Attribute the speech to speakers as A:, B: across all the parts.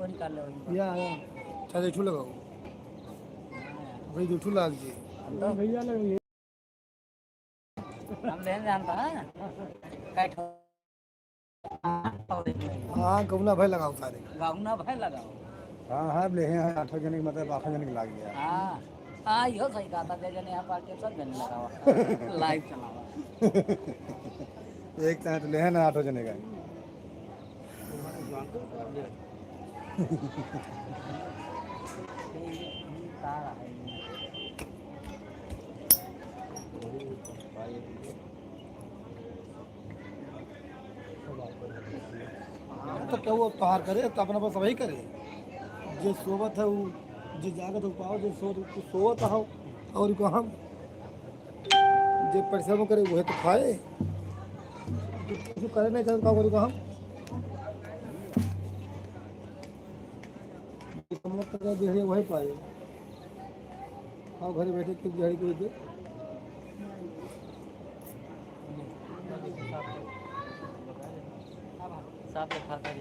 A: और कर लो
B: या चाहे जूठू लगाओ भाई जूठू लाग जी
A: तो भैया लगे हम लेने जानता है काट
B: हाँ गौना भाई लगाओ सारे
A: गाउना भाई लगाओ
B: हाँ हाँ ले हैं 8 जने की मतलब 8 जने की लाग गया
A: हाँ हाँ यो सही कहा था जने यहाँ पार्टी सब जने लगावा लाइव चलावा
B: एक तो ले हैं ना 8 जने का
A: तारा है
B: तो क्या वो त्योहार करे तो अपना बस वही करे जो सोवत है वो जो जागत हो पाओ जो सोवत हो और को हम जो परिश्रम करे वो तो खाए जो करे नहीं करे को हम वही पाए हाँ घर बैठे क्यों दिहाड़ी कोई दे
A: साफ खाता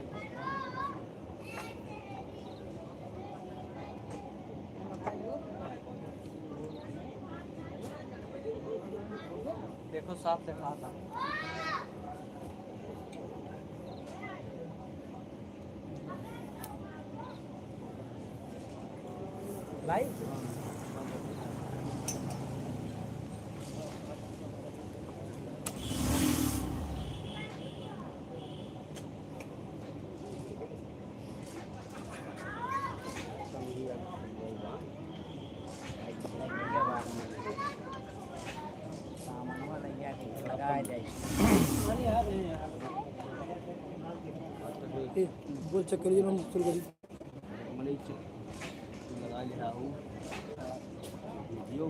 A: देखो साफ से खाता लाइव
B: बोल चेक करिए ना शुरू करिए
A: लगा ले रहा हूँ video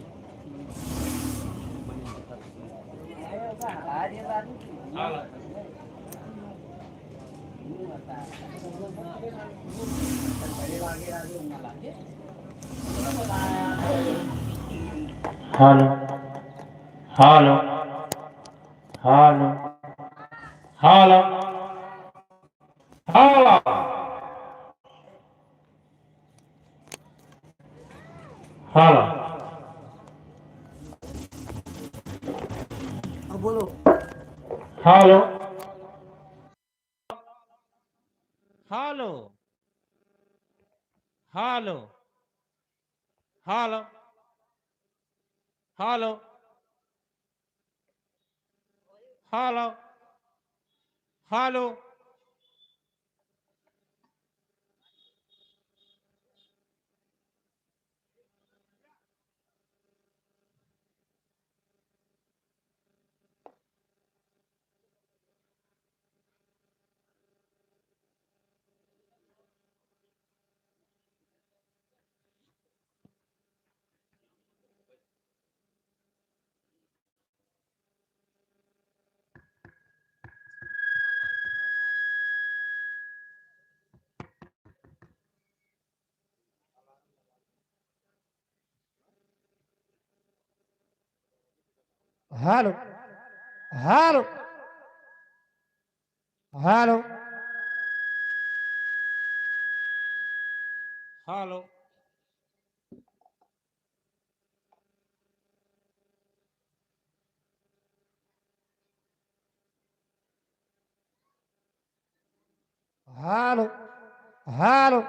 C: hello hello hello hello hello hello
B: अब बोलो
C: hello hello hello hello hello hello hello
B: hello hello hello
C: hello
B: hello hello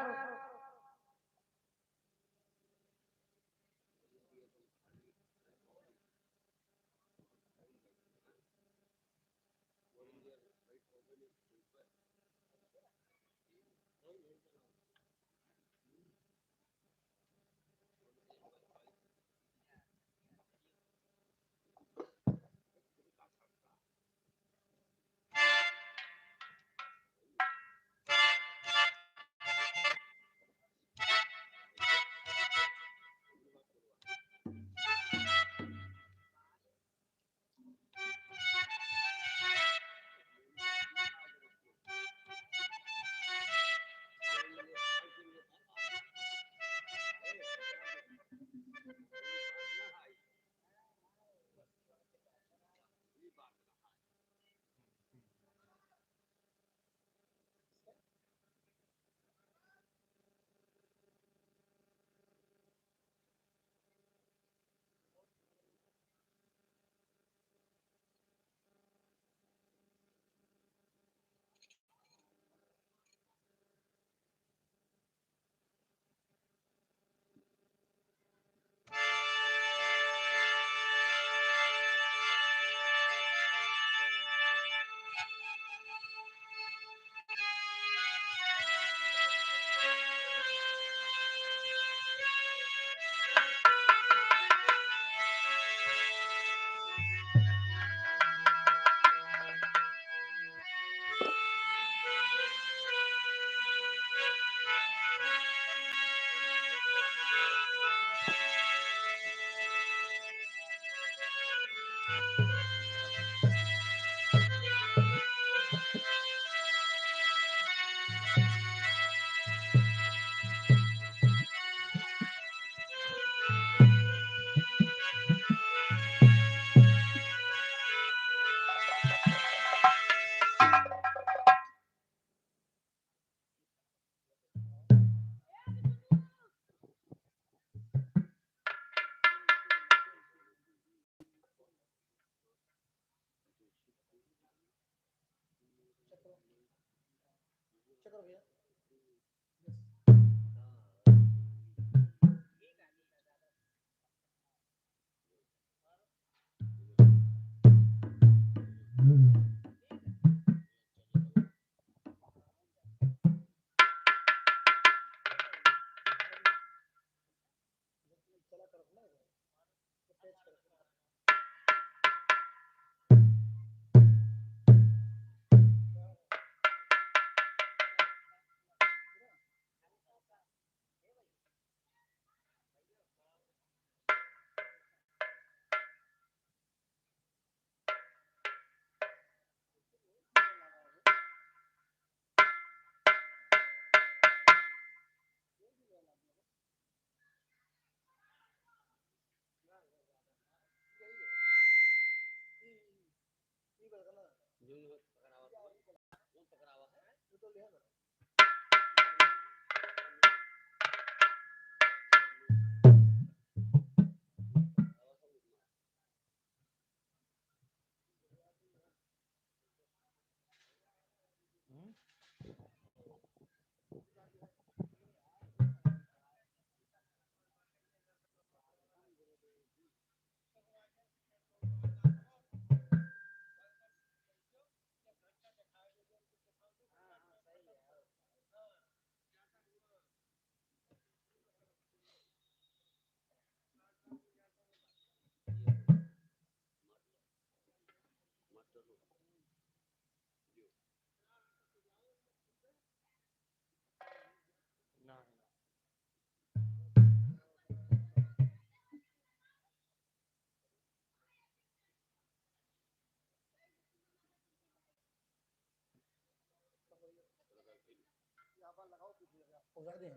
B: उधर दे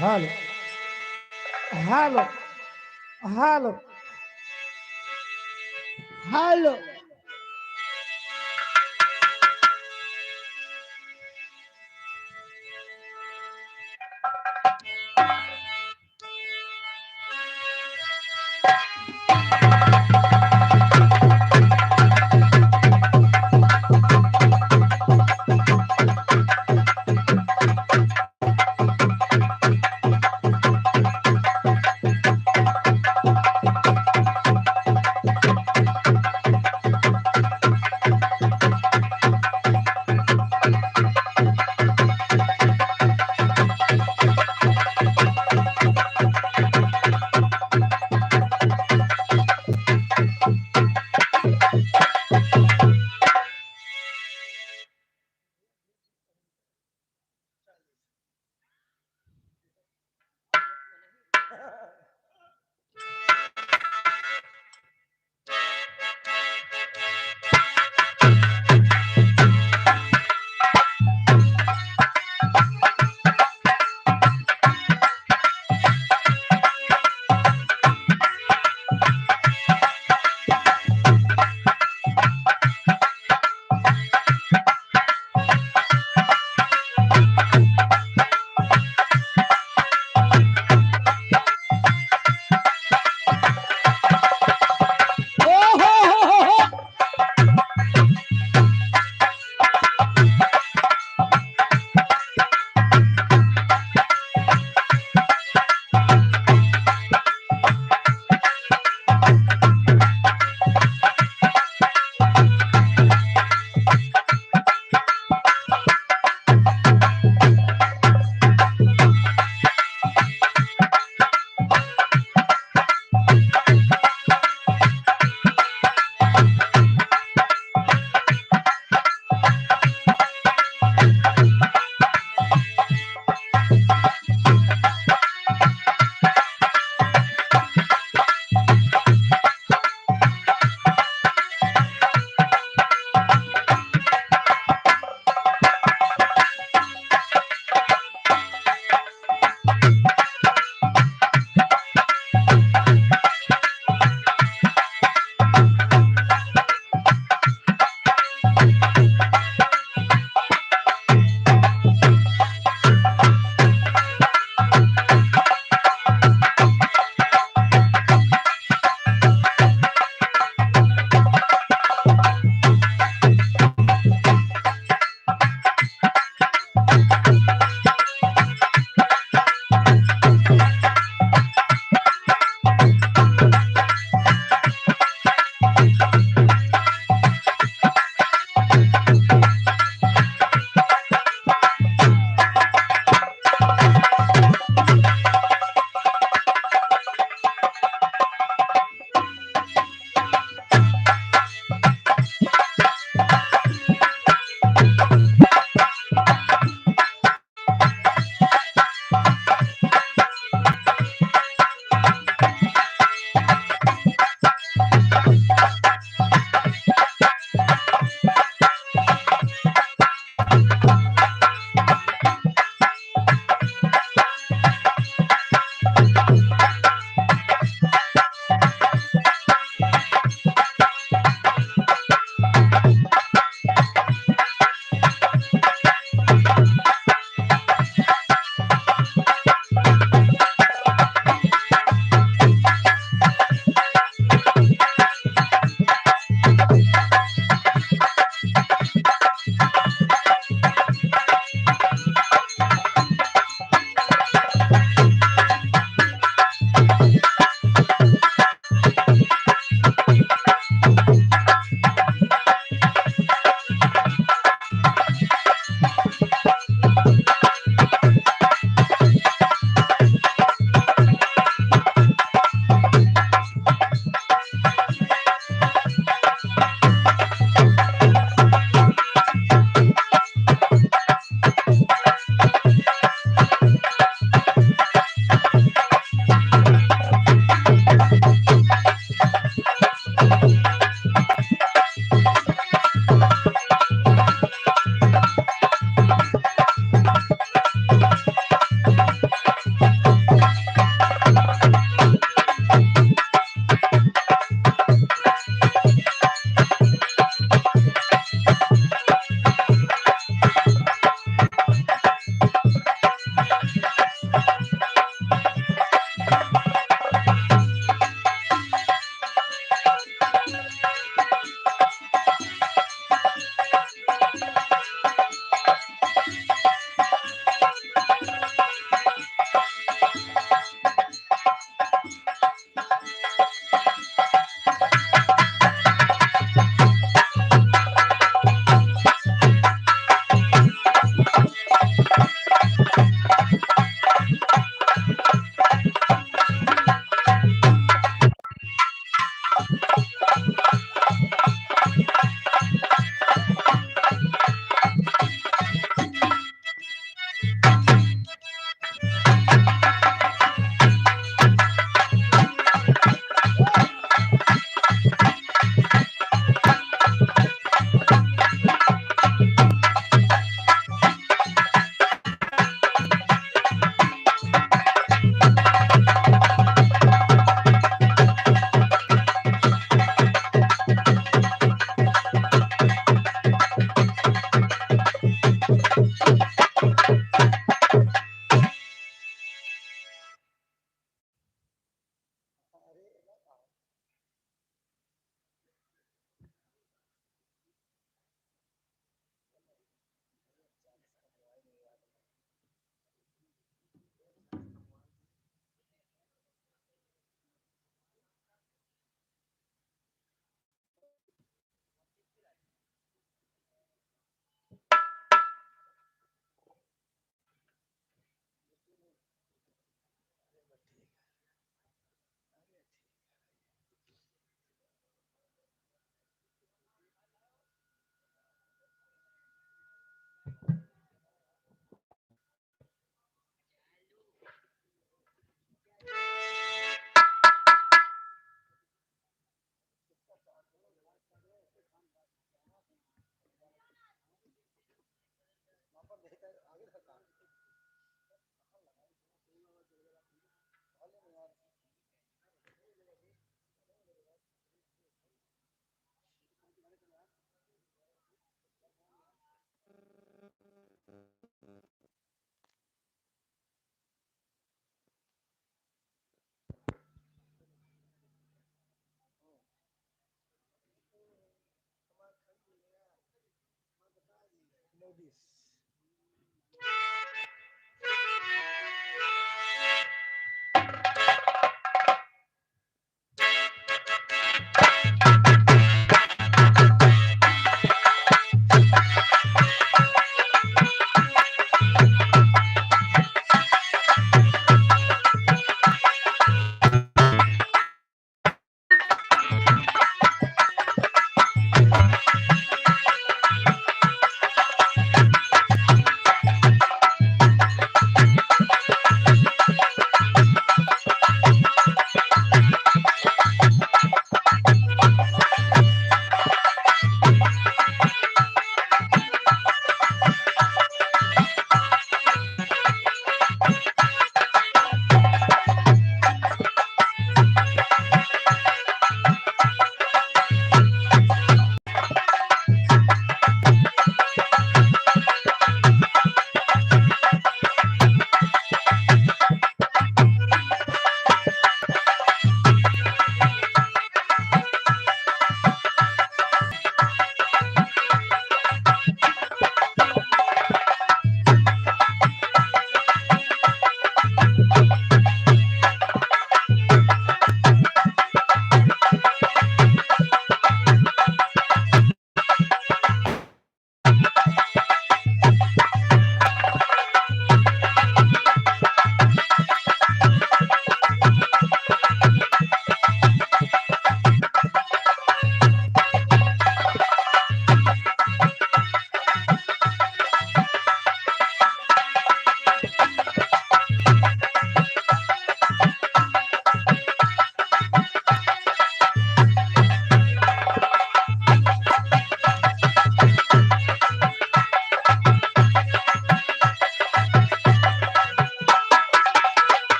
B: hello hello hello hello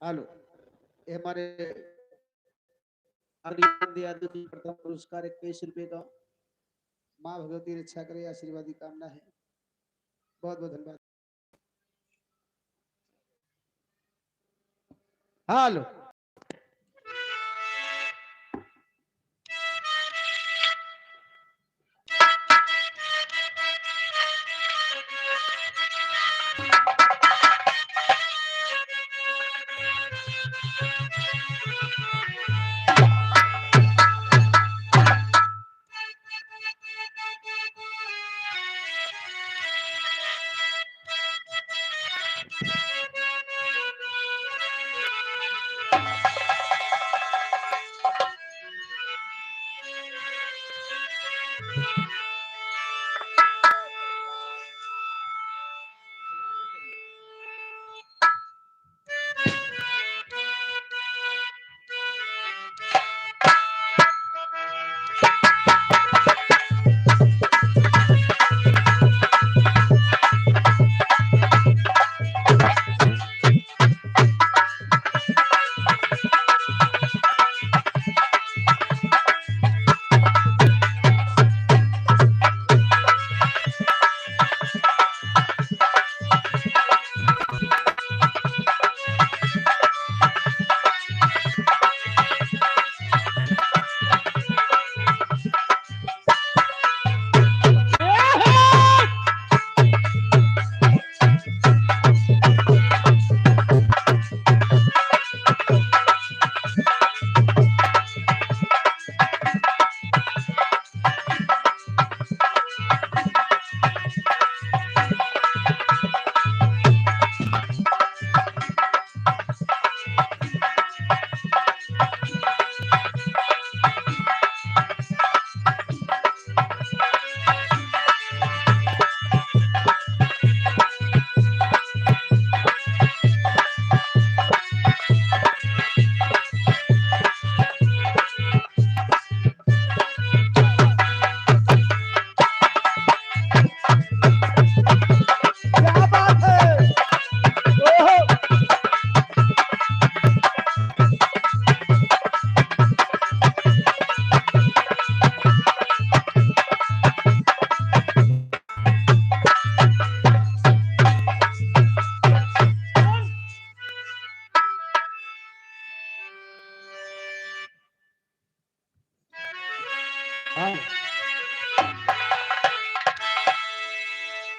D: hello, ये हमारे अगले दिया प्रथम पुरस्कार 21 रुपए का। माँ भगवती रक्षा करे, आशीर्वाद की कामना है। बहुत बहुत धन्यवाद। हेलो,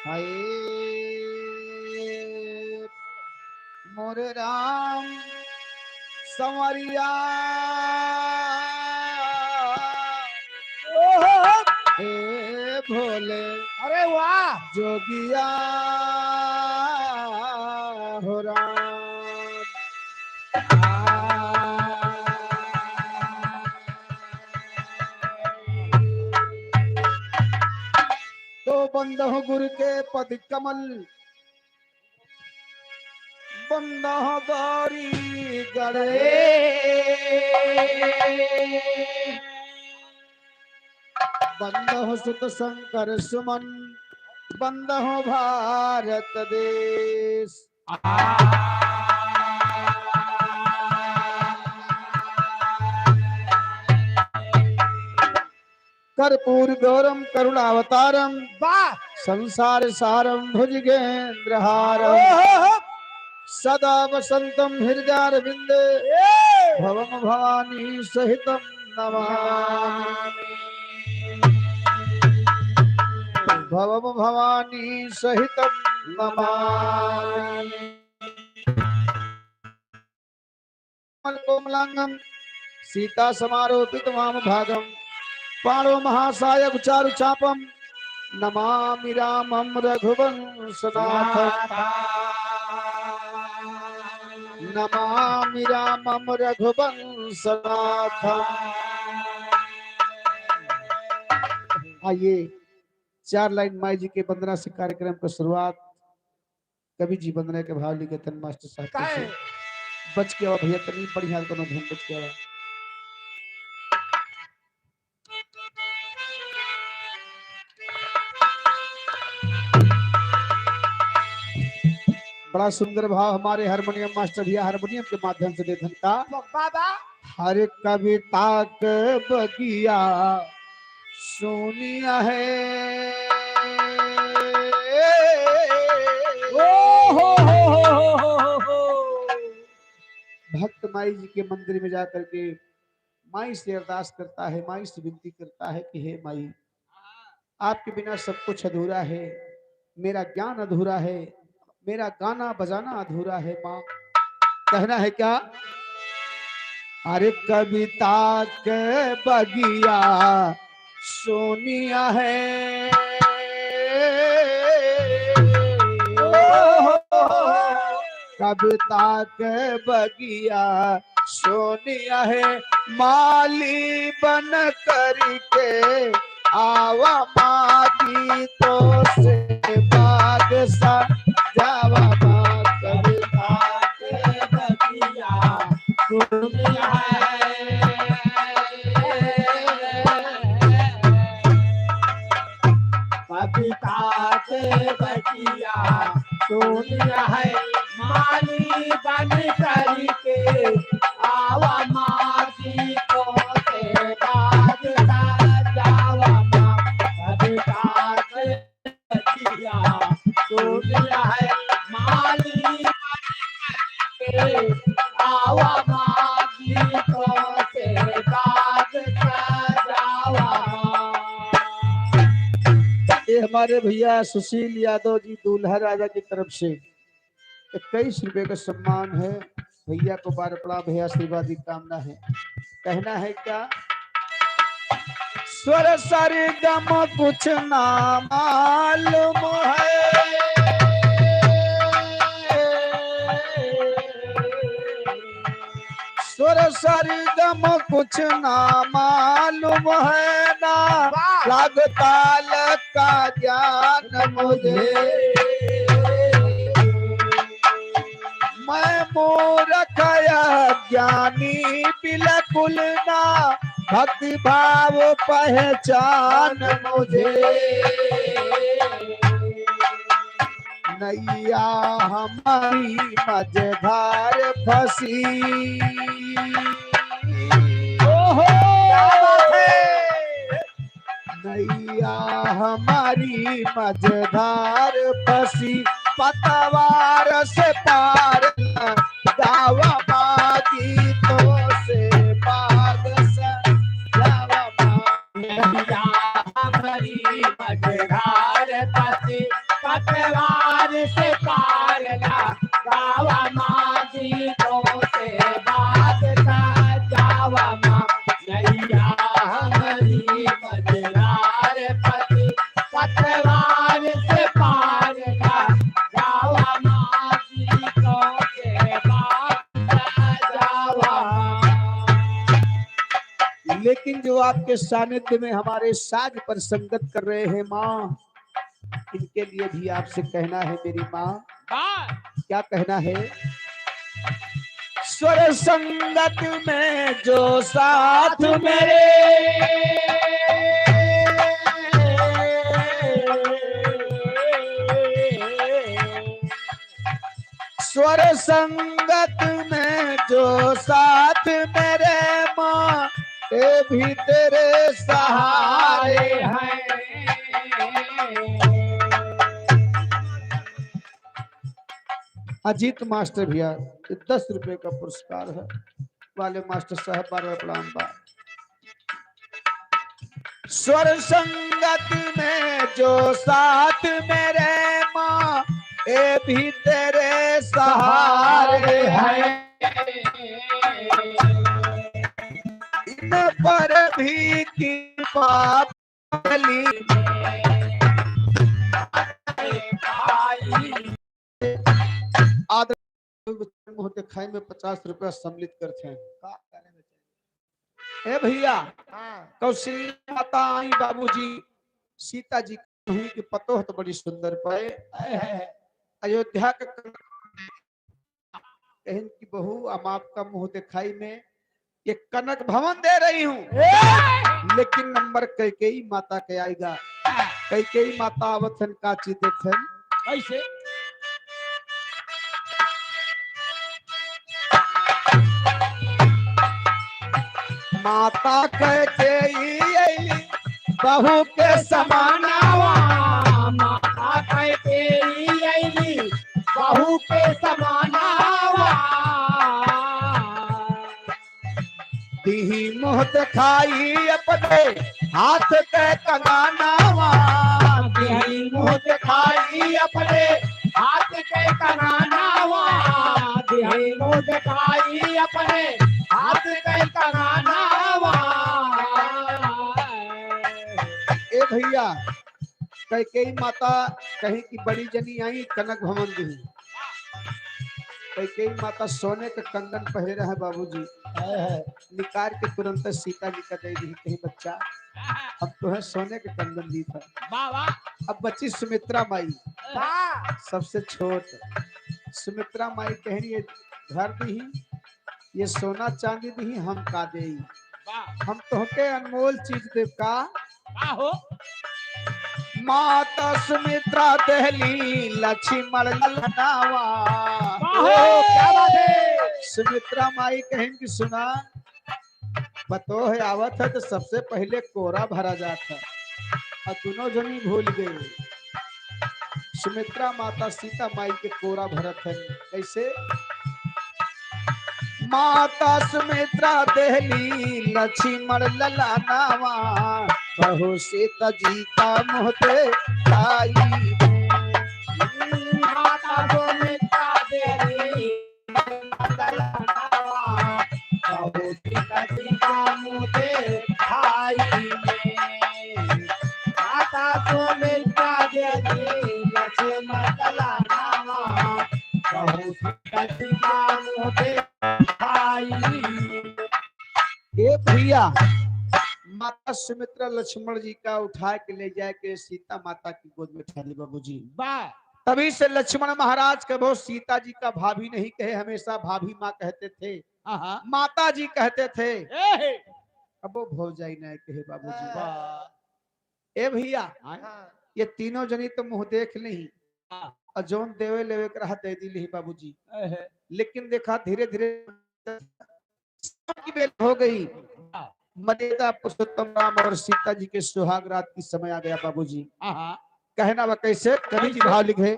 D: हाय मोर राम संवरिया हे भोले
B: अरे वाह
D: जोगिया हो राम तो बंद हो गुरु के पद कमल बंद हो गौरी गड़े बंद हो सुत शंकर सुमन बंद हो भारत देश कर्पूर गौरम करुणावतारम
B: वाह
D: संसार सारम भुजगेंद्रहारम सदा वसंतम हृदयारविंदे भवम भवानी सहितम नमामि भवम भवानी सहितम नमामि कोमलांगम सीता समारोपित वाम भागम पाणो महासाय चारु चापम नमामि रामं रघुवंशनाथं नमामि रामं रघुवंशनाथं। आइए 4 लाइन माई जी के वंदना से कार्यक्रम की शुरुआत। कवि जी वंदना के भाव लिखे तन मास्टर साहब से बच के आवा भैया तनी बढ़िया कोनो धुन बच के आवा। बड़ा सुंदर भाव हमारे हारमोनियम मास्टर भैया हारमोनियम के माध्यम से देथन का
B: बाबा
D: हर कविता के बगिया सोनिया है भक्त माई जी के मंदिर में जाकर के माई से अरदास करता है, माई से विनती करता है कि हे माई आपके बिना सब कुछ अधूरा है, मेरा ज्ञान अधूरा है, मेरा गाना बजाना अधूरा है माँ। कहना है क्या अरे कविता के बगिया सोनिया है कविता के बगिया सोनिया है माली बन करके आवा मागी तो से बाग सा जावा माँ कविता के बगिया सोनिया है कविता के बगिया सोनिया है माली बन करके आवा मागी तो से बाग सा जावा माँ कविता के बगिया सोनिया है माली आवा मागी तो से बाग सा जावा। ये हमारे भैया सुशील यादव जी दूल्हा राजा की तरफ से 21 रुपए का सम्मान है। भैया को बार पड़ा भैया आशीर्वाद की कामना है। कहना है क्या स्वर सरगम कुछ ना मालूम है स्वर सरगम कुछ ना मालूम है ना राग ताल का ज्ञान मुझे मैं मूर्ख ज्ञानी बिल्कुल ना भक्ति भाव पहचान मुझे नैया हमारी मझधार फंसी नैया हमारी मझधार फंसी पतवार से पार जावा मागी तो से बाग सा जावा नैया हमारी मझधार फंसी
E: पतवार से पार लगावा माँ गीतों से बात जावा माँ नैया हमारी मजरार पति पतवार से पार लगावा माँ गीतों से बात जावा।
D: लेकिन जो आपके सानिध्य में हमारे साज पर संगत कर रहे हैं माँ, इनके लिए भी आपसे कहना है मेरी माँ। क्या कहना है? स्वर संगत में जो साथ मेरे स्वर संगत में जो साथ मेरे माँ ये भी तेरे सहारे हैं। अजीत मास्टर भैया 10 रुपए का पुरस्कार है वाले मास्टर साहब 12 प्रणाम बा। स्वर संगत में जो साथ मेरे माँ ये भी तेरे सहारे हैं। इन पर भी कृपा पली आदर होते खाई में 50 रुपया सम्मिलित करते हैं। ए भैया कौशल्या माता आई बाबूजी सीता जी हुई कि पतो तो बड़ी सुंदर पाए अयोध्या के कहन की बहू हम आपका मुंह दिखाई में ये कनक भवन दे रही हूँ, लेकिन नंबर कैकेयी माता के आएगा। कैकेयी माता आवथन का चिदेथन
E: कैसे
D: माता कैकेयी बहू के समानावा
E: माता कैकेयी बहू के समानावा
D: दीही मुँह दिखाई अपने हाथ के कंगानावा
E: दिहाई मुँह दिखाई अपने हाथ के कनानावा दिहाई मुँह दिखाई अपने हाथ के कनानावा।
D: ए भैया कैकेयी माता कहीं की बड़ी जनी आई कनक भवन दी। कैकेयी माता सोने के कंगन पहरे रहे बाबूजी निकाल के तुरंत सीता जी का दे दी कहीं बच्चा अब तो है सोने के कंगन दी था। अब बची सुमित्रा माई सबसे छोट। सुमित्रा माई कह रही है घर दी ये सोना चांदी दी हम का दे हम तो के अनमोल चीज देव का
E: हो
D: माता सुमित्रा दहली लक्ष्मण ललनावा।
E: क्या बात है?
D: सुमित्रा माई कहें कि सुना पतो है आवत है तो सबसे पहले कोरा भरा जाता और दोनों जनी भूल गए। सुमित्रा माता सीता माई के कोरा भरत है कैसे? माता सुमित्रा दहली लक्ष्मण ललनावा बहू सीता जी का मुँह दिखाई
E: माता सुमित्रा देवी बहू सीता जी का मुँह दिखाई माता सुमित्रा देवी लक्ष्मण ललनावा बहू सीता जी का मुँह दिखाई।
D: ए भैया माता सुमित्रा लक्ष्मण जी का उठा के ले जाए के सीता माता की गोद में उठा ली बाबूजी। तभी से लक्ष्मण महाराज कबो सीता जी का भाभी नहीं कहे हमेशा भाभी माँ कहते थे माता जी कहते थे अब वो भौजाई न कहे बाबूजी। ए भैया ये तीनों जनी तो मुंह देख ली और जोन देवे लेवे कर दे दी बाबूजी। लेकिन देखा धीरे धीरे की बेल हो गई। मर्यादा पुरुषोत्तम राम और सीता जी के सुहाग रात की समय आ गया बाबूजी। कहना वह कैसे कवि जी भाव लिखे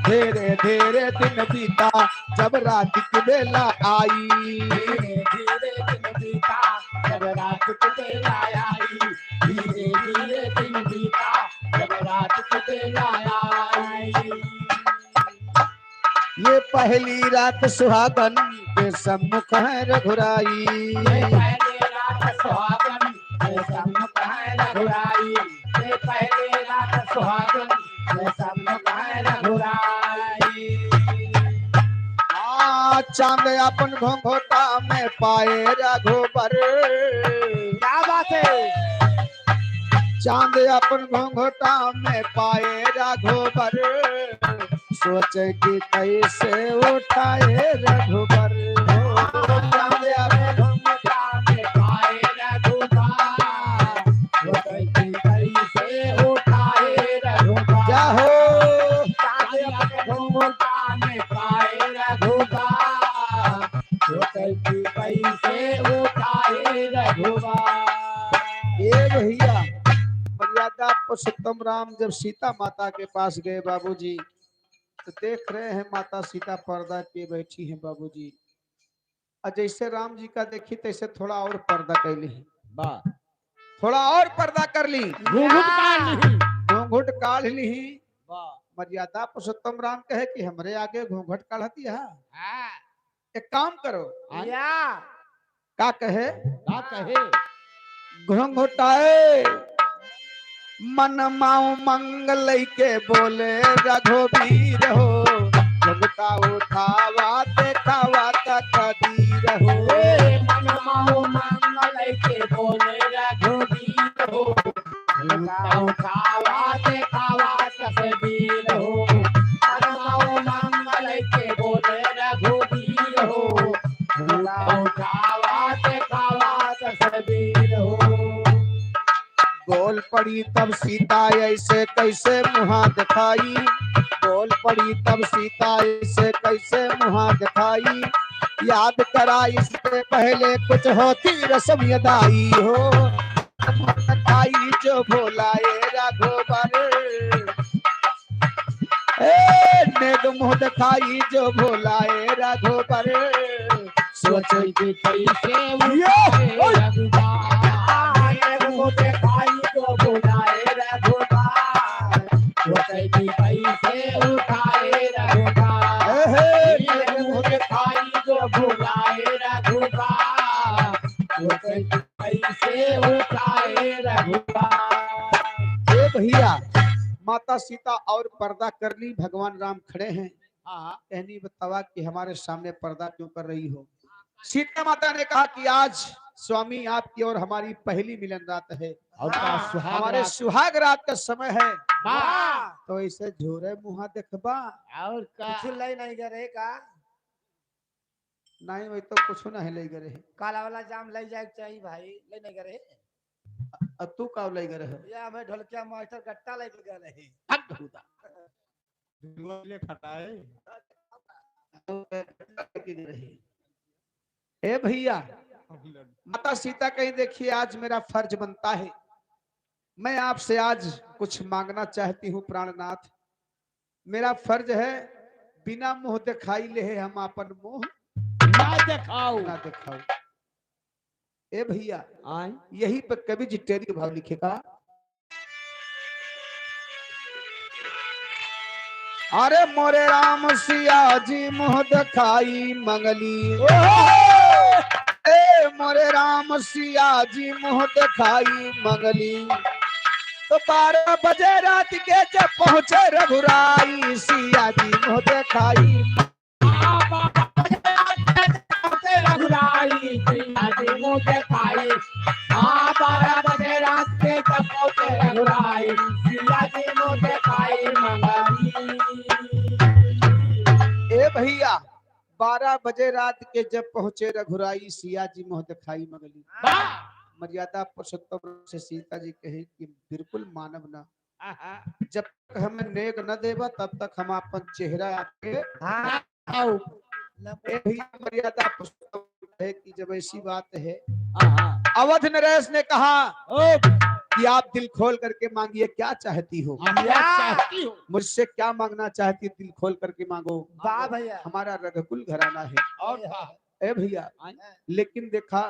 D: धीरे धीरे दिन बीता जब रात की बेला आई
E: धीरे दिन बीता जब रात के बेला आई, धीरे धीरे दिन बीता, जब रात के बेला आई।
D: ये पहली रात सुहागन के सम्मुख है रघुराई।
E: ये पहली रात सुहागन के सम्मुख है रघुराई, ये पहली रात सुहागन के सम्मुख है रघुराई।
D: चांद अपन घोंघोटा में पाए रघुबर।
E: क्या बात है?
D: चांद अपन घोंघोटा में पाए रघुबर, सोचे कि कैसे उठाए रघुबर।
E: चांद अपने घोंघटा में पाए रघुबर, सोचे कि कैसे उठाए रघुबर।
D: क्या हो
E: चांद अपने घोंघटा में पाए रघुबर, सोचे कि कैसे उठाए रघुबर।
D: ये भैया मर्यादा पुरुषोत्तम राम जब सीता माता के पास गए बाबूजी, तो देख रहे हैं माता सीता पर्दा पे बैठी हैं बाबूजी। और जैसे राम जी का देखी तैसे थोड़ा और पर्दा कर ली, थोड़ा और पर्दा कर ली, घूंघट काढ़ ली। मर्यादा पुरुषोत्तम राम कहे कि हमरे आगे घूंघट काढ़ती है। एक काम करो, क्या कहे? घूंघटाए मन माऊ मंगल के बोले रघुवीर हो, घुंघटा उठावा देखावा तकदीर हो।
E: मन माओ मंगल के बोले रघुवीर हो, घुंघटा उठावा देखावा तकदीर हो। मन माओ मंगल के बोले रघुवीर हो, घुंघटा उठावा देखावा तकदीर हो।
D: बोल पड़ी तब सीता ऐसे कैसे मुहा दिखाई, बोल पड़ी तब सीता ऐसे कैसे मुहा दिखाई। याद करा इससे पहले कुछ होती रस्म यदाई हो, दिखाई जो भोलाए रघुबर। नेग मुँह दिखाई जो भोलाए रघुबर,
E: सोचे कि कैसे उठाए रघुबर। दिखाई तो बुलाए रघुबर, सोचे कि कैसे उठाए रघुबर। दिखाई तो बुलाए रघुबर, सोचे कि कैसे उठाए रघुबर।
D: भैया माता सीता और पर्दा कर ली, भगवान राम खड़े हैं। कहनी बतावा कि हमारे सामने पर्दा क्यों कर रही हो? सीता माता ने कहा कि आज स्वामी आपकी और हमारी पहली मिलन रात है, हमारे सुहाग रात का समय है, तो ऐसे झोरे मुहा देखबा
E: और
B: कुछ लाई नहीं करे का?
D: नहीं वही तो कुछ नहीं ले गए।
B: काला वाला जाम ले जाए चाहिए भाई, ले नहीं करे।
D: तू का ले गए?
B: या हमें ढोलकिया मास्टर गट्टा ले गए रहे।
D: ए भैया माता सीता कहीं देखिए, आज मेरा फर्ज बनता है, मैं आपसे आज कुछ मांगना चाहती हूँ प्राणनाथ। मेरा फर्ज है, बिना मुंह दिखाई ले हम अपन मुंह
E: ना दिखाओ।
D: ना दिखाओ। ए भैया यही पर कवि जी टेरी भाव लिखेगा। अरे मोरे राम सिया जी मुंह दिखाई मंगली, मोरे राम सिया जी मुंह दिखाई मंगली। तो 12 बजे रात के जब पहुंचे रघुराई, सिया जी मुंह दिखाई
E: रघुराई, सिया जी मुंह दिखाई। 12 बजे रात के जब पहुंचे रघुराई, सिया जी मुंह दिखाई मंगली।
D: ए भैया 12 बजे रात के जब पहुंचे रघुराई, सिया जी मुंह दिखाई मंगली। मर्यादा पुरुषोत्तम से सीता जी कहे कि बिल्कुल मानव ना, जब तक हमें नेग न देवा तब तक हम अपन चेहरा आपके मर्यादा पुरुषोत्तम कहे कि जब ऐसी बात है। अवध नरेश ने कहा कि आप दिल खोल करके मांगिए, क्या चाहती हो? मुझसे क्या मांगना चाहती, दिल खोल करके मांगो।
B: वाह भैया,
D: हमारा रघुकुल घराना है।
E: और
D: ए भैया लेकिन देखा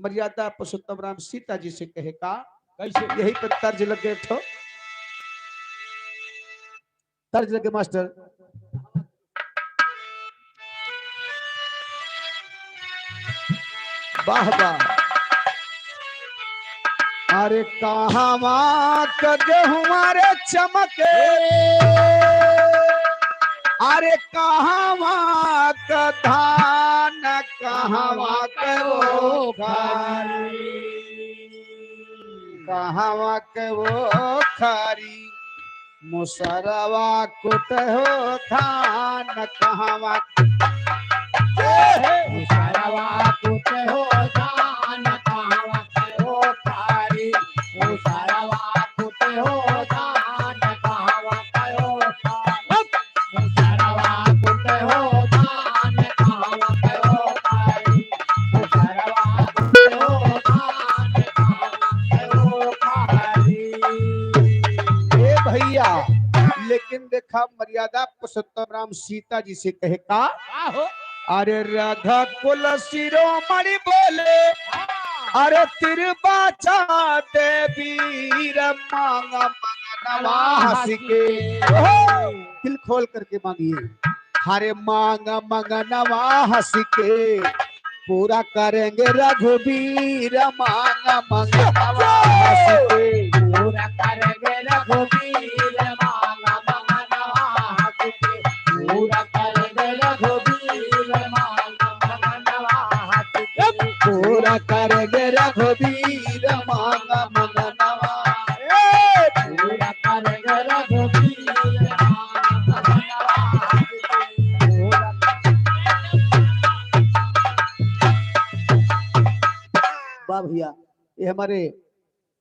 D: मर्यादा पुरुषोत्तम राम सीता जी से कहे का
E: कैसे
D: यही पर तर्ज लगे ठो तर्ज लगे मास्टर वाह वाह अरे कहाँ कदे हमारे चमके अरे कहाँ का धान कहाँ करो कहाँ के वो खारी मुसरवा कुट हो धान कहाँ
E: मुसरवा कुट हो धान कहाँ करो खारी मुसरवा कुट हो धान कहाँ करो मुसरवा कुट हो धान कहाँ करो खारी मुसरवा कुट हो धान कहाँ करो खारी
D: ए भैया लेकिन देखा मर्यादा पुरुषोत्तम राम सीता जी से कहे का अरे राधा कुल शिरोमणि बोले अरे तिरबाचा देवी मांगा मंगनवा के दिल खोल करके मांगिए हरे मांग मंगनवा हंस के पूरा करेंगे रघुवीर मांग मंगनवा हंस के
E: पूरा करेंगे रघुवीर मांग मंगनवा हंस के पूरा करेंगे रघुवीर मांग मंगनवा हंस के
D: पूरा करेंगे रघुवीर मांग मंगनवा
E: पूरा करेंगे रघुवीर मांग मंगनवा हंस के पूरा
D: वाह भैया ये हमारे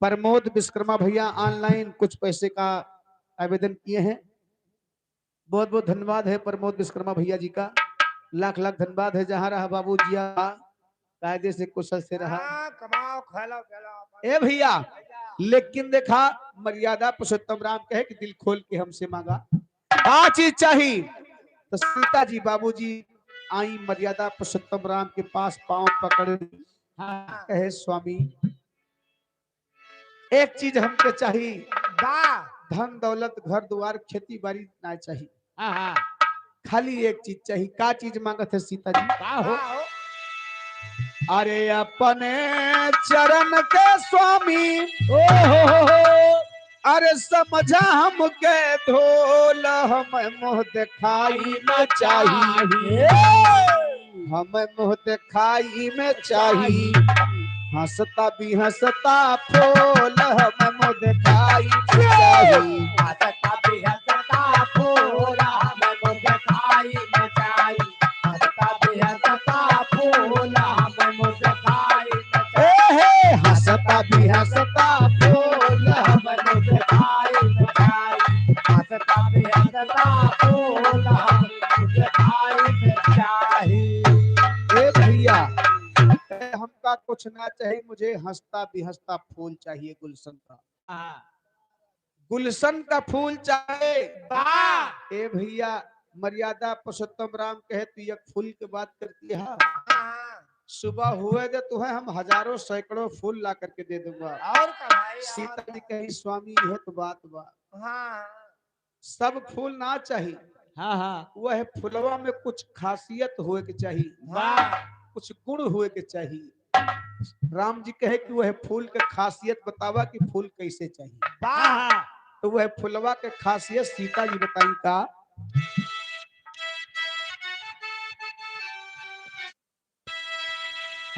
D: प्रमोद विश्वकर्मा भैया ऑनलाइन कुछ पैसे का आवेदन किए हैं बहुत बहुत धन्यवाद है प्रमोद विश्वकर्मा भैया जी का लाख लाख धन्यवाद है जहां रहा बाबू जिया कायदे से कुशल से रहा
B: कमाओ खाओ खेलो
D: ए भैया लेकिन देखा मर्यादा पुरुषोत्तम राम कहे कि दिल खोल के हमसे मांगा क्या चीज चाहिए तो सीता जी बाबूजी आई मर्यादा पुरुषोत्तम राम के पास पांव पकड़ कहे स्वामी एक चीज हमके चाहिए धन दौलत घर द्वार खेती बाड़ी ना चाहिए खाली एक चीज चाहिए का चीज मांगत है सीता जी अरे अपने चरण के स्वामी अरे समझा हमके धोल हमें मुंह दिखाई न चाहिए हमें मुंह दिखाई में चाहिए हंसता भी हंसता फूल हमें मुंह दिखाई में चाहिए
E: हंसता भी हंसता फूल हमें मुंह दिखाई में चाहिए हंसता भी हंसता फूल हमें मुंह दिखाई में चाहिए
D: हंसता भी हंसता फूल
E: हमें मुंह दिखाई में चाहिए हंसता भी हंसता फूल हमें मुंह दिखाई में चाहिए
D: ए भैया हमका कुछ ना चाहिए मुझे हंसता भी हंसता फूल चाहिए गुलशन का गुलशन का फूल चाहिए ए भैया मर्यादा पुरुषोत्तम राम कहे तू एक फूल की बात करती है सुबह हुए दे तुम्हें हम हजारों सैकड़ों फूल ला करके दे दूंगा
B: और का भाई
D: सीता जी कही स्वामी यह तो बात बा
B: हाँ
D: सब फूल ना चाहिए वह फुलवा में कुछ खासियत हुए के चाहिए कुछ गुण हुए के चाहिए राम जी कहे कि वह फूल के खासियत बतावा कि फूल कैसे चाहिए तो वह फुलवा के खासियत सीता जी बताई का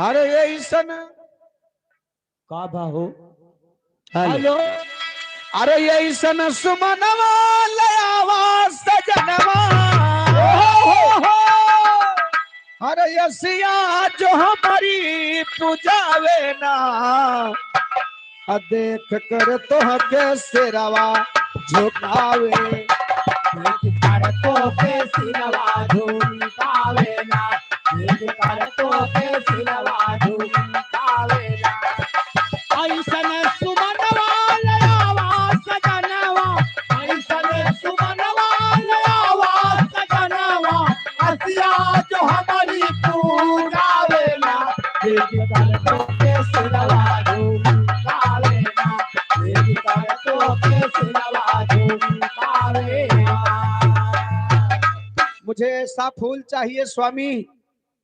D: अरे ऐसन का बाहो हेलो अरे ऐसन सुमनवा लयावा सजनवा अरे यसिया जो हमारी पूजावे ना देख कर तो के सिरवा झुकावे
E: कर तो के सिरवा झुकावे ना कर तो के सिरवा झुकावे ना ऐसन सुमनवा लयावा सजनवा ऐसन सुमनवा लयावा सजनवा हसिया जो हमारी पूजावे ना कर तो के
D: ऐसा फूल चाहिए स्वामी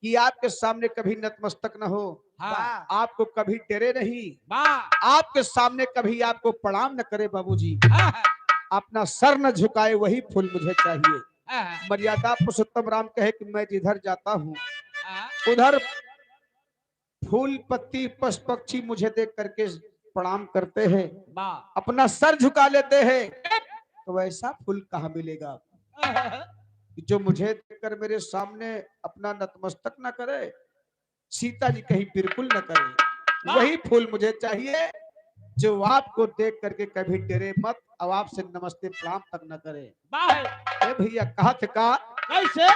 D: कि आपके सामने कभी नतमस्तक न हो,
E: हाँ
D: आपको कभी डरे नहीं,
E: वाह
D: आपके सामने कभी आपको प्रणाम न करे बाबूजी,
E: हाँ
D: अपना सर न झुकाए, वही फूल मुझे चाहिए।
E: हाँ
D: मर्यादा पुरुषोत्तम राम कहे कि मैं जिधर जाता हूँ
E: हाँ
D: उधर फूल पत्ती पशु पक्षी मुझे देख करके प्रणाम करते हैं,
E: वाह
D: अपना सर झुका लेते हैं, तो वैसा फूल कहाँ मिलेगा कि जो मुझे देखकर मेरे सामने अपना नतमस्तक न करे, सीता जी कहीं बिल्कुल न करे। वही फूल मुझे चाहिए जो आपको देख करके कभी डरे मत और आपसे नमस्ते प्रणाम तक न करे।
E: वाह
D: ए भैया कहा थे का
E: कैसे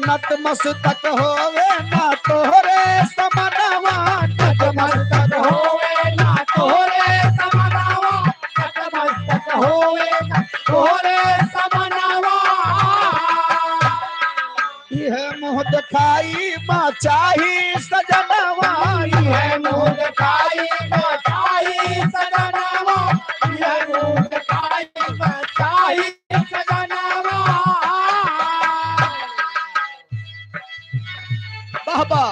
D: नतमस्तक होवे ना तोहरे समनवा, नतमस्तक
E: होवे ना तोरे समनावा नतमस्तक होवे ना तोरे समनावा
D: यह मुँह दिखाई माँ चाही सजनवा,
E: है मुँह दिखाई बचाई सजनावा है मुँह दिखाई बचाई सजनावा
D: बाबा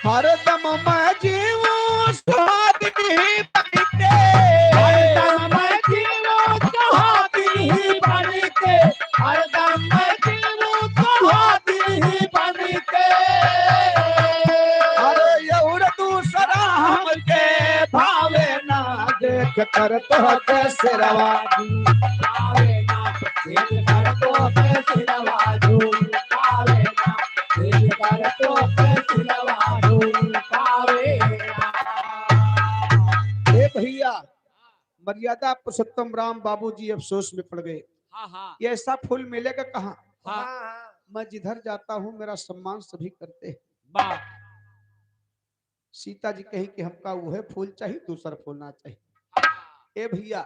D: हरदम मैं जीऊं स्वादिनी बनके,
E: हरदम मैं जीऊं सुहागिनी बनके हरदम मैं जीऊं सुहागिनी बनके
D: अरे यौर दूसरा हमके भावे ना, देख कर तो कैसे रवा
E: पावे ना देख कर तो कैसे नवाजूं पावे ना देख कर तो कैसे नवाजूं पावे ना
D: ए भैया मर्यादा पुरुषोत्तम राम बाबूजी अफसोस में पड़ गए।
E: हाँ हाँ
D: ये ऐसा फूल मिलेगा कहाँ?
E: हाँ
D: मैं जिधर जाता हूँ मेरा सम्मान सभी करते हैं।
E: वाह
D: सीता जी कही कि हमका वह फूल चाहिए, दूसरा फूल ना चाहिए। ए भैया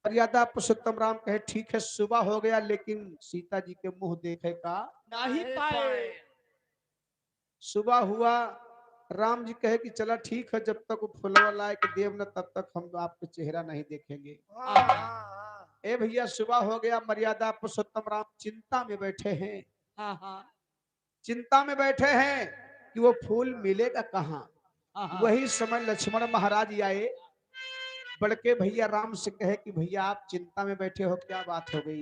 D: मर्यादा पुरुषोत्तम राम कहे ठीक है, सुबह हो गया लेकिन सीता जी के मुंह देखे का
E: नहीं पाए
D: सुबह हुआ। राम जी कहे कि चला ठीक है, जब तक वो फुलवा लाए के देव न तब तक हम आपके चेहरा नहीं देखेंगे। ए भैया सुबह हो गया, मर्यादा पुरुषोत्तम राम चिंता में बैठे हैं,
E: हाँ हाँ
D: चिंता में बैठे हैं कि वो फूल मिलेगा कहाँ।
E: हाँ
D: वही समय लक्ष्मण महाराज आए, बड़के भैया राम से कहे कि भैया आप चिंता में बैठे हो, क्या बात हो गई।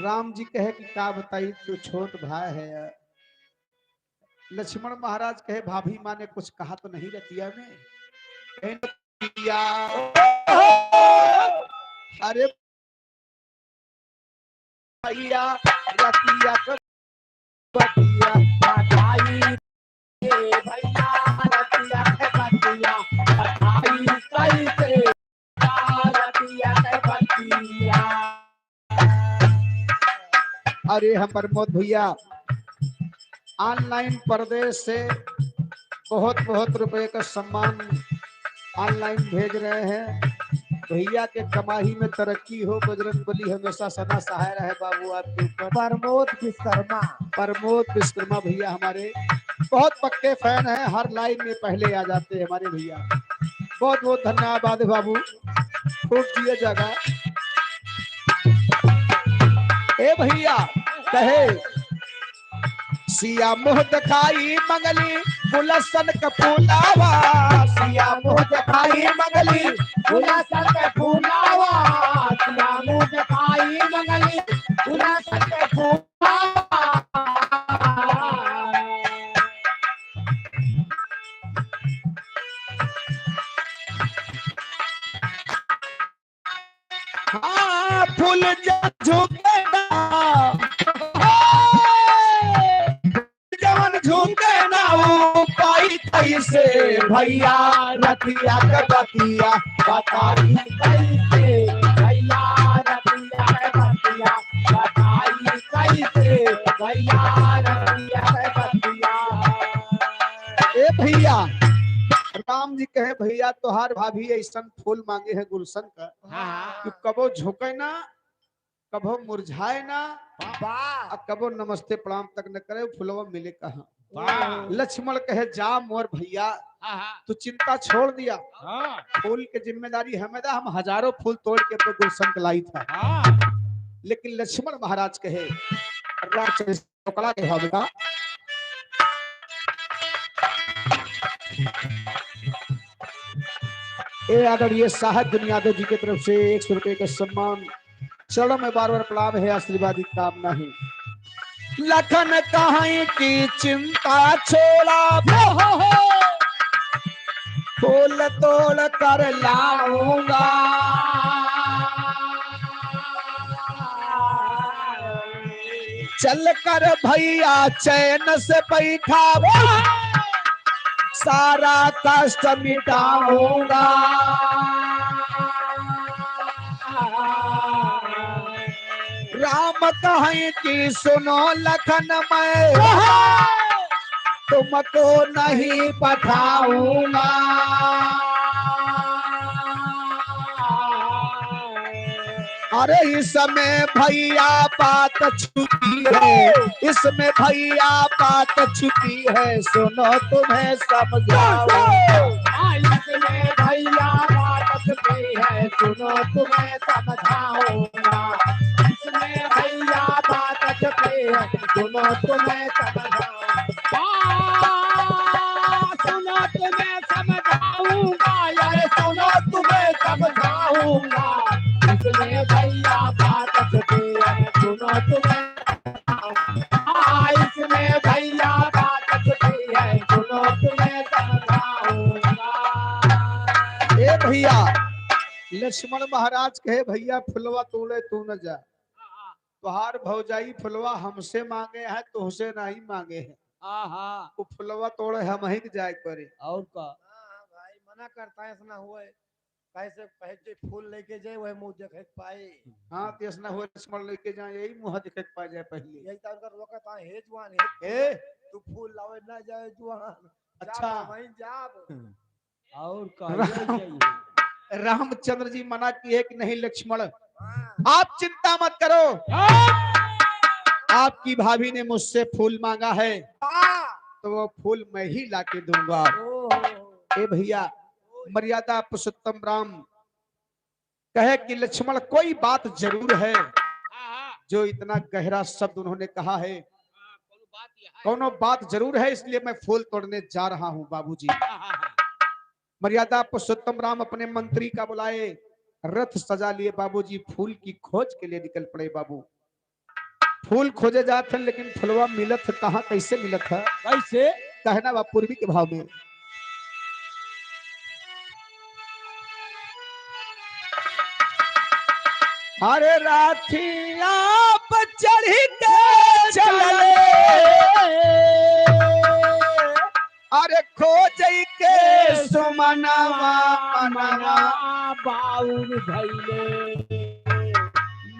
D: राम जी कहे कि क्या बताई, तू छोट भाई है यार। लक्ष्मण महाराज कहे भाभी माँ ने कुछ कहा तो नहीं रतिया में? कहे, "रतिया, अरे भैया रतिया का बतिया
E: बधाई रे भैया रतिया के बतिया बधाई कैसे रतिया के बतिया
D: अरे हम प्रमोद भैया ऑनलाइन परदेश से बहुत बहुत रुपए का सम्मान ऑनलाइन भेज रहे हैं। भैया के कमाई में तरक्की हो, बजरंग बली हमेशा सदा सहाय रहे बाबू आपके ऊपर। प्रमोद विश्वकर्मा भैया हमारे बहुत पक्के फैन हैं, हर लाइन में पहले आ जाते हैं हमारे भैया। बहुत बहुत धन्यवाद बाबू, खूब दिए जगह। ए भैया कहे सिया मुँह दिखाई मंगली गुलशन का फूलावा,
E: सिया मुँह दिखाई मंगली गुला सर के फूलावा सिया मुँह दिखाई मंगली गुला सर के फूलावा
D: हाँ फूल झुके ना, जवन झुके ना वो पाई कैसे
E: भैया रतिया के बतिया बताई कैसे भैया रतिया के बतिया बताई कैसे भैया रतिया के बतिया
D: ए भैया राम जी कहे भैया तोहार भाभी ऐसा फूल मांगे है गुलशन का कि कबो झुके ना, कबो मुरझाए ना,
E: वाह
D: और कबो नमस्ते प्रणाम तक न करे, फुलवा मिले कहाँ।
C: वाह
D: लक्ष्मण कहे जा मोर भैया
E: हाँ
D: तू चिंता छोड़ दिया,
C: हाँ
D: फूल की जिम्मेदारी हमें दा, हम हजारों फूल तोड़ के अपने गुलशन के लाई था।
C: हाँ
D: लेकिन लक्ष्मण महाराज कहे राक्षस टुकड़ा के होगा ए आदरणीय साहब दुनिया यादव जी की तरफ से 100 रुपए का सम्मान, चरणों में बार बार प्रणाम है, आशीर्वाद की कामना है। लखन कहीं की चिंता छोड़ा फूल तोड़ कर लाऊंगा, चल कर भैया चैन से बैठा सारा कष्ट मिटाऊंगा। राम कहीं की सुनो लखन मैं तुमको नहीं पठाऊंगा, अरे इसमें भैया बात छुपी है, इसमें भैया बात छुपी है, सुनो तुम्हें समझाऊं।
E: इसमें भैया बात छुपी है, सुनो तुम्हें समझाऊंगा। इसमें भैया बात छुपी है, सुनो तुम्हें समझाऊंगा। सुनो तुम्हें समझाऊंगा, यार सुनो तुम्हें समझाऊंगा। इसमें भैया बात छुपी है, सुनो तुम्हें इसमें भैया बात छुपी है, सुनो तुम्हें समझाऊंगा।
D: ए भैया लक्ष्मण महाराज कहे भैया फुलवा तोड़े तू न जा, तुहार भौजाई फुलवा हमसे मांगे है तुहसे नहीं मांगे है, वो फुलवा तोड़े हम ही जाए करे।
A: और का
B: भाई मना करता है ऐसा हुआ है, कैसे पहले फूल लेके जाए वही मुंह देखे पाए।
D: हाँ तो ऐसा हुआ लक्ष्मण लेके जाए यही मुँह दिखे पा जाए पहले।
B: यही तो उनका रोकता है हे जुआन
D: ए
B: तू फूल लावे ना जाए जुआन।
D: अच्छा।
B: वहीं जाब
A: और का ये चाहिए।
D: रामचंद्र जी मना किए कि नहीं लक्ष्मण आप चिंता मत करो, आपकी भाभी ने मुझसे फूल मांगा है तो वो फूल मैं ही लाके दूंगा। ए भैया मर्यादा पुरुषोत्तम राम कहे कि लक्ष्मण कोई बात जरूर है, जो इतना गहरा शब्द उन्होंने कहा है, कोनो बात जरूर है, इसलिए मैं फूल तोड़ने जा रहा हूं बाबूजी। मर्यादा पुरुषोत्तम राम अपने मंत्री का बुलाए, रथ सजा लिए बाबूजी, फूल की खोज के लिए निकल पड़े। बाबू फूल खोजे जाते हैं लेकिन फुलवा मिलत कहाँ, कैसे मिलत है,
A: कैसे
D: कहना बा पूर्वी के भाव में। अरे राथिया पर चढ़ के चले, अरे खोज के सुमनवा मनवा
E: बाउर भैले,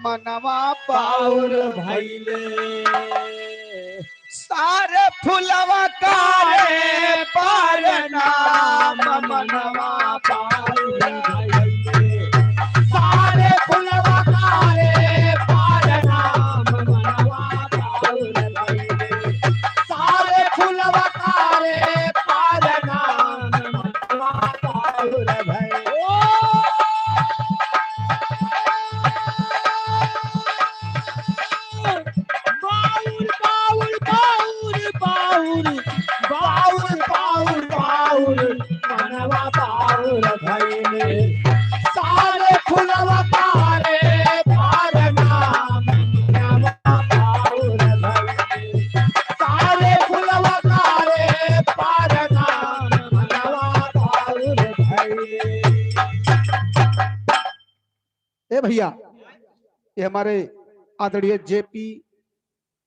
D: मनवा
E: बाउर
D: पाउर
E: भैले,
D: सारे फुलवा कारे पार नाम मनवा
E: बाउर भैले, सारे फुलवा कारे पार नाम मनवा बाउर भैले, सारे फुलवा कारे पार नाम मनवा बाउर भैले। बाउर बाउर बाउर बाउर बाउर बाउर मनवा बाउर भैले, सारे फुलवा कारे पार नाम मनवा बाउर भैले, सारे फुलवा कारे पार नाम मनवा बाउर भैले।
D: ए भैया ये हमारे आदरणीय जेपी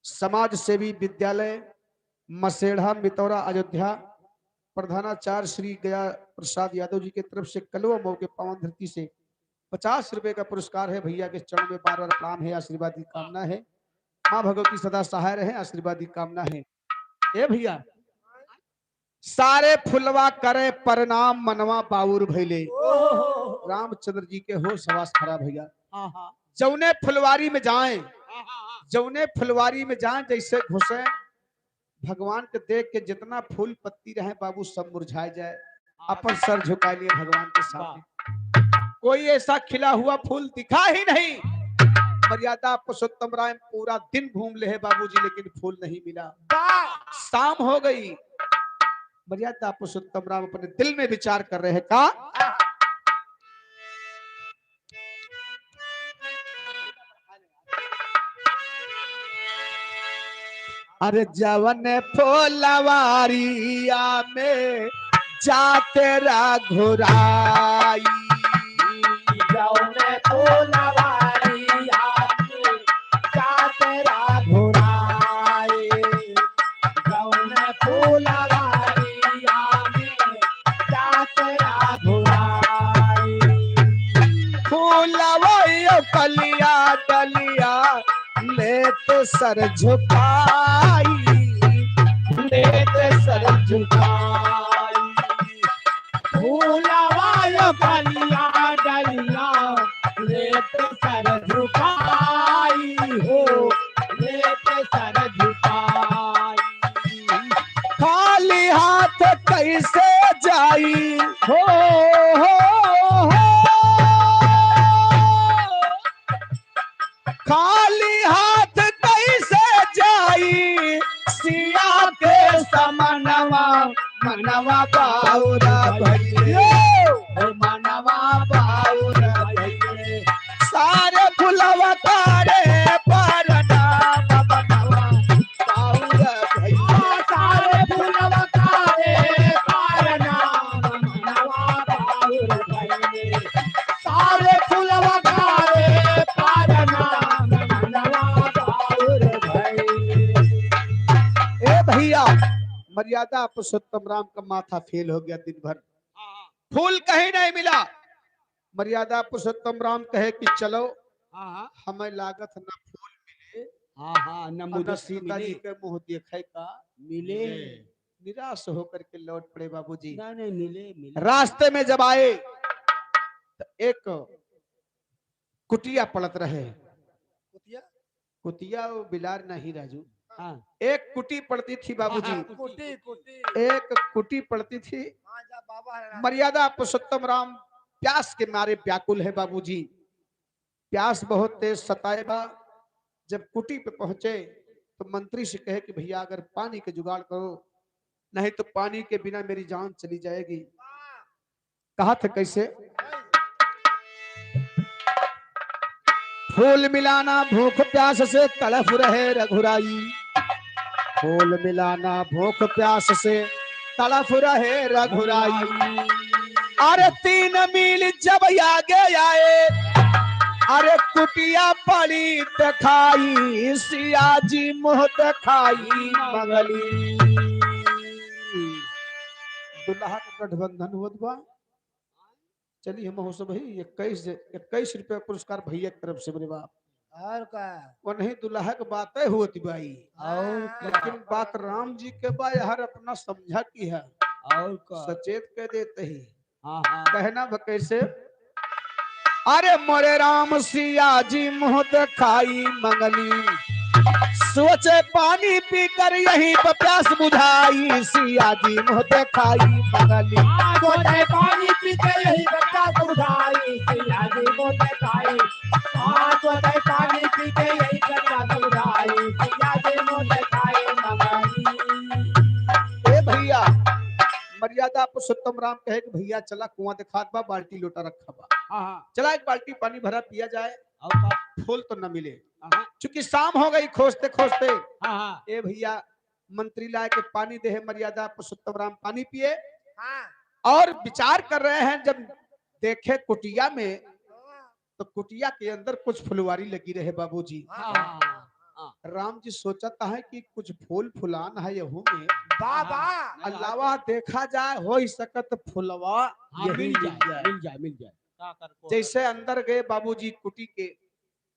D: समाज सेवी विद्यालय मसेढ़ा मितौरा अयोध्या प्रधानाचार्य श्री गया प्रसाद यादव जी की तरफ से कलवा मऊ के पावन धरती से 50 रुपए का पुरस्कार है। भैया के चरण में बार बार प्रणाम है, आशीर्वाद की कामना है, माँ भगवती सदा सहाय रहे, आशीर्वाद की कामना है। ए भैया सारे फुलवा करे प्रणाम मनवा बाउर भैले, रामचंद्र जी के हो सवास खरा भैया। जौने फुलवारी में जाएं, जौने फुलवारी में जाएं, जैसे घुसे भगवान के देख के जितना फूल पत्ती रहे बाबू सब मुरझाए जाए, अपन सर झुका लिए भगवान के सामने। कोई ऐसा खिला हुआ फूल दिखा ही नहीं। मर्यादा पुरुषोत्तम राय पूरा दिन घूम ले बाबूजी, लेकिन फूल नहीं मिला। शाम हो गई। मर्यादा पुरुषोत्तम राम अपने दिल में विचार कर रहे हैं का अरे जवन फूलवारिया में जाते रघुराई,
E: जवन फूलवारिया में जाते रघुराई, जवन फूलवारिया में जाते रघुराई।
D: फूलवाइयो कलिया डलिया लेते सर झुकाई,
E: लेते सर झुकाई। फूलवायो कलिया डलिया लेते सर झुकाई हो, लेते सर झुकाई।
D: खाली हाथ कैसे जाई हो, हो। खाली हाथ कैसे जाई सिया के समनवा मनवा बाउरा भइले,
E: मनवा बाउरा भइले।
D: सारे फुलवा तारे परनाम मनवा बाउरा भइले।
E: सारे फूलवा तारे परनाम मनवा बाउरा भइले। सारे फूलवा तारे परनाम मनवा बाउरा भइले।
D: ए भैया, मर्यादा पुरुषोत्तम राम का माथा फेल हो गया। दिन भर फूल कहीं नहीं मिला। मर्यादा पुरुषोत्तम राम कहे कि चलो हमें लागत न फूल मिले, न सीता जी के मुंह देखे का
E: मिले।
D: निराश होकर के लौट पड़े बाबूजी।
E: नहीं मिले।
D: रास्ते में जब आए तो एक कुटिया पड़त रहे। कुटिया वो बिलार नहीं राजू, एक कुटी पड़ती थी बाबूजी, एक कुटी पड़ती थी। मर्यादा पुरुषोत्तम राम प्यास के मारे व्याकुल है बाबूजी, प्यास बहुत तेज सताएगा। जब कुटी पे पहुंचे तो मंत्री से कहे कि भैया अगर पानी के जुगाड़ करो, नहीं तो पानी के बिना मेरी जान चली जाएगी। कहा था कैसे? फूल मिलाना भूख प्यास से तड़फ रहे रघुराई, फूल मिलाना भूख प्यास से तड़फ रहे रघुराई। अरे 3 मील जब आगे आए, अरे कुटिया पड़ी दिखाई, सिया जी मुँह दिखाई मंगली। दुल्हा का गठबंधन हुआ बा। चलिए हम हो सब भाई 21 रुपया पुरस्कार भैया की तरफ से मेरे बाप।
B: और का
D: वो नहीं दुल्हा की बातें हुई भाई,
B: और
D: लेकिन बात राम जी के बा हर अपना समझा की है
B: और का
D: सचेत कह देते ही।
B: हाँ
D: कहना कैसे? अरे मोरे राम सिया जी मुँह दिखाई मंगली, सोचे पानी पीकर यहीं पर प्यास बुझाई, सिया जी मुँह दिखाई मंगली।
E: सोचे पानी पीते यही बच्चा बुझाई, सिया जी को दिखाई। सोचे पानी पीते यही बच्चा बुझाई, सिया जी को दिखाई मंगली।
D: ए भैया, मर्यादा पुरुषोत्तम राम कहे कि भैया चला कुआं दिखात बा, बाल्टी लोटा रखा बा, चला एक बाल्टी पानी भरा पिया जाए। फूल तो न मिले, चूंकि शाम हो गई खोजते खोजते। ए भैया, मंत्री लाए के पानी दे है। मर्यादा पुरुषोत्तम राम पानी पिए और विचार कर रहे हैं। जब देखे कुटिया में तो कुटिया के अंदर कुछ फुलवारी लगी रहे बाबूजी। राम जी सोचता है कि कुछ फूल फुलान है यहू में,
E: बाबा
D: अलावा देखा जाए हो ही सकत फुलवा यही मिल जाए। जैसे अंदर गए बाबूजी कुटी के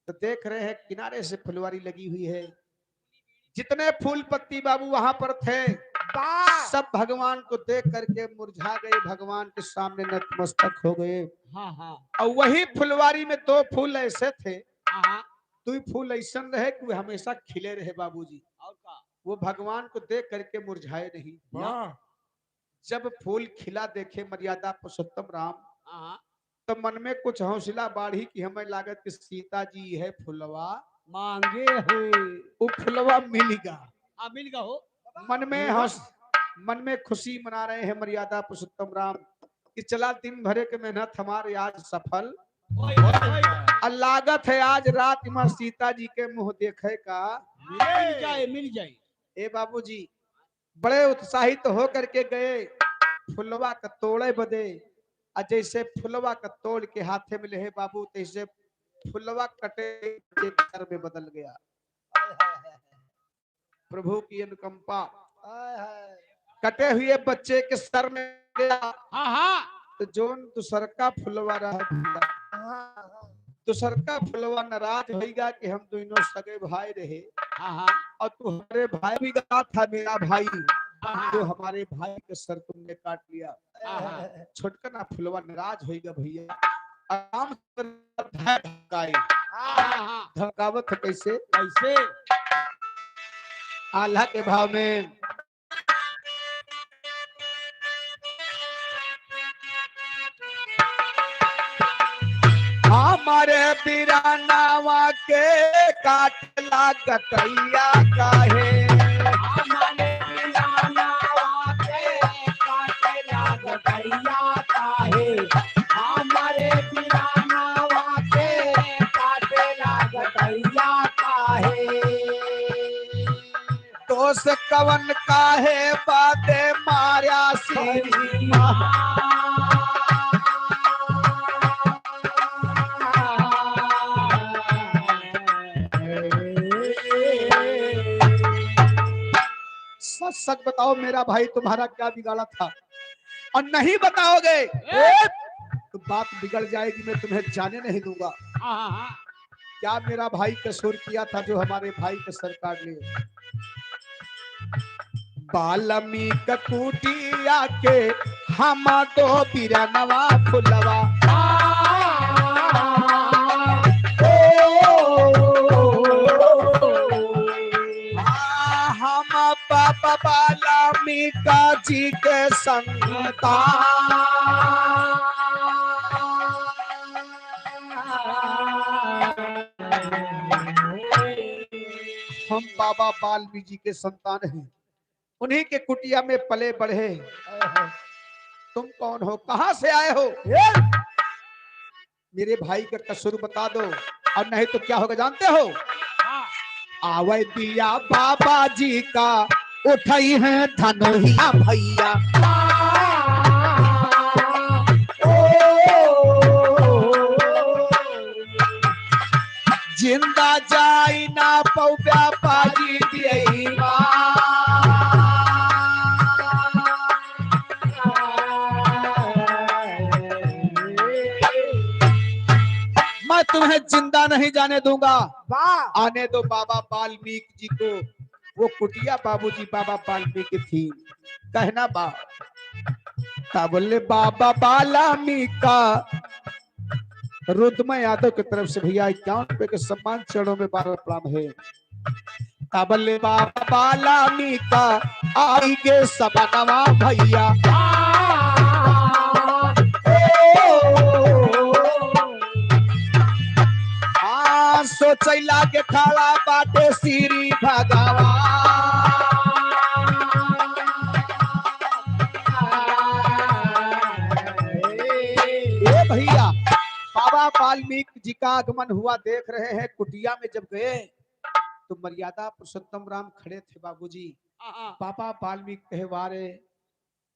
D: तो देख रहे हैं किनारे से फुलवारी लगी हुई है। जितने फूल पत्ती बाबू वहां पर थे सब भगवान को देख करके मुरझा गए, भगवान के सामने नतमस्तक हो गए। और वही फुलवारी में 2 फूल ऐसे थे, 2 फूल ऐसा रहे कि वे हमेशा खिले रहे बाबूजी। वो भगवान को देख करके मुरझाए नहीं। जब फूल खिला देखे मर्यादा पुरुषोत्तम राम, तो मन में कुछ हौसला बाढ़ी कि हमें लागत कि सीता जी है फुलवा
E: मांगे है।
D: वो फुलवा मिलेगा।
E: मिल गया हो।
D: मन में खुशी मना रहे हैं मर्यादा पुरुषोत्तम राम कि चला दिन भरे के मेहनत हमारे आज सफल। और लागत है आज रात में सीता जी के मुंह देखे का
E: मिल जाए मिल जाए।
D: ए बाबूजी बड़े उत्साहित होकर के गए फुलवा का तोड़े बदे। और जैसे फुलवा का तोड़ के हाथे में ले बाबू, तैसे फुलवा कटे के घर में बदल गया। प्रभु की अनुकंपा कटे हुए बच्चे के सर में गया। तो जोन दूसर का फुलवा रहा, दूसर का फुलवा नाराज होगा कि हम दोनों सगे भाई रहे। और तुम्हारे भाई भी गया था मेरा भाई, तो हमारे भाई के सर तुमने काट लिया। छोटका ना फुलवा नाराज होगा भैया। आराम से धमकाई, धमकावत कैसे
E: कैसे?
D: आल्हा के भाव में हमारे बिरानावा के काटला गटैया काहे,
E: हमारे बिरानावा के काटला गटैया काहे, हमारे बिरानावा के काटला गटैया काहे।
D: दोष कवन काहे बाते मारा सीरी सच सच बताओ मेरा भाई तुम्हारा क्या बिगाड़ा था, और नहीं बताओगे तो बात बिगड़ जाएगी, मैं तुम्हें जाने नहीं दूंगा। क्या मेरा भाई कसूर किया था जो हमारे भाई के सर काट लिए। बाल्मीक कुटिया के हम दो बिरनवा फुलवा, हम बाबा बाल्मीक जी के संतान। हम बाबा बाल्मीकि जी के संतान हैं, उन्हीं के कुटिया में पले बढ़े। तुम कौन हो, कहां से आए हो? मेरे भाई का कसूर बता दो, और नहीं तो क्या होगा जानते हो? आवे दिया बाबा जी का उठाई है धनोहिया भैया। जिंदा जाई ना पौप्या पाजी दिया। मैं तुम्हें जिंदा नहीं जाने दूंगा। आने दो बाबा वाल्मीकि जी को। वो कुटिया बाबूजी बाबा वाल्मीकि थी। कहना बा का बोले बाबा वाल्मीकि का रुद्रमय यादव की तरफ से भैया 51 रुपए के सम्मान चरणों में 12 प्रणाम है। काबले बाबा वाल्मीकि का आएंगे सबनवा भैया। सोचैला के खड़ा बाटे श्री भगवान। ए भैया बाबा वाल्मीकि जी का आगमन हुआ देख रहे हैं। कुटिया में जब गए तो मर्यादा पुरुषोत्तम राम खड़े थे बाबूजी। बाबा वाल्मीकि कहवारे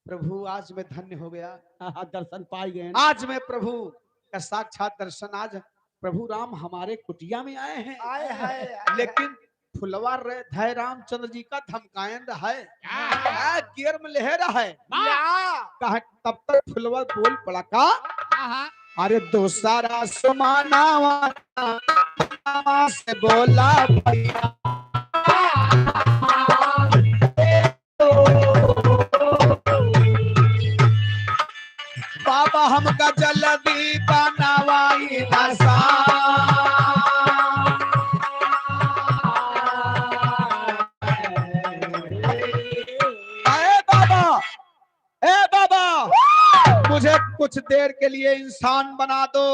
D: प्रभु आज मैं धन्य हो गया,
E: दर्शन पाई गए।
D: आज मैं प्रभु का साक्षात दर्शन, आज प्रभु राम हमारे कुटिया में आए हैं। लेकिन फुलवा धय रामचंद्र जी का धमकायन रहा है, केर में लहरा है। तब तक फुलवा बोल पड़ा का अरे दोसारा सुमाना से बोला भैया। बाबा हमका जल्दी बनावाई दशा। मुझे कुछ देर के लिए इंसान बना दो,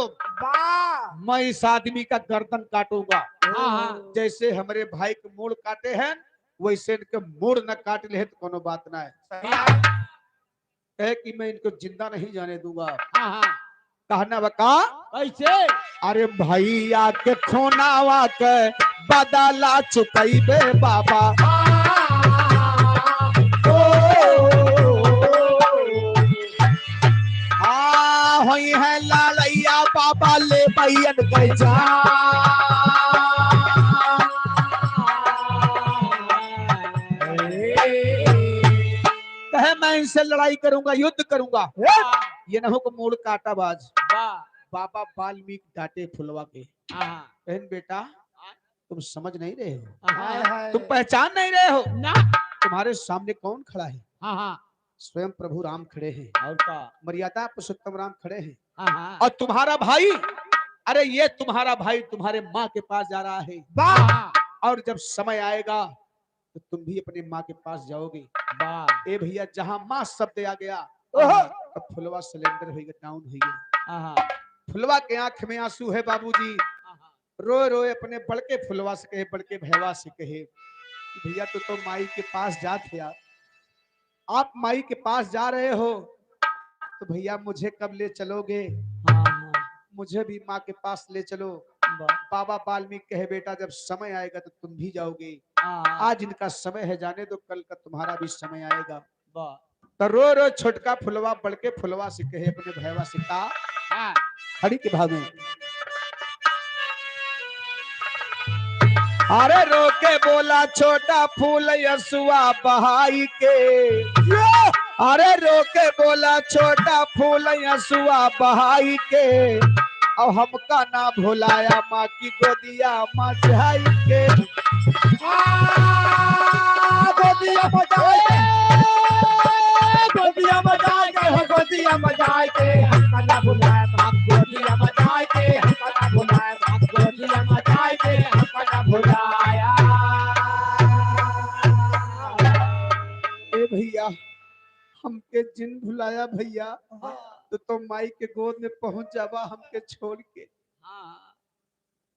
E: वाह
D: मैं इस आदमी का गर्दन काटूंगा।
E: हाँ।
D: जैसे हमारे भाई के मूड काटे हैं वैसे इनके मूड न काट ले तो कोनो बात ना है। कहे कि मैं इनको जिंदा नहीं जाने दूंगा। कहना बका
E: कैसे
D: अरे भैया के खोनावा के बदला चुकैबे बाबा। होई है लालैया बाबा ले बैन के जा। कहे मैं इनसे लड़ाई करूंगा, युद्ध करूंगा। ये न हो को मूड काटाबाज। बाबा वाल्मीकि डांटे फुलवा के, बहन बेटा तुम समझ नहीं रहे हो, तुम पहचान नहीं रहे हो ना। तुम्हारे सामने कौन खड़ा है? स्वयं प्रभु राम खड़े हैं, मर्यादा पुरुषोत्तम राम खड़े हैं, और तुम्हारा भाई, अरे ये तुम्हारा भाई तुम्हारे माँ के पास जा रहा है, और जब समय आएगा तो तुम भी अपनी माँ के पास जाओगे। ए भैया जहां माँ शब्द आ गया तब फुलवा सिलेंडर हो गया, डाउन हो गया। फुलवा के आंख में आंसू है बाबूजी, रोए रोए अपने बड़के फुलवा से कहे, बड़के भैया से कहे, भैया तू तो माई के पास जाते यार, आप माई के पास जा रहे हो तो भैया मुझे कब ले चलोगे? मुझे भी माँ के पास ले चलो। बाबा वाल्मीकि कहे, बेटा जब समय आएगा तो तुम भी जाओगे, आज इनका समय है जाने दो, कल का तुम्हारा भी समय आएगा। तो रो रो छोटका फुलवा बड़के फुलवा से कहे अपने भैया से कहा, खड़ी के भाग में अरे रोके बोला छोटा फूल यसुआ बहाई के, अरे रोके बोला छोटा फूल यसुआ बहाई के, और हमका ना भुलाया माँ की गोदिया मचाई के।
E: गोदिया बजाए गोदिया बजाए के हो, गोदिया बजाए के हमका ना भुलाए माँ, गोदिया बजाए के हमका ना भुलाए माँ, गोदिया बजाए के हमका ना भुलाया।
D: ए भैया हमके जिन भुलाया भैया, तो तुम माई के गोद में पहुंच जावा हमके छोड़ के।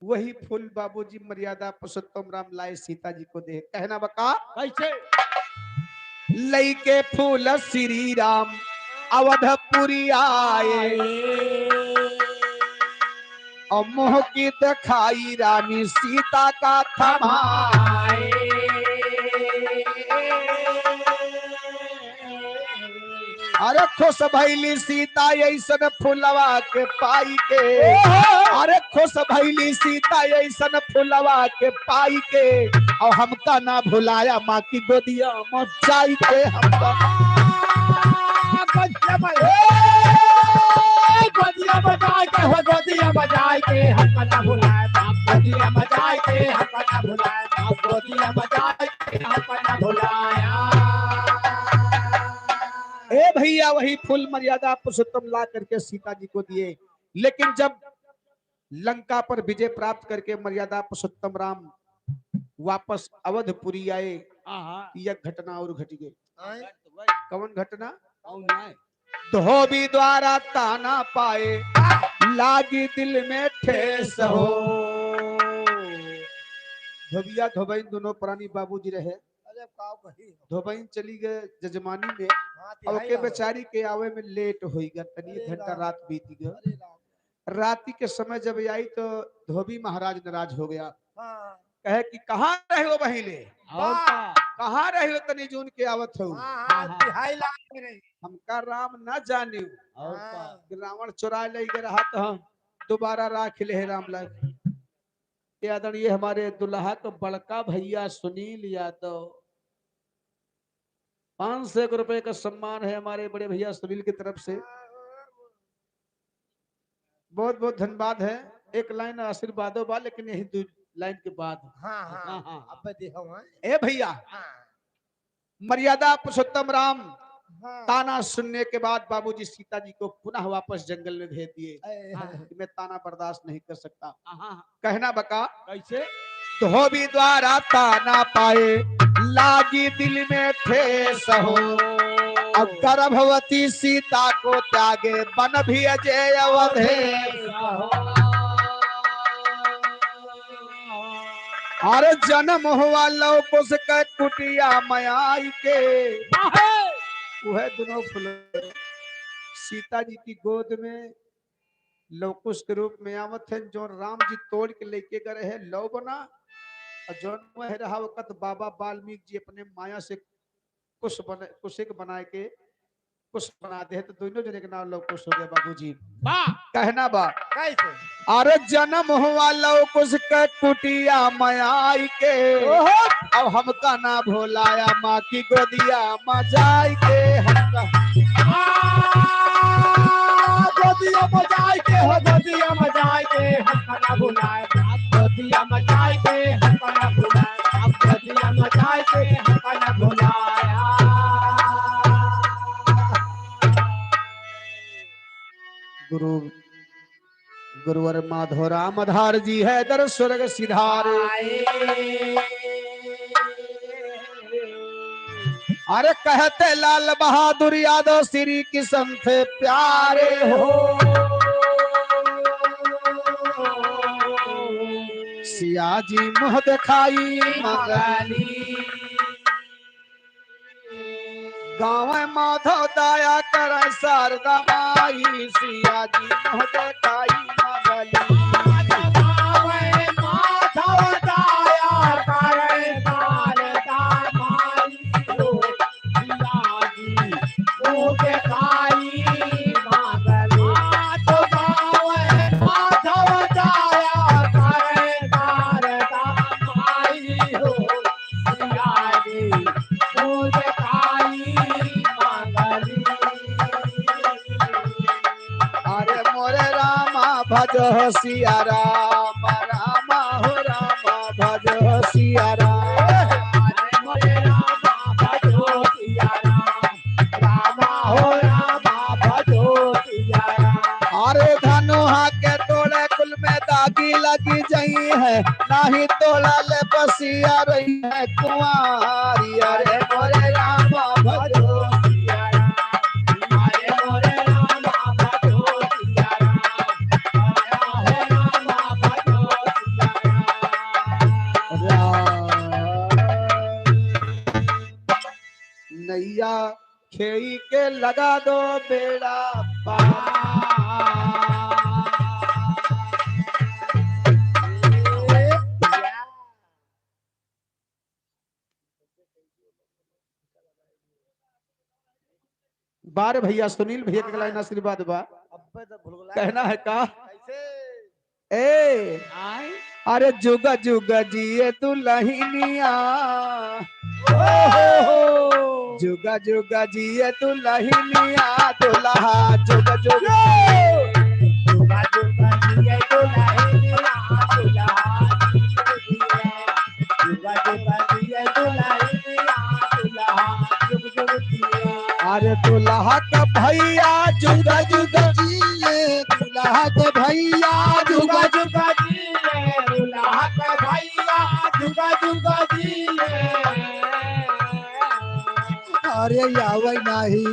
D: वही फूल बाबूजी मर्यादा पुरुषोत्तम राम लाए सीता जी को दे। कहना बका
E: कैसे
D: लई के फूल श्री राम अवधपुरी आए, और मोह की दिखाई रानी सीता का थमाए। अरे खुश भैली सीता ऐसन फुलवा के पाई के, अरे खुश भैली सीता ऐसन फुलवा के पाई के, और हमका ना भुलाया माँ की गोदिया मचाई के। हमका
E: गोदिया बजाए के हो, गोदिया बजाए के हमका ना भुलाए माँ, गोदिया बजाए के हमका ना भुलाए माँ, गोदिया बजाए के हमका ना भुलाया।
D: ए भैया वही फूल मर्यादा पुरुषोत्तम ला करके सीता जी को दिए। लेकिन जब लंका पर विजय प्राप्त करके मर्यादा पुरुषोत्तम राम वापस अवधपुरी आए, यह घटना और घट गई। कौन घटना? धोबी द्वारा ताना पाए, लागी दिल में ठेस हो। धोबिया धोबैन दोनों प्राणी बाबूजी रहे। धोबैन चली गए जजमानी में, अब के बेचारी के आवे में लेट हो गया, तनी एक घंटा रात बीत गया। राती के समय जब आई तो धोबी महाराज नाराज हो गया, कहे कि कहाँ रहे हो बहिले, कहाँ रहे हो तनी जून के आवत हो। हमका राम न जाने, रावण चुरा ले रहा तो हम दोबारा राख ले राम लाग। आदरणीय हमारे दुल्हा का बड़का भैया सुनील यादव, 500 रुपए का सम्मान है हमारे बड़े भैया सुनील की तरफ से, बहुत बहुत धन्यवाद है। एक लाइन आशीर्वादों बा, लेकिन यही 2 लाइन के बाद ए भैया मर्यादा पुरुषोत्तम राम ताना सुनने के बाद बाबूजी सीता जी को पुनः वापस जंगल में भेज दिए। मैं ताना बर्दाश्त नहीं कर सकता। कहना बका
E: कैसे
D: धोबी द्वारा ताना पाए, लागी दिल में ठेस हो, अब गर्भवती सीता को त्यागे बन भी अजय अवधेश अरे जन्म हुआ लव कुश के कुटिया मयाई के वह दोनों फूल सीता जी की गोद में लवकुश के रूप में आवत है जो राम जी तोड़ के लेके गए है लव बना और जो वह रहा वक्त बाबा वाल्मीकि जी अपने माया से कुश बना के कुश बना दे तो दोनों जने के नाम लवकुश हो गए बाबूजी कहना बा
E: कैसे
D: अरे जन्म हुआ लवकुश के कुटिया मयाई के अब हमका ना भोलाया माँ की गोदिया मजाई के हमका
E: गोदिया मजाए के हो गोदिया मजाए के हमका ना भुलाए गोदिया मजाए के हमका ना भुलाए अब गोदिया मजाए के हमका ना भुलाया
D: गुरु गुरुवर माधव राम आधार जी है दर स्वर्ग सिधारे अरे कहते लाल बहादुर यादव श्री किशन थे प्यारे हो सिया जी मुँह दिखाई मंगली गाँव माधव दाया कर शारदा माई सिया जी मुँह दिखाई मंगली
E: माधव दाया करे शारदा माई सियाजी मुझे काई मांगली तो गावे माधव दाया करे शारदा माई हो सियाजी मुझे काई मांगली
D: अरे मोरे रामा भज सिया राम रामा हो रामा भज सिया राम
E: मोरे रामा भजो सिया रामा हो रामा भजो सिया राम
D: अरे धनुहा के तोड़े कुल में दागी लगी जई है नाही तोड़ा ले बसिया रही है कुंवारी अरे मोरे रामा भजो
E: सिया राम मारे मोरे रामा भजो सिया राम हो रामा भजो सिया
D: नैया खेई के लगा दो बेड़ा बार भैया सुनील भैया के लाइन आशीर्वाद बा कहना है का ए अरे जुगा जुगा जिए दुल्हनिया जुगा जुगा जिए दुल्हनिया दुल्हा जुगा जुगा
E: जुगा जुगा जिए दुल्हनिया दुल्हा जुगा जुगा जिए दुल्हनिया दुल्हा जुग जुग जिए
D: अरे दुल्हा का भैया जुगा जुगा जिए दुल्हा का भैया
E: जुगा जुगा जिए दुल्हा का भैया जुगा जुगा जिए
D: अरे यावै नाही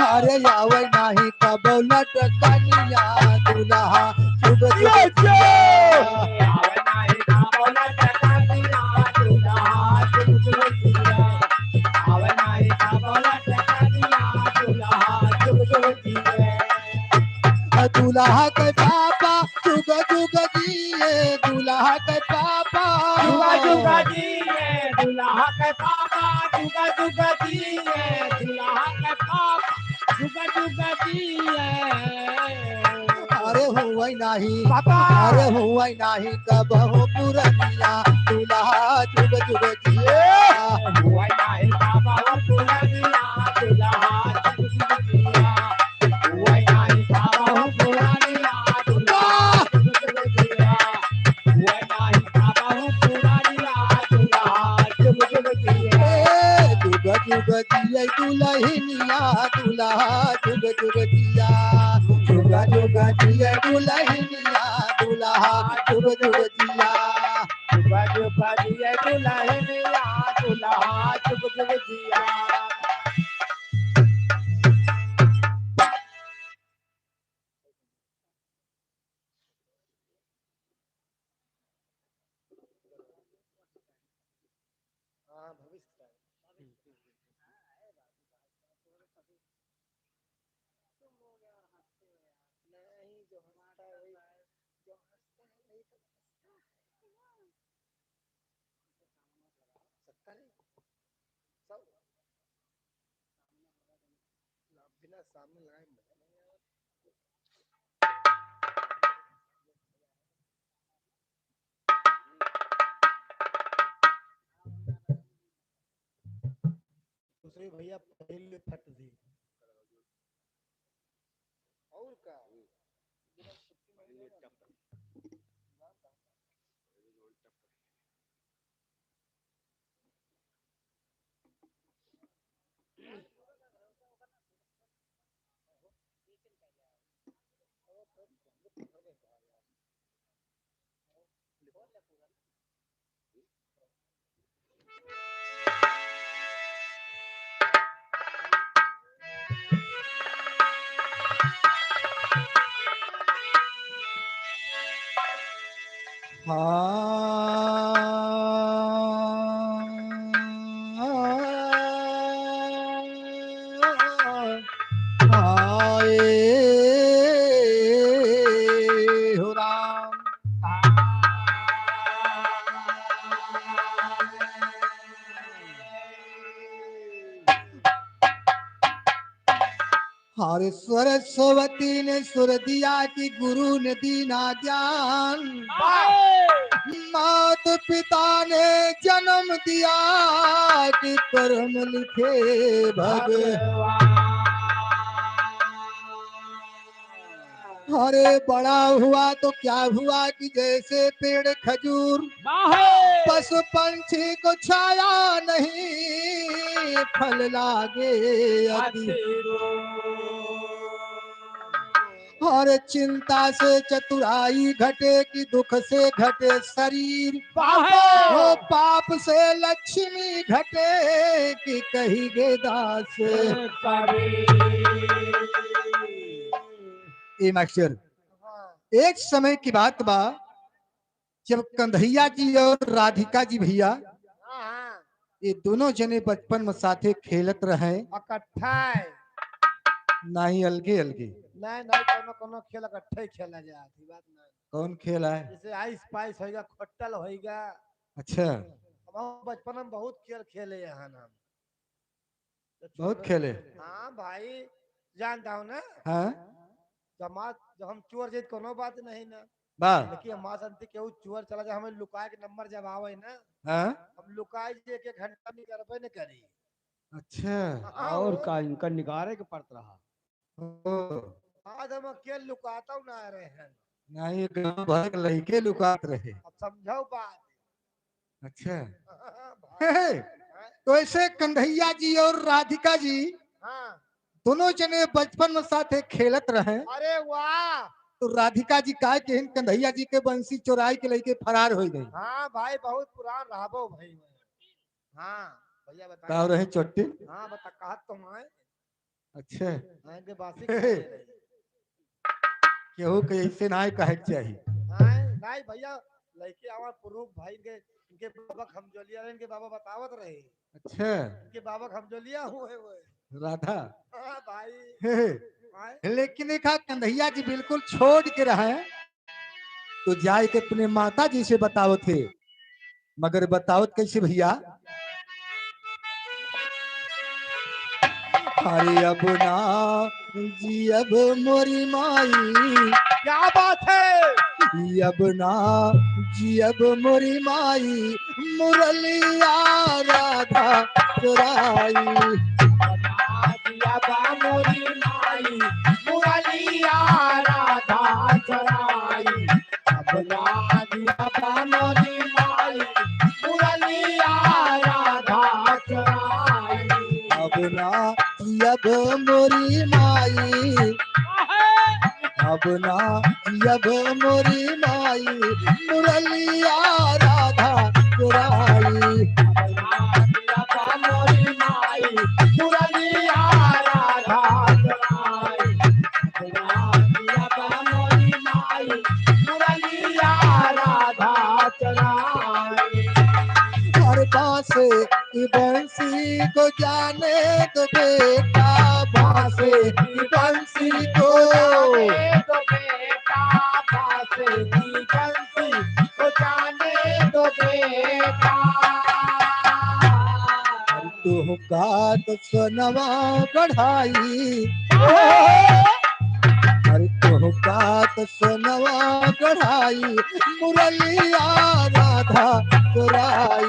D: अरे यावै नाही कबो लट कनिया दुल्हा जुगा जुगा
E: आवे नाही काबोला टकानिया दुल्हा जुग जुग जिए आवे नाही काबोला टकानिया दुल्हा जुग जुग जिए
D: दुल्हा के पापा जुगा जुगा जिए दुल्हा के पापा
E: जुगा जुगा जिए दुल्हा के पापा जुगा जुगा जिए दुल्हा के पापा जुगा जुगा जिए
D: अरे हुआ नहीं
E: पापा
D: अरे हुआ नहीं कब हो पुरनिया दुल्हा जुग जुग जिए
E: हुआ नाही बाबा वो पुरानिया दुल्हा जुग जुग जिए हुआ नाही बाबा वो पुरानिया दुल्हा जुग जुग जिए हुआ नाही बाबा वो पुरानिया दुल्हा जुग जुग जिए
D: जुग जुग जिए दुल्हनिया दुल्हा जुग जुग जिया जुग जुग जिए दुल्हनिया दुल्हा जुग जुग जिया
E: जुगा जुगा जिए दुल्हनिया दुल्हा जुग जुग जिया
B: बिना सामने लगाए मजा नहीं आया। दूसरे भैया पहले फट दी और का हो राम हरे सरस्वती ने सुर दिया कि गुरु ने दीना ज्ञान मात पिता ने जन्म दिया कि कर्म लिखे भगवान अरे बड़ा हुआ तो क्या हुआ कि जैसे पेड़ खजूर पशु पंछी को छाया नहीं फल लागे अति और चिंता से चतुराई घटे कि दुख से घटे शरीर वो पाप से लक्ष्मी घटे कि कही गे दास मास्टर एक समय की बात बा जब कन्हैया जी और राधिका जी भैया ये दोनों जने बचपन में साथे खेलत रहे
F: इकट्ठा
B: नहीं अलगे अलगे
F: नहीं नहीं कोनो कोनो खेल इकट्ठे खेला जाए ई बात नहीं
B: कौन खेल है
F: जैसे आइस पाइस होएगा खट्टल होएगा
B: अच्छा
F: हम बचपन में बहुत खेल खेले यहाँ हम
B: बहुत खेले
F: हाँ भाई जानता हूँ ना
B: हाँ
F: जब हम चोर जाए कोनो बात नहीं ना
B: बा
F: देखिए हमारा संति केहू चोर चला जाए हमें लुकाए के नंबर जब आवे ना
B: हाँ
F: हम लुकाए जे एक घंटा नहीं करबे न करी
B: अच्छा
F: और
E: का इनका निगारे के पड़त रहा
F: आज हम अकेले लुकाता हूँ ना रहे हैं
B: नहीं गांव भर के लड़के लुकात रहे
F: अब समझो बात
B: अच्छा
F: भाई,
B: तो ऐसे कन्हैया जी और राधिका जी
F: हाँ
B: दोनों जने बचपन में साथे खेलत रहे
F: अरे वाह
B: तो राधिका जी का के कन्हैया जी के बंसी चोराई के लेके फरार हो गई
F: हाँ भाई बहुत पुरान रहो भाई हाँ भैया
B: का
F: बता
B: रहे चोटी
F: हाँ बता कहा तुम आए
B: अच्छा
F: आएंगे बासी
B: केहू के ऐसे ना कहे के चाहिए
F: नहीं भैया लड़के आवा पुरुष भाई के इनके बाबा खमजोलिया इनके बाबा बतावत रहे
B: अच्छा
F: इनके बाबा खमजोलिया हुए
B: राधा
F: हाँ भाई
B: हे। लेकिन देखा कन्हैया जी बिल्कुल छोड़ के रहे तो जाए के अपने माता जी से बताओ थे मगर बताओ कैसे भैया अरे अब ना जी अब मोरी माई
F: क्या बात है
B: अब ना जी अब मोरी माई मुरलिया राधा चुराई
E: मोरी माई मुरलिया राधा चराई मोरी माई मुरलिया राधा चराई
B: अब ना अब मोरी माई अब ना अब मोरी माई मुरलिया राधा चुराई
E: मोरी माई मुरलिया राधा चराई मोरी माई मुरलिया राधा चराई
B: हर बासे की बंसी को जाने तो बेटा बासे की बंसी को
E: तो बेटा
B: तुमका तो सोनवा गढ़ाई, अरे तुमका तो सोनवा गढ़ाई, मुरलिया राधा चुराई।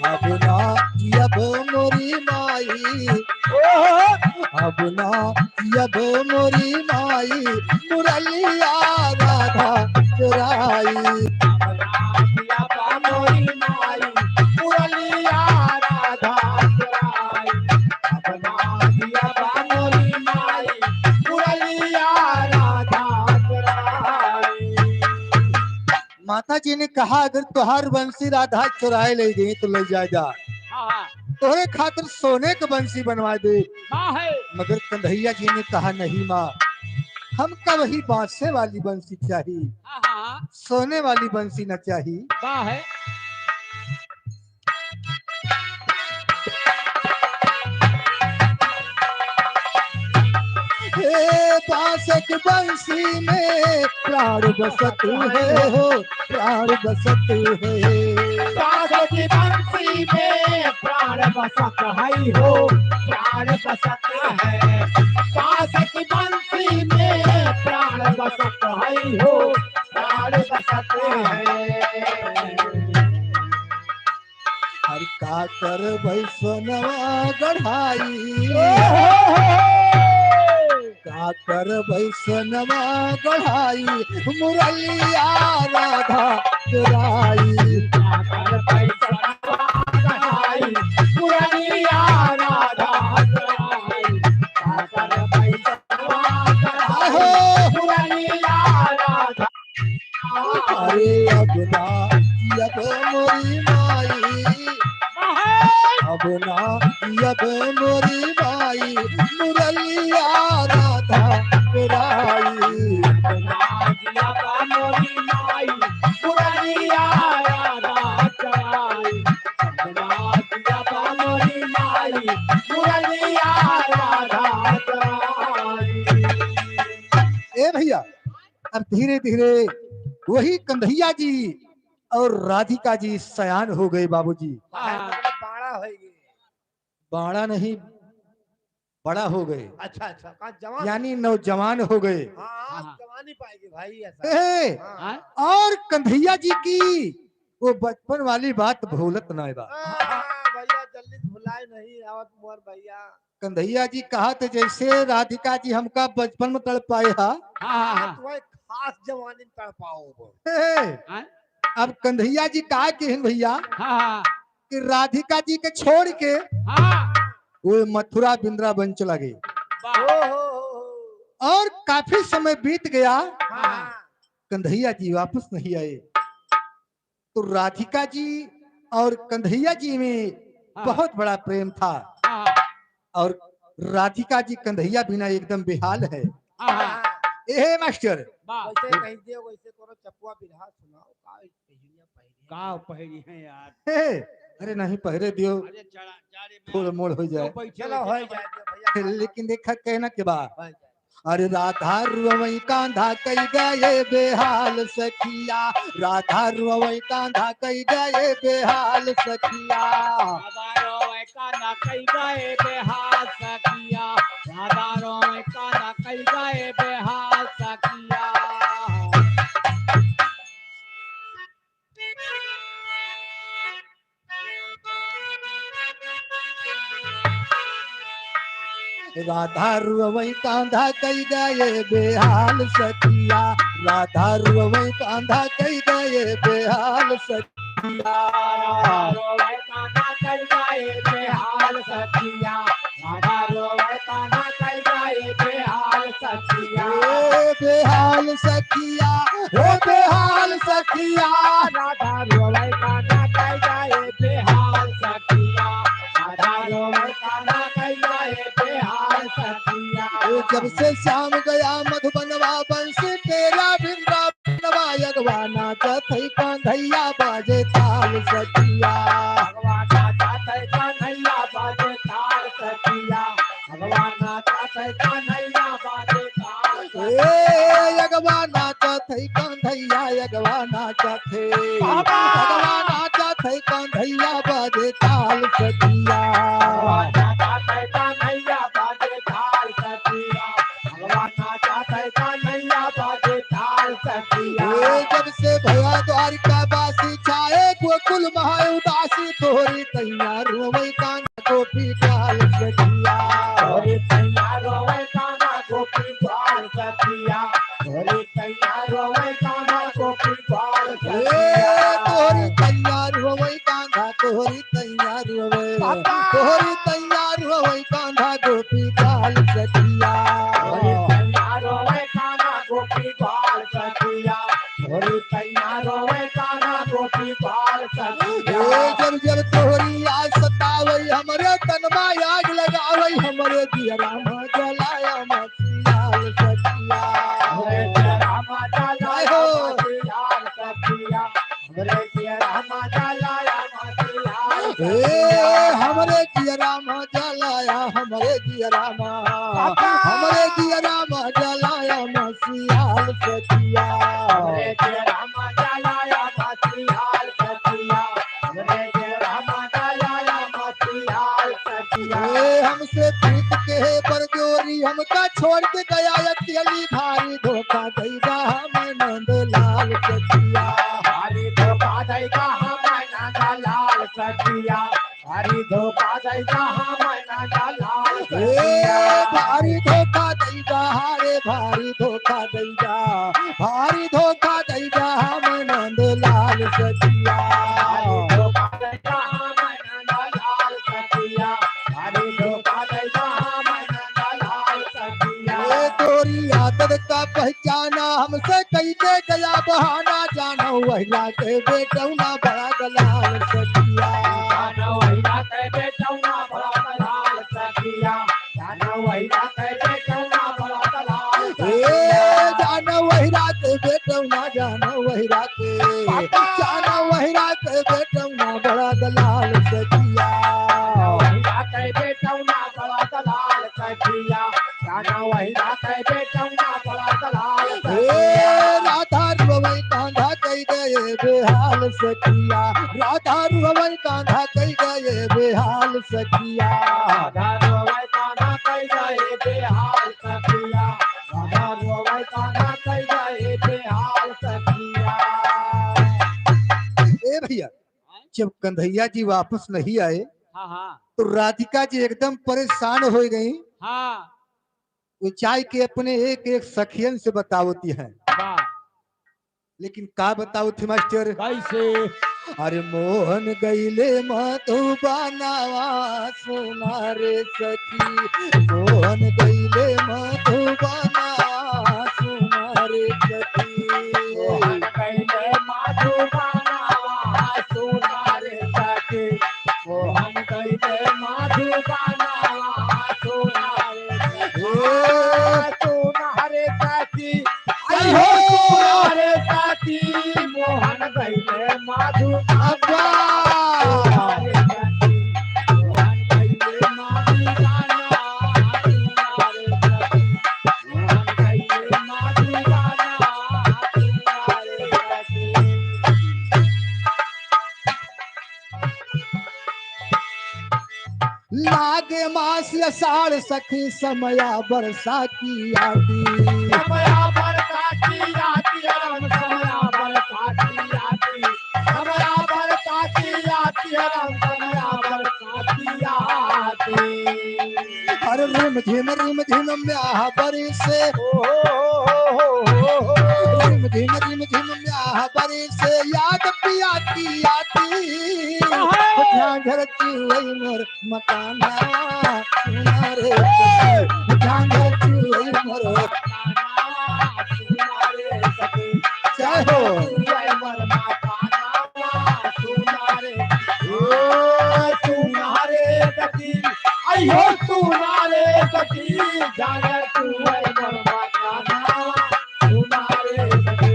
B: अब ना जब मोरी माई, अब ना जब मोरी माई, मुरलिया राधा चुराई। माता जी ने कहा अगर तुहार बंसी राधा चुराए ले गई तो ले जा, तोहरे खातिर सोने के बंसी बनवा दे। मगर कन्हैया जी ने कहा नहीं माँ, हमका वही बांसे वाली बंसी चाहिए, सोने वाली बंसी न चाहिए। बांस की बंसी में प्राण बसत है हो, प्राण बसत है।
E: बांस की बंसी में प्राण बसत है हो, प्राण बसत है। बांस की बंसी में प्राण बसत है हो, प्राण बसत है।
B: हर का कर वैष्णवा गढ़ाई, का कर वैष्णवा गढ़ाई, मुरलिया राधा चुराई।
E: का कर वैष्णवा गढ़ाई, मुरलिया राधा चुराई। का कर वैष्णवा गढ़ाई, मुरलिया राधा।
B: अरे अब ना जब मोरी माई, अब ना जब मोरी माई, मुरलिया राधा चुराई। ए भैया, अब धीरे धीरे वही कन्हैया जी और राधिका जी सयान हो गए बाबूजी।
F: बाड़ा होगी।
B: बाड़ा नहीं, बड़ा हो गए।
F: अच्छा अच्छा, कहाँ जवान?
B: यानी नौजवान हो गए।
F: हाँ जवानी पाएगी भाई ऐसा। हाँ।
B: और कन्हैया जी की वो बचपन वाली बात भूलत ना बा।
F: भैया जल्दी भुलाए नहीं आवत मोर भैया।
B: कन्हैया जी कहा थे जैसे राधिका जी हमका बचपन में तड़पाए हा,
F: तुम्हारे खास जवानी तड़पाओ।
B: अब कन्हैया जी कहा कि भैया कि राधिका जी के छोड़ के वो मथुरा वृंदावन चला गई और काफी समय बीत गया, कन्हैया जी वापस नहीं आए। तो राधिका जी और कन्हैया जी में बहुत बड़ा प्रेम था और राधिका जी कन्हैया बिना एकदम बेहाल है। ए मास्टर
F: वैसे कह दियो, वैसे कोनो चपुआ बिरहा सुनाओ।
A: का पहली है यार।
B: अरे नहीं पहरे दियो, थोड़ा मोड़ हो जाए।
F: चलो हो जाए भैया।
B: लेकिन देखा कहना के बाद, अरे राधा रुवई कांधा कई गए बेहाल सखिया, राधा रुवई कांधा कई गए बेहाल सखिया।
A: राधा रोए कांधा कई गए बेहाल सखिया, राधा रोए कांधा कई गए बेहाल सखिया।
B: राधा रुवई कांधा कई गए बेहाल सखिया, राधा रुवई कांधा कई गए बेहाल सखिया।
E: रोवे कान्हा कई गए बेहाल सखिया, राधा रोवे कान्हा कई गए बेहाल सखिया।
B: बेहाल सखिया, हे बेहाल सखिया,
E: राधा रोवे कान्हा कई गए बेहाल सखिया, राधा रोवे कान्हा कई गए बेहाल सखिया।
B: जब से श्याम गया मधुबनवा बंसी तेरा वृंदावनवा, यगवाना चथई कांधैया बाजे ताल सखिया।
E: भगवान जाते कन्हैया बाजे ताल सखिया, भगवान
D: यगवा नाचत है कांधैया यगवा नाचत है यगवा नाचत है कांधैया बाजे ताल सखिया जब से भया द्वारिका बासी छाए गोकुल महा उदासी तोरी तैयार रोवै कान्हा गोपी काल सखिया तोरी तैयार रोवै कान्हा तोरी तैयार रोवै कान्हा गोपी काल सखिया जब जब तोहरी आग सतावै हमरे तनमा आग लगावै हमरे दियरा में जलाया मसियाल सखिया हमरे दियरा में जलाया हमरे दियरा में जलाया मसियाल सखिया हमसे प्रीत के बरजोरी हमका छोड़ के गया अकेली भारी धोखा देगा हमें नंदलाल सखिया
E: हरी धोखा देगा हमें नंदलाल सखिया हरी धोखा देगा हमें नंदलाल सखिया
D: भारी धोखा देगा हरे भारी धोखा देगा हमें नंदलाल सखिया तोरी आदत का पहचाना हमसे कही दे गया बहाना जानो वहिला के बेटौना बड़ा दलाल सखिया
E: जानो वहिला के बेटौना बड़ा दलाल सखिया जानो वहिला के बेटौना बड़ा दलाल
D: जानो वहिला के बेटौना बड़ा दलाल सखिया
E: वहिला के बेटौना बड़ा दलाल सखिया जानो वहिला के बेटौना बड़ा दलाल
D: राधा रुवै कांधा कई गए बेहाल सखिया राधा रुवै कांधा कई गए बेहाल सखिया
E: राधा रुवै कांधा कई गए बेहाल सखिया राधा रुवै कांधा कई गए बेहाल सखिया।
D: ए भैया जब कन्हैया जी वापस नहीं आए
A: हाँ हाँ
D: तो राधिका जी एकदम परेशान हो गई।
A: हाँ
D: वो चाय के अपने एक एक सखियन से बतावती है
A: वाह
D: लेकिन का बताओ थी मास्टर
A: कैसे
D: अरे मोहन गईले मधुबनावा सुना रे सखी मोहन गईले मधुबनावा सुना रे सखी
E: मोहन गईले मधुबनावा सुना रे सखी मोहन गईले मधुबनावा सुना रे सखी आई हो सुना रे सखी मोहन गईले मधुबनावा
D: लागे मास अषाढ़ सखी समया बरसा की आती
E: समया बरसा की आती राम समया बरसा की आती समया बरसा की आती राम समया बरसा की आती
D: हर रिम झिम म्याह बरी से रिम झिम म्याह बरी से याद पिया की आती झांझर चुई मोर मकाना सुना रे झांझर चुई मोर जय हो
E: अयो सुना रे सखी जाने तू है मोर मकाना सुना रे सखी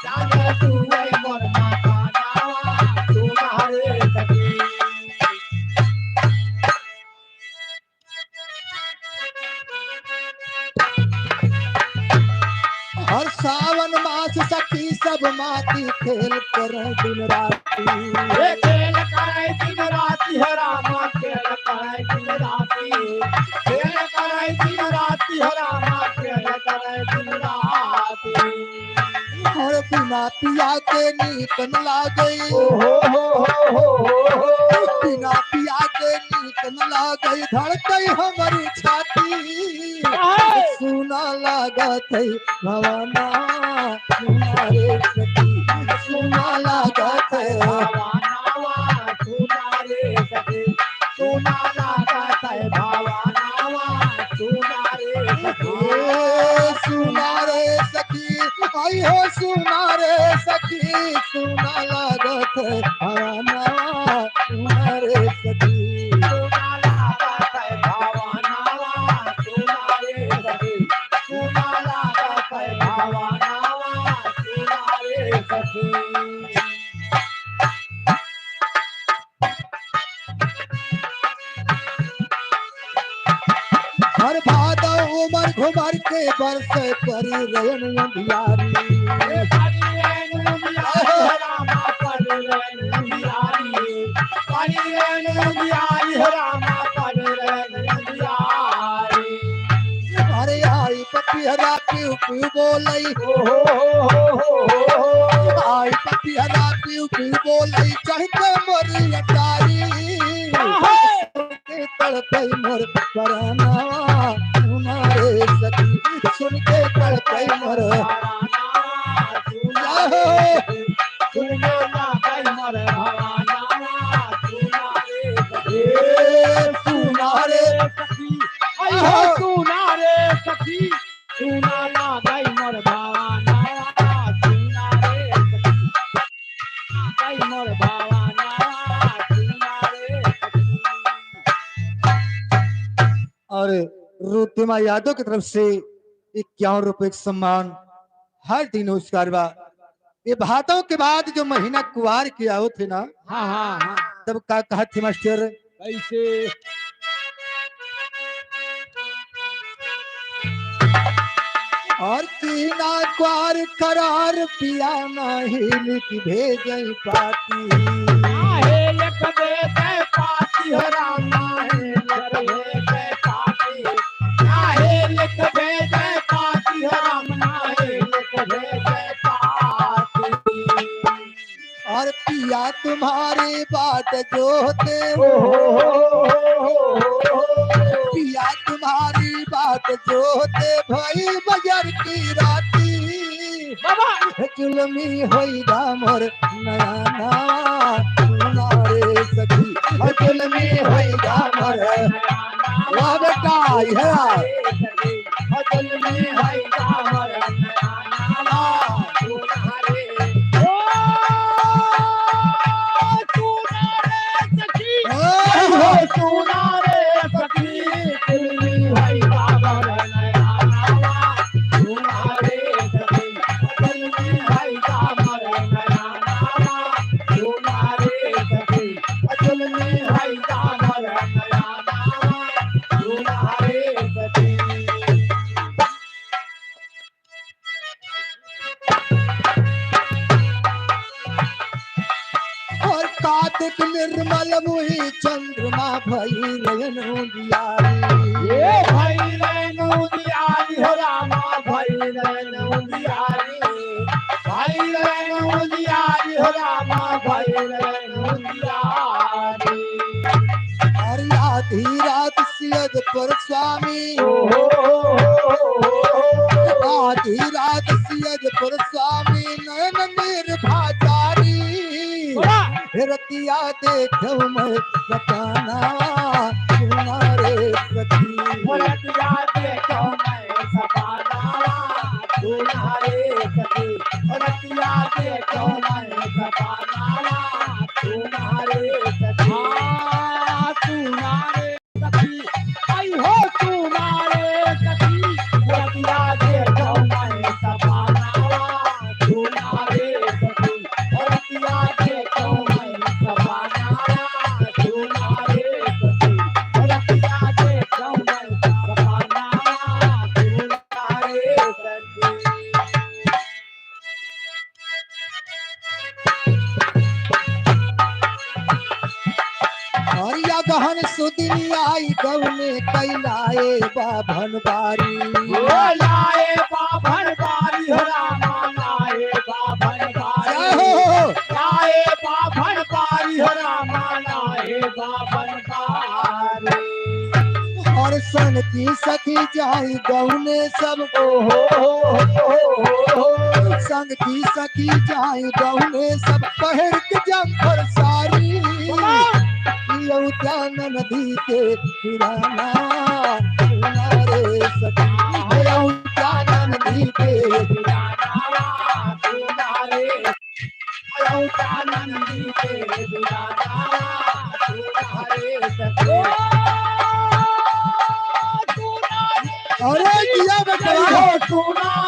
E: जाने तू है मोर मकाना सुना रे सखी।
G: और सावन मास सखी सब माती खेल करे दिन राती।
E: ये खेल करे दिन राती है रामा, खेल करे दिन राती, खेल करे दिन राती है रामा, खेल करे दिन राती।
G: और बिना पिया के नीक न लागे,
E: ओ हो
G: बिना पिया के नीक न लागे, धड़कई हमारी छाती, सुना लागत है भवना सुना रे सखी, सुना लागत है
E: भावानावा सुना रे सखी, सुना लागत है भावानावा सुना रे सखी।
G: सुना रे सखी, आई हो सुना रे सखी, सुना लागत है भवना सुना रे सखी।
E: सुना लागत है भावानावा सुना रे सखी, सुना लागत है भावानावा सुना रे सखी।
G: हर भादव उमर घुमर के बरस करी रयन अंधियारी, अरे आई पपिहरा पीऊ पीऊ बोलई, आई पपिहरा पीऊ पीऊ बोलई, चढ़ते मोरी अटारी, के तड़पे मोर पराना सुना रे सखी, सुन के तड़पे मोर सुना रे
A: सखी, अयो सुना रे सखी, सुना ना गई मोर भावाना, सुना रे सखी, गई मोर भावाना, सुना रे सखी।
G: और रुतिमा यादव की तरफ से 51 रुपए का सम्मान, हर दिन नमस्कार बा। ये भातों के बाद जो महीना कुआर के आओ थे ना,
A: हाँ हाँ हाँ,
G: तब का कहा थे मास्टर,
A: कैसे
G: और तीना कुआर करार पिया नहीं लिख भेज पाती,
A: आहे लिख दे के पाती हो रामा, आहे लिख दे के पाती, आहे लिख दे के पाती हो रामा, आहे लिख दे के पाती।
G: और पिया तुम्हारी बात जोते, पिया तुम्हारी बात जोते भाई बजर की राती, जुलमी होई दामर नया ना सुना रे सखी, जुलमी होई दामर वाह बेटा है
A: अजल में है कामर नया सुना रे, ओ सुना रे सखी, ओ सुना रे सखी, दिल में है कामर नया सुना रे सखी, दिल में है कामर नया सुना रे सखी, दिल में है कामर नया सुना रे सखी।
G: और कार्तिक निर्मल मुही चंद्रमा भई नयन दियारी,
A: ये भाई रेणु दियारी हो रामा, भाई रेणु दियारी, भाई रेणु दियारी हो रामा, भाई रेणु दियारी।
G: और आधी रात सियद पर स्वामी, आधी रात सियद पर स्वामी नयन निर्भाचारी, रतिया देखो मैं सपना सुना रे सखी,
A: रतिया देखो मैं सपना सुना रे सखी, रतिया देखो मैं सपना सुना रे सखी, सुना रे सखी, आई हो सुना रे सखी, रतिया देखो मैं सपना सुना रे सखी, रतिया देखो मैं सपना सुना रे सखी, रतिया देखो मैं सपना सुना रे सखी।
G: गहन सुदिनी आई गौने कैलाए बाभन बारी
A: लाए बाभन बारी हो रामा लाए बाभन
G: जय
A: बारी
G: हो
A: लाए बाभन बारी हो रामा लाए बाभन बारी
G: और सन की सखी जाई गौने सब संग की सखी जाई गौने सब पहर के जंपर सारी लौटा नदी के पुराना रे सखी लौटा नदी के अरे किया बेटा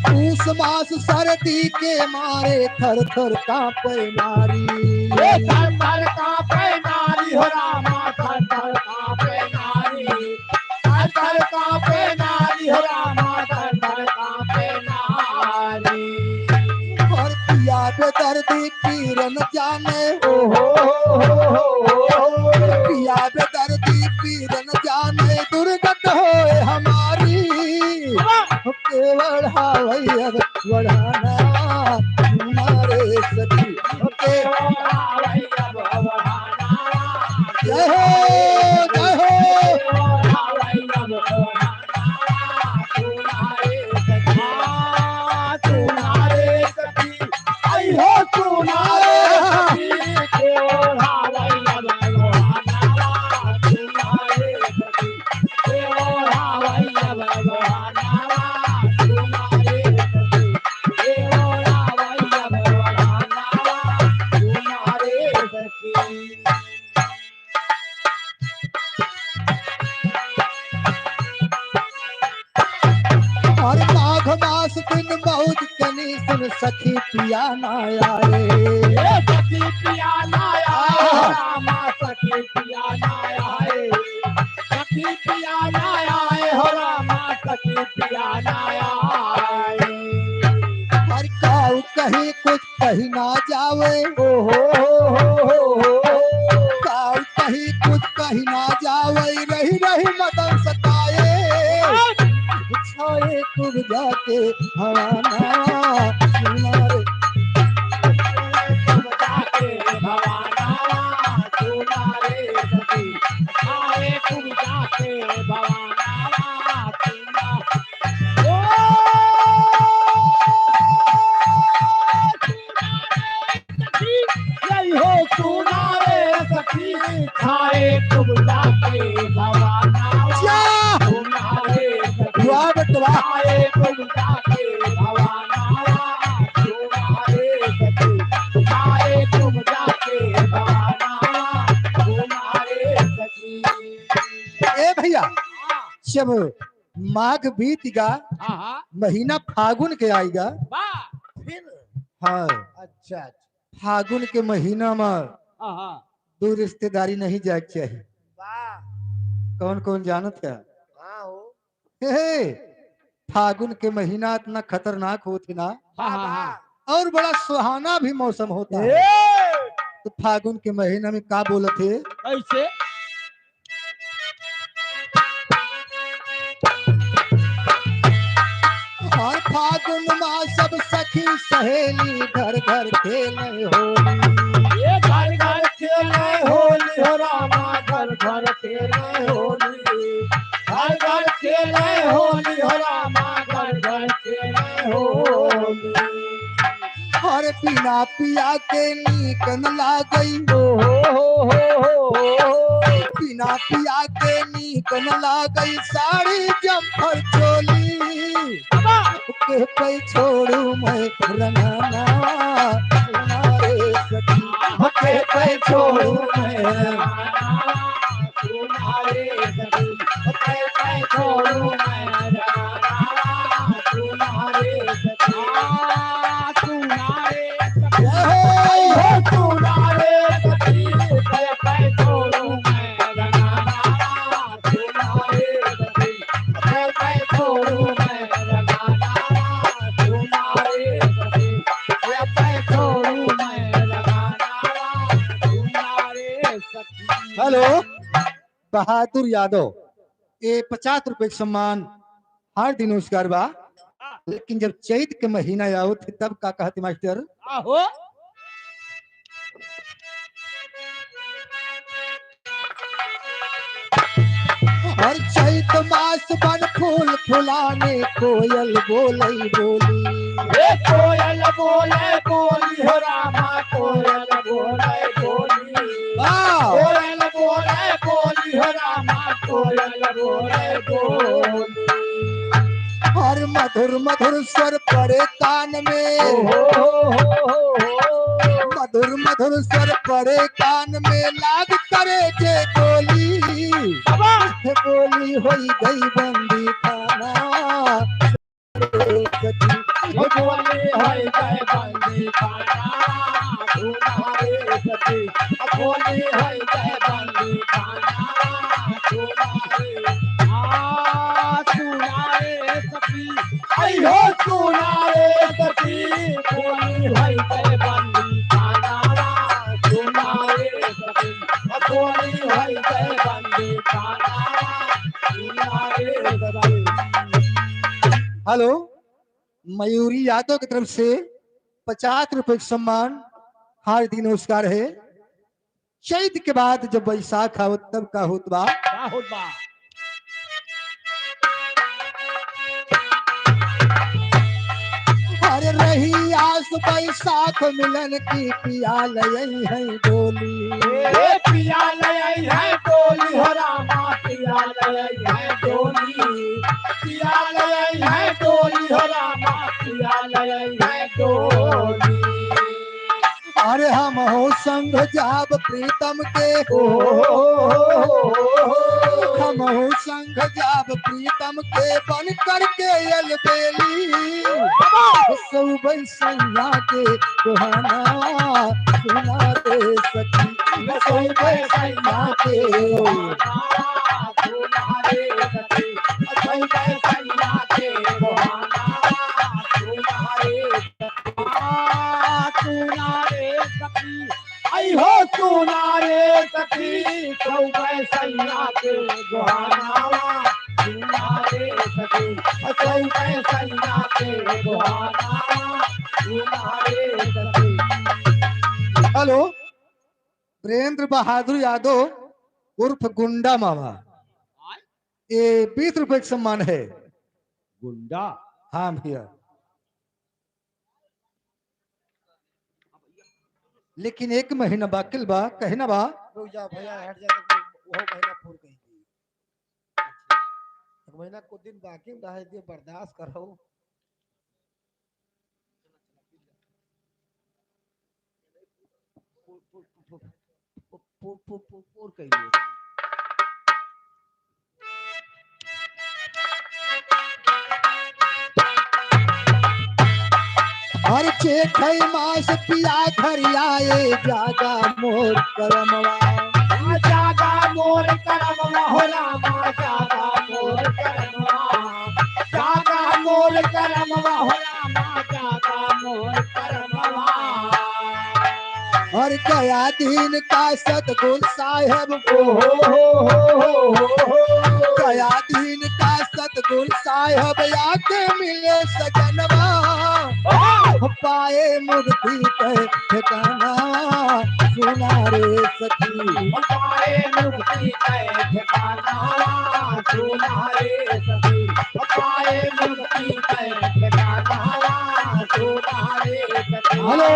G: पूस मास सर्दी के मारे थर थर कांपे नारी
A: हो रामा थर कांपे नारी थर कांपे नारी हो रामा थर कांपे नारी
G: और पिया बेदर्दी पीरन जाने पिया बेदर्दी पीरन जाने दुर्गत होए हमारी केवल हावई अब बढ़ाना हमारे सखी
A: केवल हावई अब बढ़ाना
G: जय हो जय हो
A: केवल हावई अब बढ़ाना तुम्हारे सखी आई हो तुम्हारे सखी केवल हावई अब बढ़ाना तुम्हारे सखी केवल हावई अब बढ़ाना
G: और माघ मास दिन बहुत कनी सुन सखी पिया ना आए
A: सखी पिया ना आए रामा सखी पिया ना आए सखी पिया ना आए हो रामा सखी पिया ना आए
G: हर काऊ कहीं कुछ कहीं ना जावे काऊ कहीं कुछ कहीं ना जावे रही रही मदन सताए छाए तुम जाके हवाना सुनारे
A: जाके भवाना तुम्हारे सखी आए तुम जाके भवाना हो तुम्हारे सखी खाए तुम जाके भवाना तुम्हारे सखी
G: वाह बेटवा
A: खाए तुम जाके भवाना तुम्हारे सखी खाए तुम जाके भवाना तुम्हारे सखी
G: ए भैया जब माघ बीत गा महीना फागुन के आएगा
F: फिर
G: हाँ
F: अच्छा
G: फागुन के महीना में
F: हाँ
G: दूर रिश्तेदारी नहीं जाए चाहिए
F: वाह
G: कौन कौन जानत है
F: हाँ हो
G: हे, फागुन के महीना इतना खतरनाक होते ना
F: वाह
G: और बड़ा सुहाना भी मौसम होता है तो फागुन के महीना में का बोलत है
F: कैसे
G: और फागुन माँ सब सखी सहेली घर घर खेले होली
A: ये घर घर खेले होली हो रामा घर घर खेले होली घर घर खेले होली हो रामा घर घर खेले होली
G: और बिना पिया के नीक न लागई बिना पिया के नीक न लागई साड़ी जम्फर चोली के पे छोड़ू मैं रंगना तुम्हारे सखी
A: के पे छोड़ू मैं तुम्हारे सखी के पे छोड़ू मैं हो सुना रे सखी कैसे छोड़ू मैं रंगाना सुना रे सखी कैसे छोड़ू मैं रंगाना सुना रे सखी कैसे छोड़ू मैं रंगाना सुना रे सखी।
G: हेलो बहादुर यादव, ये 50 रुपए के सम्मान हर दिन उसकार बा, लेकिन जब चैत के महीना आओ थे तब का कहते मास्टर?
A: आहो
G: और चैत मास बन फूल फुलाने कोयल बोलई बोली।
A: हे कोयल बोले बोली हो रामा कोयल बोले बोली
G: वाह!
A: कोयल बोले बोली हो रामा कोयल बोले बोली।
G: और मधुर मधुर स्वर पड़े कान में, मधुर मधुर स्वर पड़े कान में लाग करे जे बोली। बोली होई गई बंदी खाना
A: हे बोली होई गए बंदी खाना तुम्हारे सखी बोली होई गए बंदी खाना तुम्हारे सुनारे सखी आई हो सुनारे सखी बोली होई गए बंदी खाना तुम्हारे सखी बोली होई गए बंदी खाना तुम्हारे सखी।
G: हेलो मयूरी यादव की तरफ से 50 रुपए का सम्मान हर दिन नमस्कार है। चैत के बाद जब बैसाख आओ तब का होत बा।
A: बहुत बा
G: अरे रही आस बैसाख मिलन की पिया लई है डोली।
A: ए पिया लई है डोली हो रामा पिया लई है डोली पिया लई है डोली हो रामा पिया लई है डोली।
G: अरे हम हो संग जाब प्रीतम के, हम हो संग जाब प्रीतम के बन करके अलबेली। सौ बैसैया के सुहाना सुना दे सखी, सौ बैसैया के
A: तुम्हारे सखी सौ बैसैया के बहाना तुम्हारे सुनारे सखी आई हो सुनारे सखी सौ बैसैया के बहाना तुम्हारे सखी सौ बैसैया के बहाना तुम्हारे सखी।
G: हेलो वीरेंद्र बहादुर यादव उर्फ गुंडा मामा, ये 20 रुपए का सम्मान है।
A: गुंडा
G: हाँ भैया, लेकिन एक महीना बाकिल बा कहना बा।
F: रुक जा भैया हट जा वो महीना पूर कही थी। एक महीना कुछ दिन बाकी रह दिए बर्दाश्त करो। पूर कही
G: हर चेठ मास पिया घर आए जागा मोर करमवा।
A: जागा मोर करमवा हो रामा जागा मोर करमवा जागा मोर करमवा हो रामा जागा मोर करमवा।
G: और गया दिन का सतगुरु साहेब गया दिन का सतगुरु साहेब आके मिले सजनवा। पाए मुक्ति के ठिकाना सुना रे सखी,
A: पाए मुक्ति के ठिकाना सुना रे सखी पाए मुक्ति के ठिकाना सुना रे सखी।
G: हेलो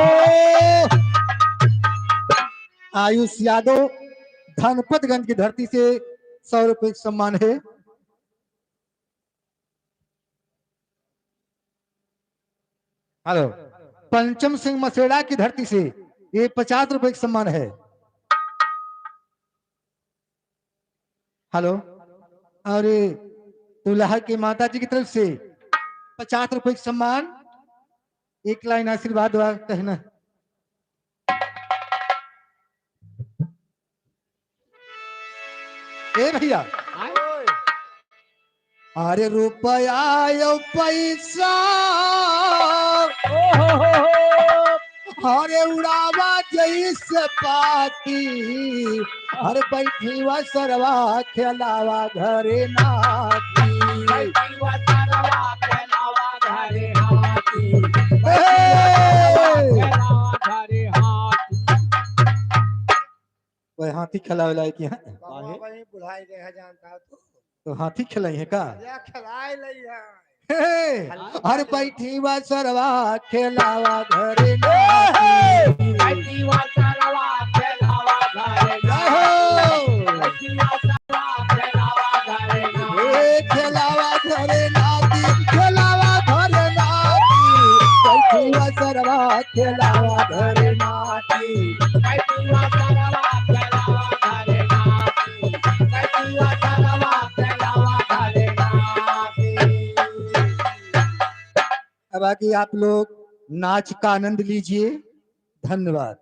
G: आयुष यादव धनपतगंज की धरती से 100 रुपए का सम्मान है। हेलो पंचम सिंह मसेड़ा की धरती से ये 50 रुपए का सम्मान है। हेलो और दुल्हा की माता जी की तरफ से 50 रुपए का सम्मान। एक लाइन आशीर्वाद कहना। ए भैया अरे रुपया यो पैसा अरे उड़ावा जैसे पाती हर बैठी व सरवा खेलावा घरे नाती वह हाथी खिलावे लायक है
F: बाबा वही बुढ़ाई गए हैं जानता है
G: तो हाथी खिलाई है का
F: या खिलाई लई है
G: हर बैठी व सरवा खेलावा घरे नाती खेलावा घरे नाती खेलावा घरे नाती बैठी व सरवा खेलावा घरे नाती अब आगे आप लोग नाच का आनंद लीजिए धन्यवाद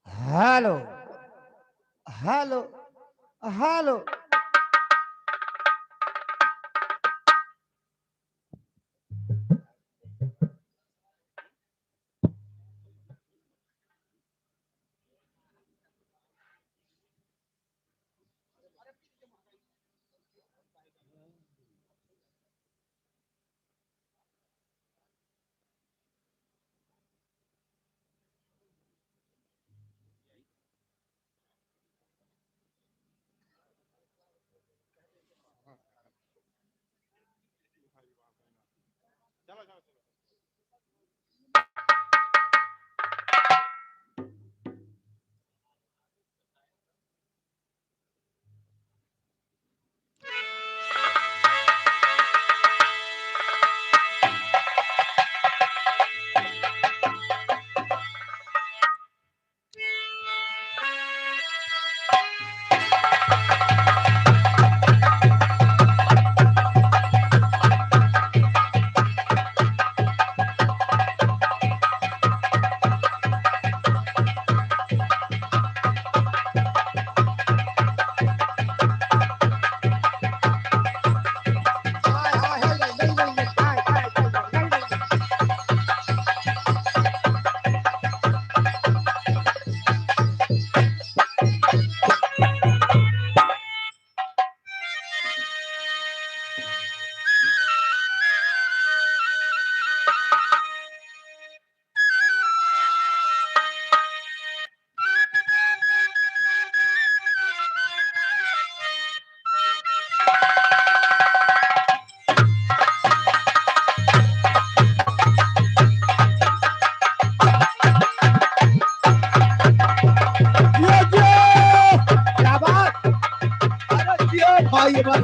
F: हेलो हेलो हेलो
D: आइए भाई।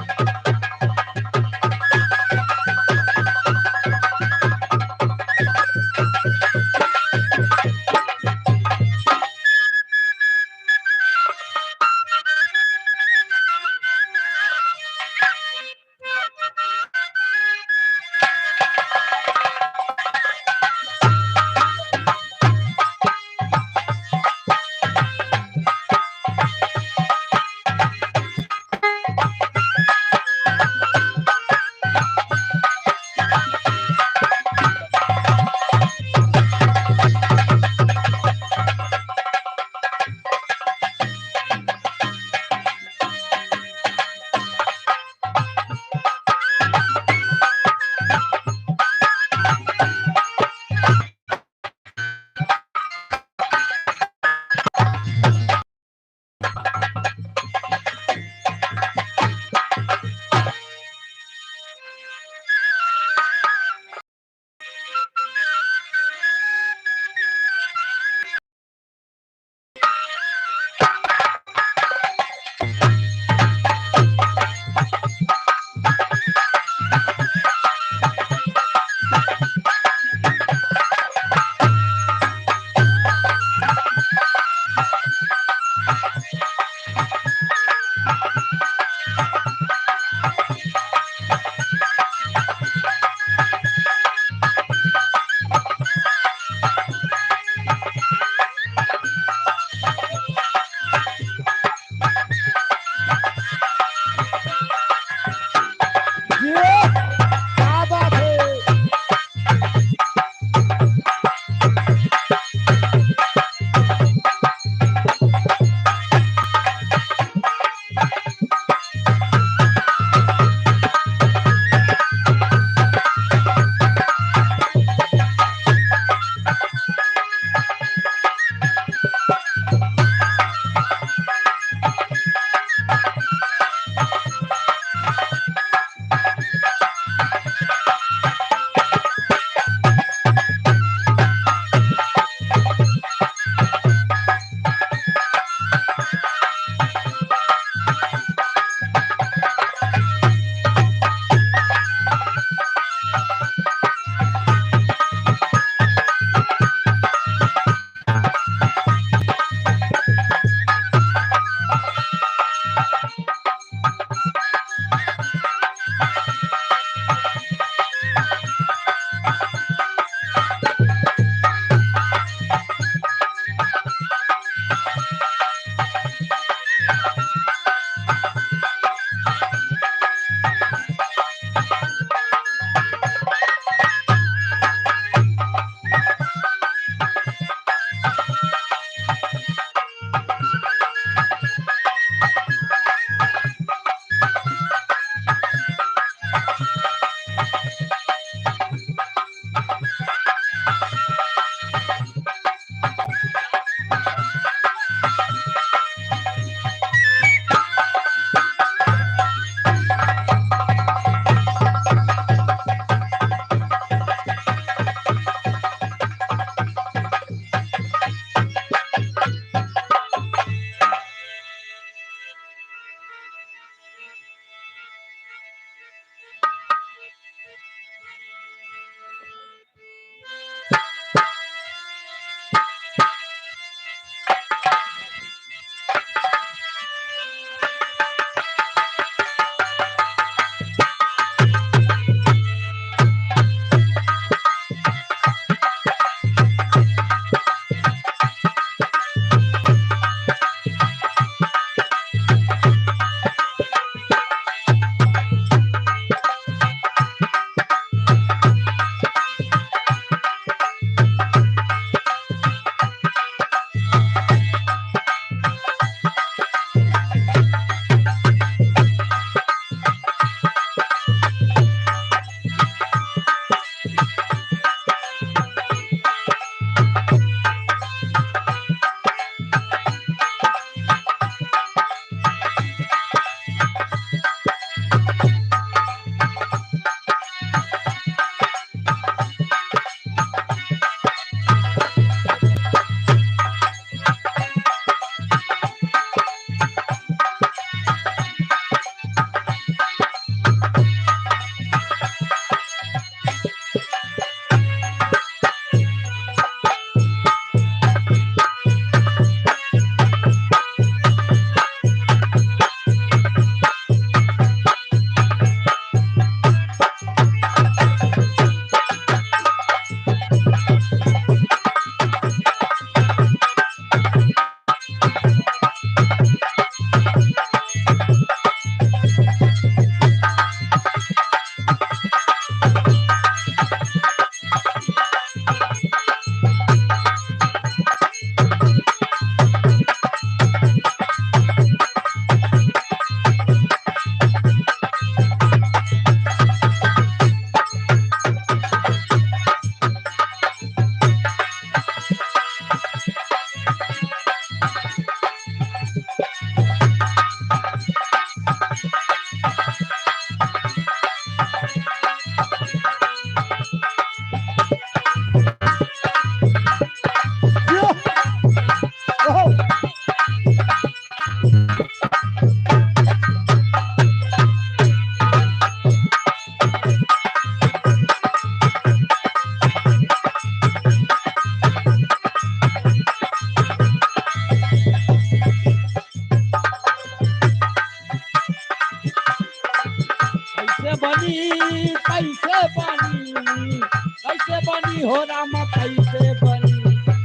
A: बनी हो राम कैसे बनी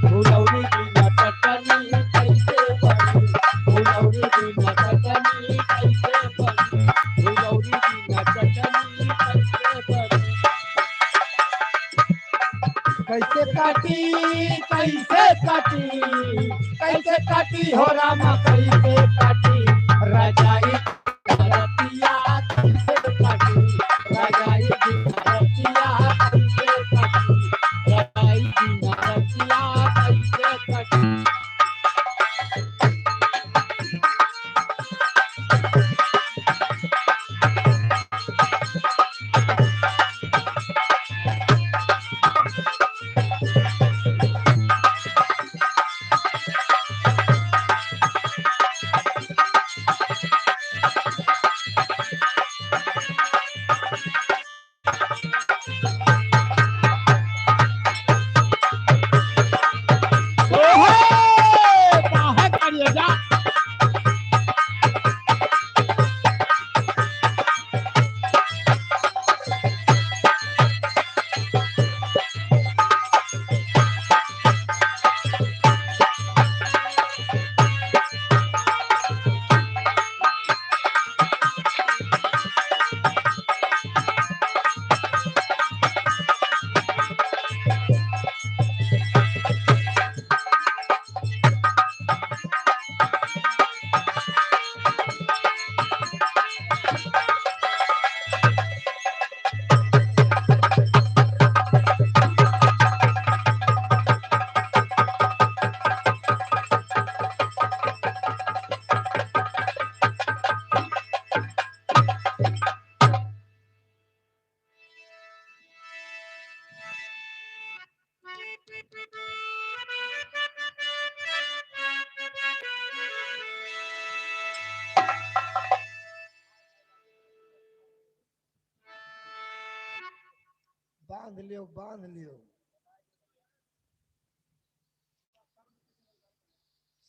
A: फुलौरी बिना चटनी कैसे बनी फुलौरी बिना चटनी कैसे बनी फुलौरी बिना चटनी कैसे बनी कैसे काटी हो राम कैसे काटी रजाई रतिया कैसे काटी रजाई रतिया कैसे काटी रजाई रतिया कैसे काटी
B: बांध लियो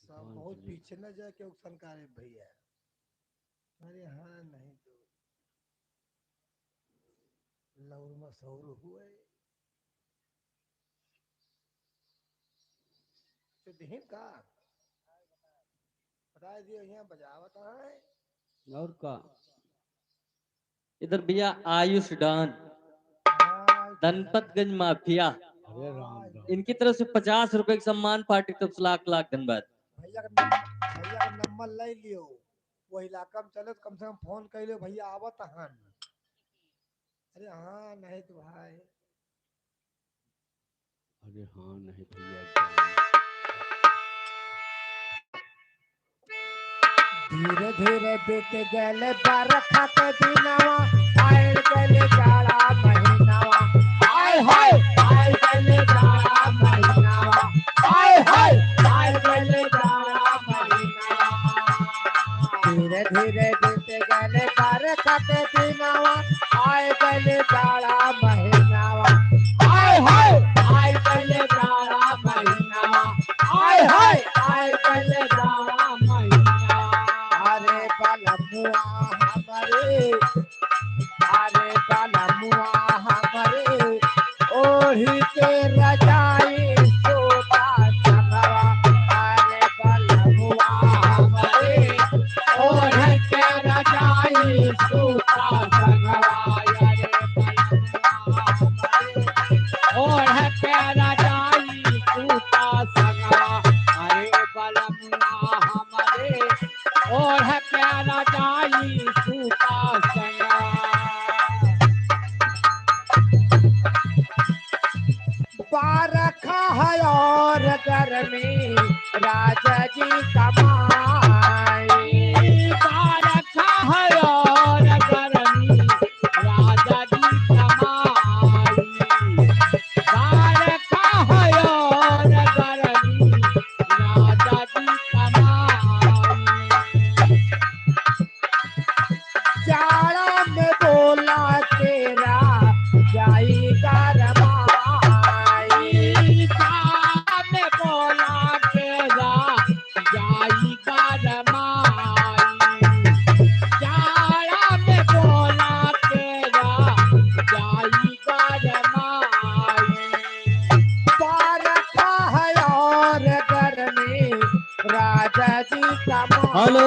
B: सब बहुत पीछे न जाके औक्सन करे भैया अरे हाँ नहीं तो लौर मशहूर हुए तो दिन का बता दियो यहाँ बजावत है
E: और का इधर भैया आयुष डान धनपतगंज माफिया इनकी तरफ से 50 रुपए का सम्मान पार्टी तरफ से लाख लाख धन्यवाद।
B: भैया का नंबर ले लियो वो इलाका में चले तो कम से कम फोन कर लियो भैया आवत हन अरे हाँ नहीं तो भाई
E: अरे हाँ नहीं भैया
A: धीरे धीरे बीत गए बरखा के दिनवा आए गए जाड़ा महीनावा आए हाय आए गए जाड़ा महीनावा आए हाय आए गए जाड़ा महीनावा धीरे धीरे बीत गए बरखा के दिनवा आए गए जाड़ा महीनावा आए हाय आए गए जाड़ा महीनावा आए हाय आए गए जाड़ा महीनावा अरे बलमुआ हमारे ओढ़ी के रजाई सोता संगवा अरे बलमुआ हमारे ओढ़ के रजाई सोता संगवा अरे बलमुआ हमारे ओढ़ के रजाई सोता संगवा अरे बलमुआ हमारे ओढ़ के रजाई सूता संगा बारखा है और गर्मी राजा जी कमाई बारखा है और गर्मी राजा जी कमाई बारखा है और गर्मी राजा जी कमाई जाड़ा में बोला तेरा जाएगा रमाई जाड़ा में बोला तेरा जाएगा
H: हेलो।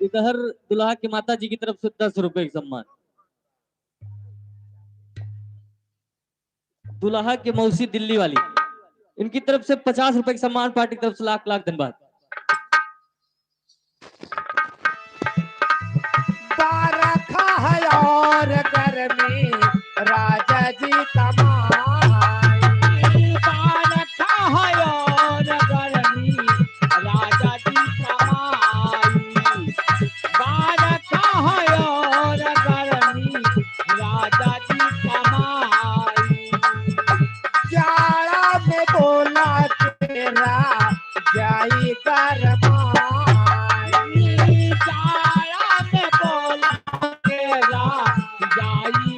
H: इधर दुल्हा की माता जी की तरफ से 10 रुपए का सम्मान, दुल्हा की मौसी दिल्ली वाली, इनकी तरफ से 50 रुपए का सम्मान, पार्टी की तरफ से लाख लाख धन्यवाद।
E: बारखा है और गर्मी राजा जी कमाई, बारखा है और गर्मी राजा जी कमाई, बारखा है और गर्मी राजा जी कमाई, जाड़ा में बोला तेरा जाई गरमाई, जाड़ा में बोला तेरा जाई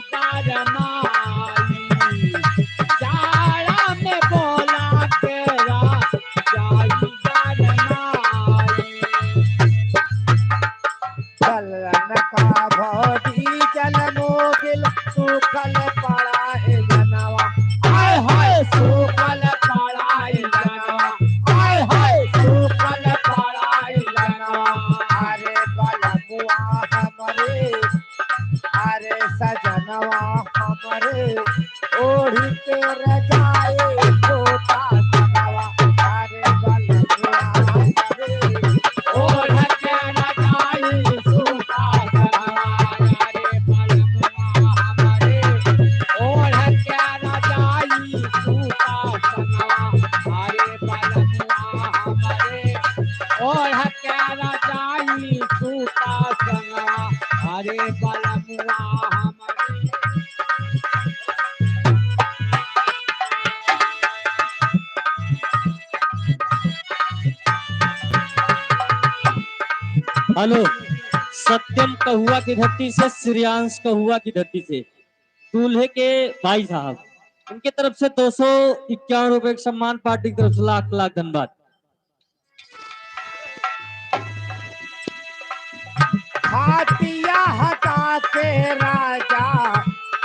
E: गरमाई, जाड़ा में बोला तेरा जाई गरमाई, चलन का भोटी जल मोगिल सूखल पड़ा है जनवा, हाय हाय सूखल पड़ा है जनवा, हाय हाय सूखल पड़ा है जनवा, अरे बलमुआ हमरे, अरे सजनवा हमरे, ओढ़ी के रजाए छोटा सनवा, अरे बलमुआ हमरे, ओढ़ के रजाए छोटा सनवा, अरे बलमुआ हमरे, ओढ़ के रजाई छोटा सनवा, अरे बलमुआ हमरे, ओढ़ के रजाई छोटा सनवा, अरे बलमुआ हमरे।
H: हेलो। सत्यम कहुआ की धरती से, श्रेयांश कहुआ की धरती से, दूल्हे के भाई साहब, उनके तरफ से 251 रुपए का सम्मान, पार्टी की तरफ से लाख लाख धन्यवाद।
E: हाथिया हटा के राजा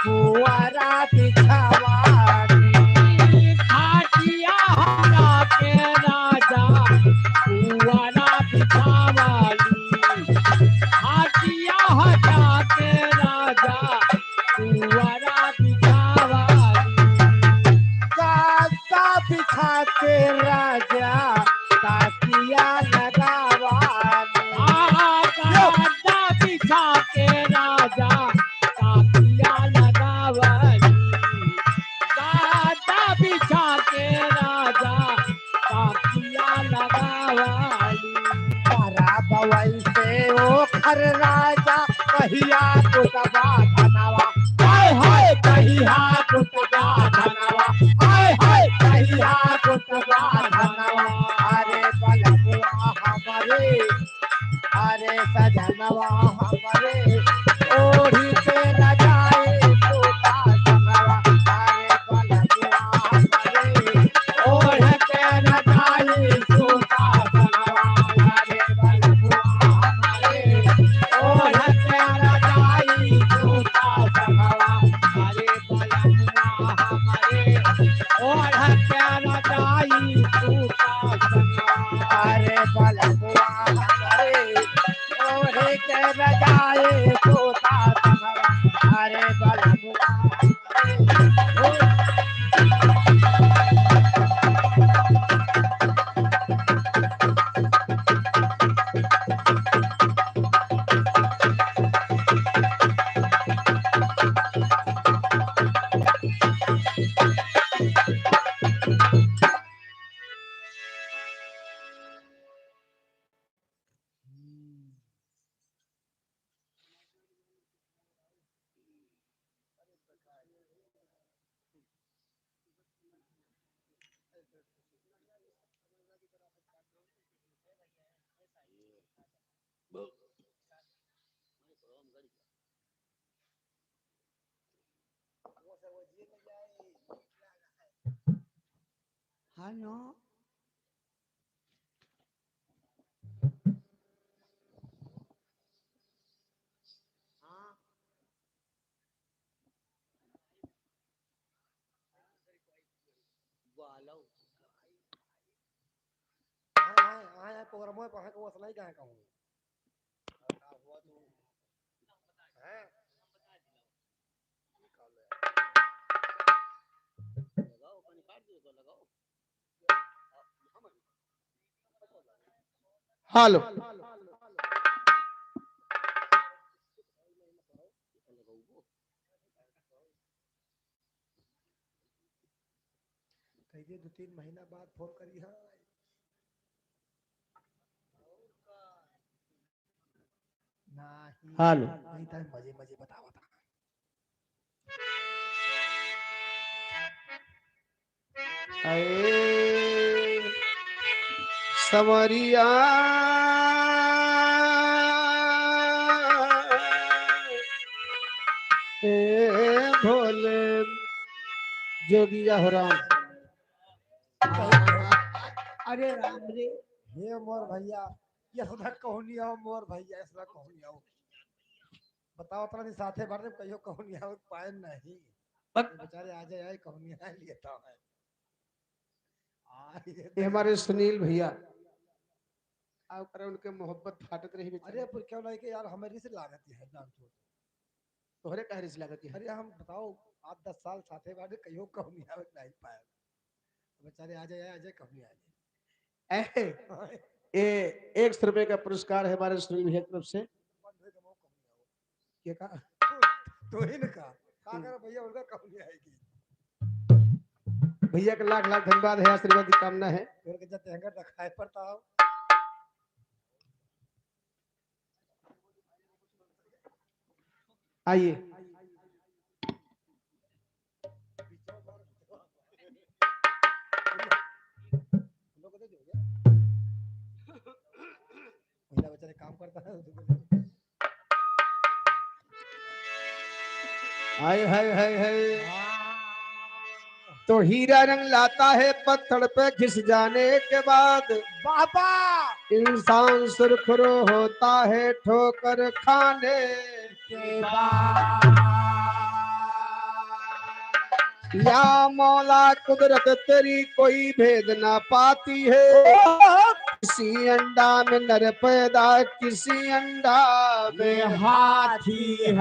E: कुंवरा बिछवानी, हाथिया हटा के राजा कुंवरा बिछवानी, हाथिया हटा के राजा कुंवरा बिछवानी, कांता बिछा के राजा ताकिया लगावानी, कांता बिछा के राजा ताकिया लगावानी, कांता बिछा के राजा ताकिया लगावानी, तारा बवई से ओ खर राजा कहिया कुतबा धनवा, हाय हाय कहिया कुतबा धनवा, हाय हाय कहिया कुतबा धनवा, अरे बलमुआ हमरे, अरे सजनवा हमरे, ओढ़ी के रजाए छोटा सनवा, अरे बलमुआ हमरे, ओढ़ के रजाए छोटा सनवा, अरे बलमुआ हमरे, ओढ़ के रजाए छोटा सनवा, अरे बलमुआ हमरे, ओढ़ के रजाए छोटा सनवा, अरे बलमुआ हमरे, ओढ़ के रजाए छोटा सनवा, अरे बलमुआ हमरे। हाँ नो
F: प्रोग्राम में पढ़ा को असला ही कहाँ कहूँ हैं
D: हेलो
F: कहिए 2-3 महीना बाद फोन करी हाँ नहीं
D: हेलो
F: नहीं था मजे मजे बताओ था
D: अरे समरिया ए भोले जोगिया हो राम।
F: अरे राम रे हे मोर भैया ये सुधा कहनी आओ मोर भैया इसला कहनी आओ बताओ अपना साथे भर कहियो कहनी आओ पाए नहीं बेचारे आ जाए कहनी आ लेता है
D: ये हमारे सुनील भैया आप करे उनके मोहब्बत फाटत रही बेचारे।
F: अरे पर क्यों नहीं कि यार हमारी से लागत है जान छोड़
D: तोहरे कहरे से लागत है।
F: अरे हम बताओ 8-10 साल साथे बारे कहियो कहनी आओ नहीं पाए बेचारे आ जाए कहनी आ जाए
D: ये 100 रुपए का पुरस्कार है हमारे सुनील भैया की तरफ से। क्या कहा
F: तो ही ना कहा कर भैया उनका कहनी आएगी
D: भैया का लाख लाख धन्यवाद है आशीर्वाद की कामना है।
F: फिर के जब हैंगर रखा है पड़ता हो
D: आइए
F: बेचारे काम करता है
D: हाय हाय हाय हाय तो हीरा रंग लाता है पत्थर पे घिस जाने के बाद
F: बाबा
D: इंसान सुरखरू होता है ठोकर खाने
F: के बाद
D: या मौला कुदरत तेरी कोई भेद ना पाती है। किसी अंडा में नर पैदा किसी अंडा में
F: हाथी है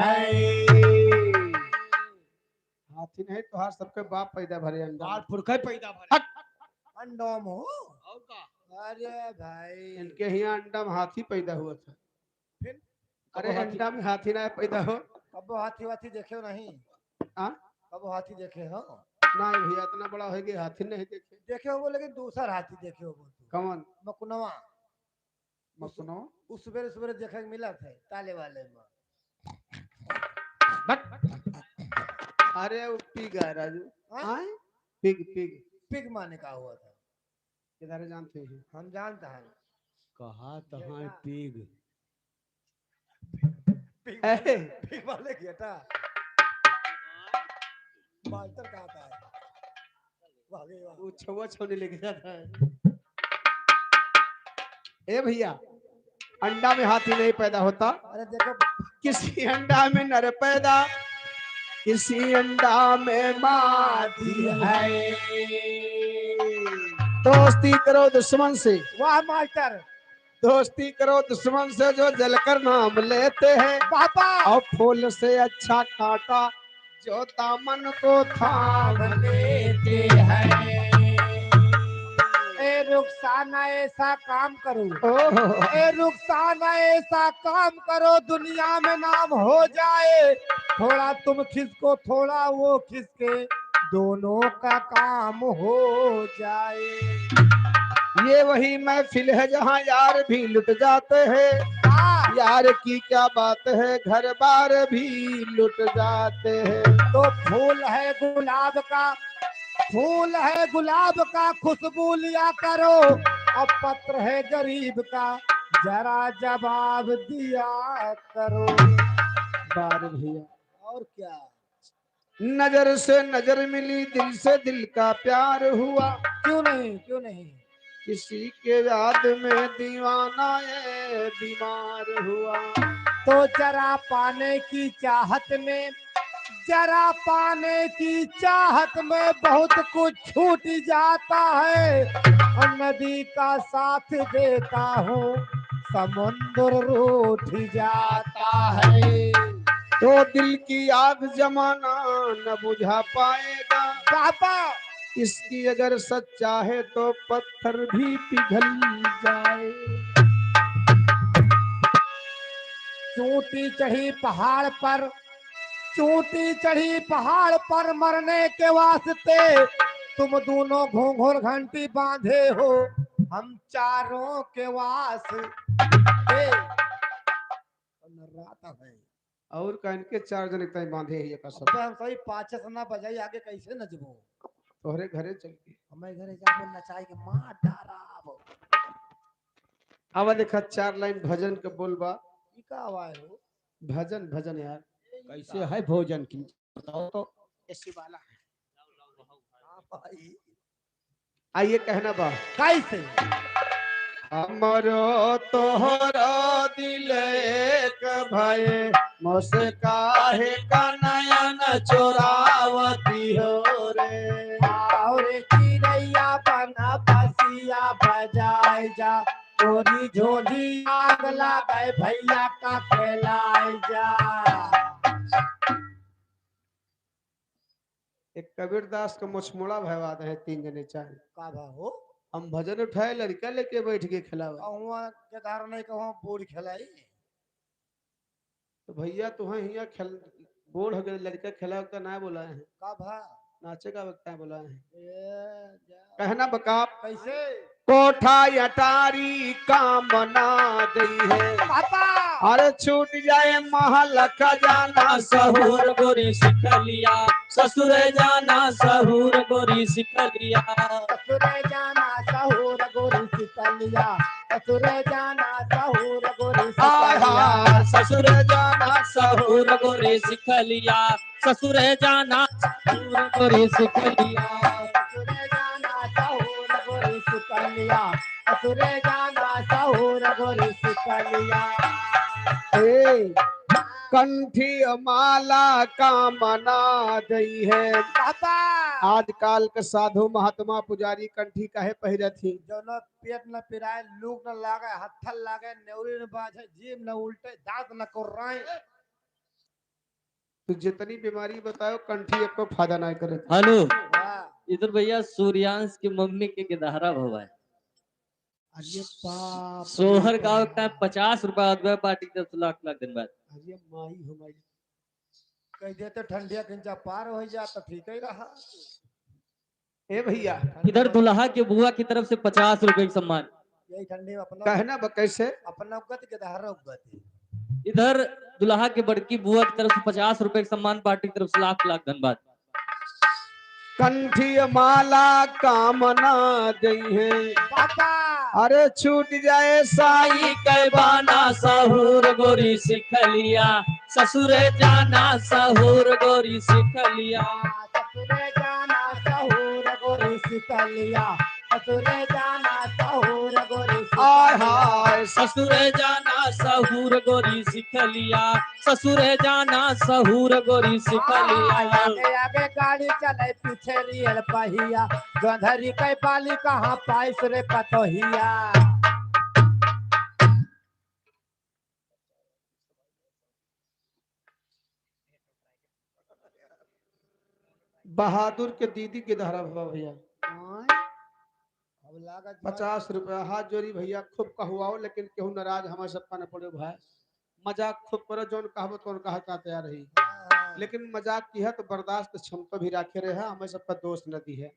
D: हाथी नहीं तो हर सबके बाप पैदा भरे अंडा
F: बाल पुरखे पैदा भरे अंडों में हो अरे भाई
D: इनके यहाँ अंडा में हाथी पैदा हुआ था।
F: फिर
D: अरे अंडा में हाथी ना पैदा हो
F: कब हाथी वाथी देखे हो नहीं
D: हाँ
F: कब हाथी देखे हो
D: नहीं भैया इतना बड़ा हो गया हाथी नहीं देखे।
F: देखे हो वो लेकिन दूसरा हाथी देखे हो वो
D: कौन
F: मकुनवा
D: मसनो
F: उस सवेरे सवेरे देखे के मिला थे ताले वाले में
D: अरे वो पिग है राजू
F: हाँ?
D: पिग पिग
F: पिग माने का हुआ था
D: किधर जानते हैं
F: हम जानता है
E: कहा तहाँ पिग
F: पिग वाले की हटा मास्टर कहा था
D: वो छुआ छोने लेके जाता है। ए भैया अंडा में हाथी नहीं पैदा होता।
F: अरे देखो
D: किसी अंडा में नर पैदा किसी अंडा में मादी है। दोस्ती करो दुश्मन से
F: वाह मास्टर
D: दोस्ती करो दुश्मन से जो जलकर नाम लेते हैं
F: पापा
D: और फूल से अच्छा कांटा जो दामन को थाम लेते हैं।
F: ए रुखसाना ऐसा काम करो
D: ओह,
F: ए रुखसाना ऐसा काम करो दुनिया में नाम हो जाए थोड़ा तुम खिसको थोड़ा वो खिसके दोनों का काम हो जाए।
D: ये वही महफिल है जहाँ यार भी लुट जाते हैं। यार की क्या बात है घर बार भी लुट जाते हैं।
F: तो फूल है गुलाब का खुशबू लिया करो अब पत्र है गरीब का जरा जवाब दिया करो।
D: बार भैया
F: और क्या
D: नजर से नजर मिली दिल से दिल का प्यार हुआ
F: क्यों नहीं
D: किसी के याद में दीवाना ये बीमार हुआ।
F: तो जरा पाने की चाहत में बहुत कुछ छूट जाता है और नदी का साथ देता हूँ समुद्र रूठ जाता है।
D: तो दिल की आग जमाना न बुझा पाएगा,
F: बाबा
D: इसकी अगर सच्चा है तो पत्थर भी पिघल जाए।
F: चोटी चढ़ी पहाड़ पर, चोटी चढ़ी पहाड़ पर मरने के वास्ते तुम दोनों घूंघर घंटी बांधे हो, हम चारों के वास्ते रात है।
D: और कहन के 4 जन तय बांधे है ये कसम।
F: अबे हम सही पाछे से ना बजाई आगे कैसे नचबो।
D: तोहरे घरे चल के
F: हमें घरे जाके नचाई के मार डाराब।
D: अब देखा 4 लाइन भजन के बोलबा।
F: ई का आवाज हो?
D: भजन भजन यार
A: कैसे है भोजन की बताओ तो।
D: ऐसी वाला है।
F: हाँ भाई
D: आइए कहना बा।
F: कैसे?
D: हमरो तोहरो दिल एक भय, मोसे काहे का नयन चोरावती हो रे।
F: और चिड़ैया बना बसिया बजाए जा, चोरी झोली आग लागे भैया का खेलाए जा।
D: एक कबीरदास का मुछमुड़ा भयवाद है 3 जने चाहे।
F: का भा हो?
D: हम भजन उठाए लड़का लेके बैठ के खिलावा।
F: अहुआ के धार नहीं कहूँ बूढ़ खेलाई।
D: तो भैया तुम्हें हिया खेल बोल हो गए लड़का खिला का ना बोला है,
F: का भा?
D: नाचे का वक्त है बोला है।
F: ए जा।
D: कहना बका
F: कैसे?
D: कोठा अटारी कामना दी है,
F: पापा
D: अरे छूट जाए महल खजाना
H: सहूर गोरी सिख लिया, ससुर जाना सहूर गोरी सिख लिया।
F: ससुरे जाना सहूर गोरी सिकलिया, ससुरे जाना सहूर गोरी सिकलिया।
H: ससुर जाना सहूर गोरी सिख लिया, ससुर जाना सहूर गोरी सिख लिया।
F: ससुरे जाना सहूर गोरी सिकलिया, ससुरे जाना सहूर गोरी सिकलिया।
D: कंठी माला कामना दी है।
F: पापा
D: आजकल के साधु महात्मा पुजारी कंठी काहे पहिरे थी?
F: जो न पेट न पिराए, लूक न लागे, हत्थल लागे, नेवरी न बाजे, जीभ न उल्टे, दांत न कुर्राए।
D: तो जितनी बीमारी बताओ कंठी एक को फायदा ना करे।
H: हेलो
F: वाह
H: इधर भैया सूर्यांश की मम्मी के गिधारा भवा है।
D: अरे बाप
H: सोहर गाँव का 50 रुपया अदवा पार्टी की तरफ से लाख दिन बाद।
D: अरे माई हो माई।
F: कह देते ठंडिया किंचा पार हो जा तो ठीक ही रहा।
D: ए भैया
H: इधर दुल्हा के बुआ की तरफ से 50 रुपए का सम्मान।
F: यही ठंडी में अपना
D: कहना बा कैसे?
F: अपना उगत के धारा उगत।
H: इधर दुल्हा के बड़की बुआ की तरफ से 50 रुपए का सम्मान, पार्टी की तरफ से लाख धन्यवाद।
D: कंठी माला कामना दी है,
F: पापा
D: अरे छूट जाए साई
H: कैबाना सहूर गोरी सिख लिया, ससुर जाना सहूर गोरी सिख लिया।
F: ससुरे जाना सहूर गोरी सिकलिया, ससुरे जाना सहूर गोरी
D: आय
F: सिकलिया।
D: हाय
H: ससुर जाना सहूर गोरी सिख लिया, ससुर जाना सहूर गोरी सिख लिया।
F: आगे आगे गाड़ी चले पीछे रियल पहिया, गंधरी कई पाली कहाँ पाइस रे पतोहिया।
D: बहादुर के दीदी के धारा भवा भैया।
F: अब लागत
D: 50 रुपया हाथ जोड़ी भैया खूब कहुआओ, लेकिन केहू नाराज हमारे सबका न पड़े भाई। मजाक खूब करो, जोन कहबो तो कहता तैयार रही, लेकिन मजाक की है तो बर्दाश्त क्षमता भी राखे रहे है, हमें सबका दोस्त नदी है।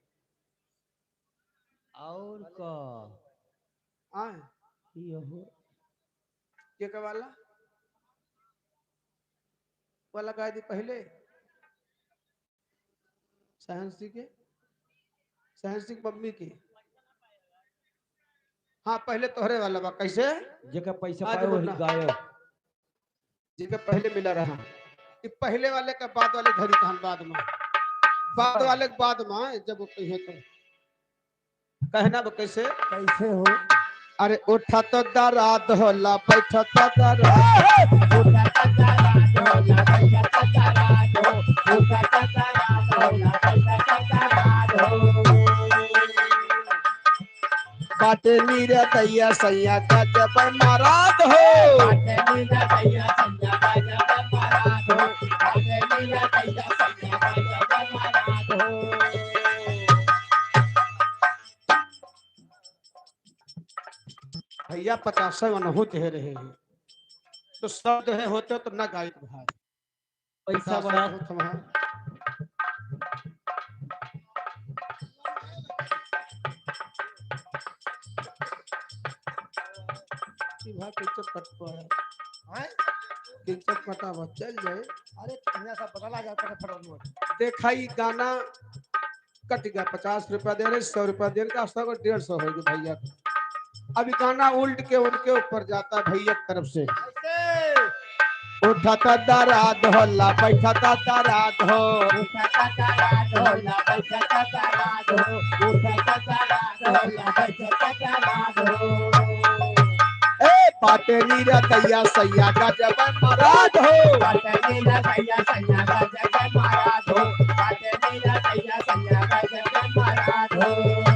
A: और का
D: आए के वाला वाला गाय दी पहले सहनसी के, सहनसी की मम्मी की। हाँ पहले तोहरे वाला बा कैसे?
A: जगह पैसा
D: आज
A: पाए वही
D: बोलना।
A: गायब।
D: जिनका पहले मिला रहा कि पहले वाले का बाद वाले घड़ी कहां बाद में, बाद वाले के बाद में जब वो कहे तो कहना वो कैसे?
F: कैसे हो?
D: अरे उठा तो दराद होला, बैठा तो दराद। पाटे नीरे दैया सैया का जब महाराज हो
E: पाटे नीला दैया संजा का जब महाराज हो पाटे नीला दैया संजा का जब महाराज हो
D: भैया 50 अनहुत है रहे हैं तो शब्द है होते तो न गायक भाई
H: पैसा बढ़ा
D: चल जाए
F: अरे यहाँ सब पता लगा कर फटाफट
D: देखाई गाना कट गया 50 रुपया दे रहे 100 रुपया दे रहे 150 हो गए भैया को। अभी गाना उल्ट के उनके ऊपर जाता है भैया की तरफ से उठाता दराद होला बैठाता दराद हो
E: उठा तारा ढोला बैठा तारा ढो उठा तारा ढोला बैठा तारा ढो
D: ए पाटे नीरा दैया सैया का जब महाराज हो
E: पाटे नीला दैया संजा का जब महाराज हो पाटे नीला दैया संजा का जब महाराज हो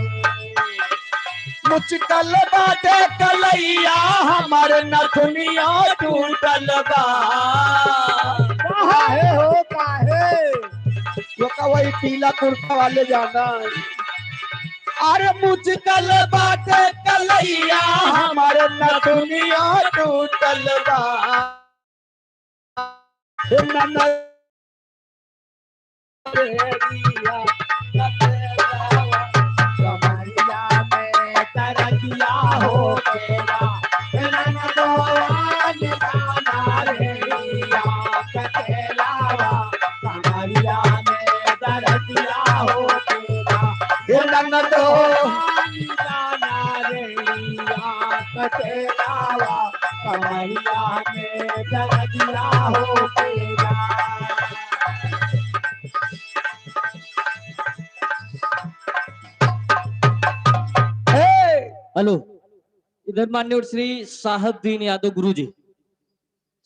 D: मुचकल बाटे कलैया हमारे नथुनिया टूटल बा
F: काहे हो काहे
D: जो का वही पीला कुर्ता वाले जाना अरे मुचकल बाटे कलैया हमारे नथुनिया टूटल बा
E: कमरिया में तरकिया हो तेरा ननदोया निदाना रेया कतेलावा कमरिया में तरकिया हो तेरा निदाना रेया कतेलावा कमरिया में तरकिया हो तेरा
H: हेलो इधर मान्यवर श्री साहबदीन यादव गुरुजी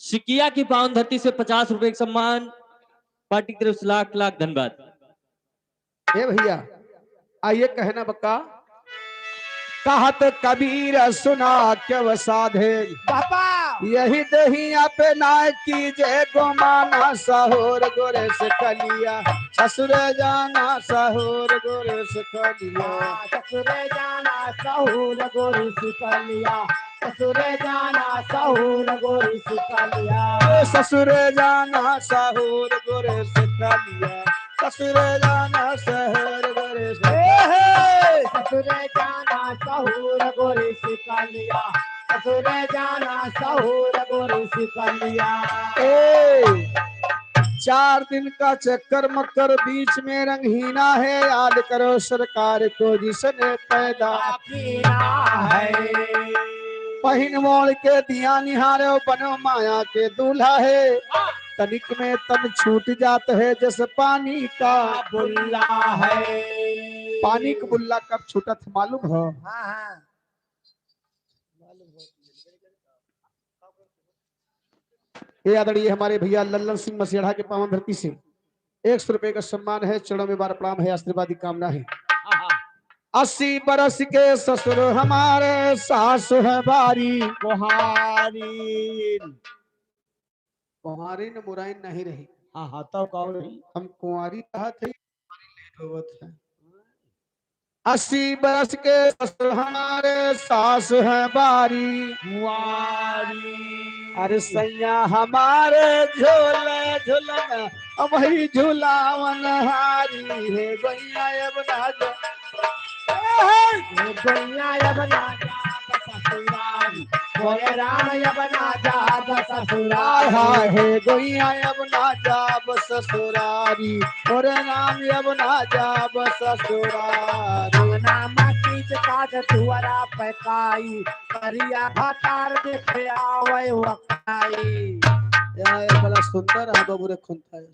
H: सिकिया की पावन धरती से 50 रुपए का सम्मान पार्टी की तरफ से लाख लाख धन्यवाद।
D: ए भैया आइए कहना बक्का कहत कबीर सुना क्यों साधे
F: पापा
D: यही दहिया पे ना कीजे गोमाना सहोर गोरे से कलिया ससुर जाना सहोर गोरे से कलिया
E: ससुरे जाना सहूर गोरी सिकलिया ससुरे जाना सहूर गोरी सिकलिया
D: ससुर जाना सहोर गोरे से कलिया ससुर जाना सहोर गोरे से
E: ससुरे जाना सहूर गोरी सिकलिया ससुरे जाना सहूर गोरी सिकलिया
D: ए 4 दिन का चक्कर मक्कर बीच में रंगहीना है याद करो सरकार को जिसने पैदा
E: कीना है
D: पहिन मोड़ के दिया निहारो बनो माया के दूल्हा है तनिक में तन छूट जाता है जैसे पानी का
E: बुल्ला है
D: पानी का बुल्ला कब छूटा था मालूम हो
F: हाँ हाँ
D: ये आदरणीय हमारे भैया लल्लन सिंह मसेढ़ा के पावन धरती से 100 रुपए का सम्मान है चरणों में बार प्रणाम है आशीर्वाद की कामना है 80 बरस के ससुर हमारे सास है बारी
E: कुहारी
D: कुंवारी न मुराइन नहीं रही
E: हाँ हाँ तो कौन नहीं
D: हम कुंवारी कहा थे 80 बरस के ससुर हमारे सास है बारी
E: कुहारी
D: अरे सैया हमारे झोले झुलन वही झुलावन हारी है गैया अब ना जा
E: गैया बना जा ससुरारी बोले राम बना जा ससुरारी
D: हाय है गैया अब ना जाब ससुरारी और राम अब ना जाब ससुरारी
E: नाम कीच काज तुअरा पैकाई करिया भातार देखे आवे वकाई
D: यार बड़ा सुंदर है बाबू रे खुंथा है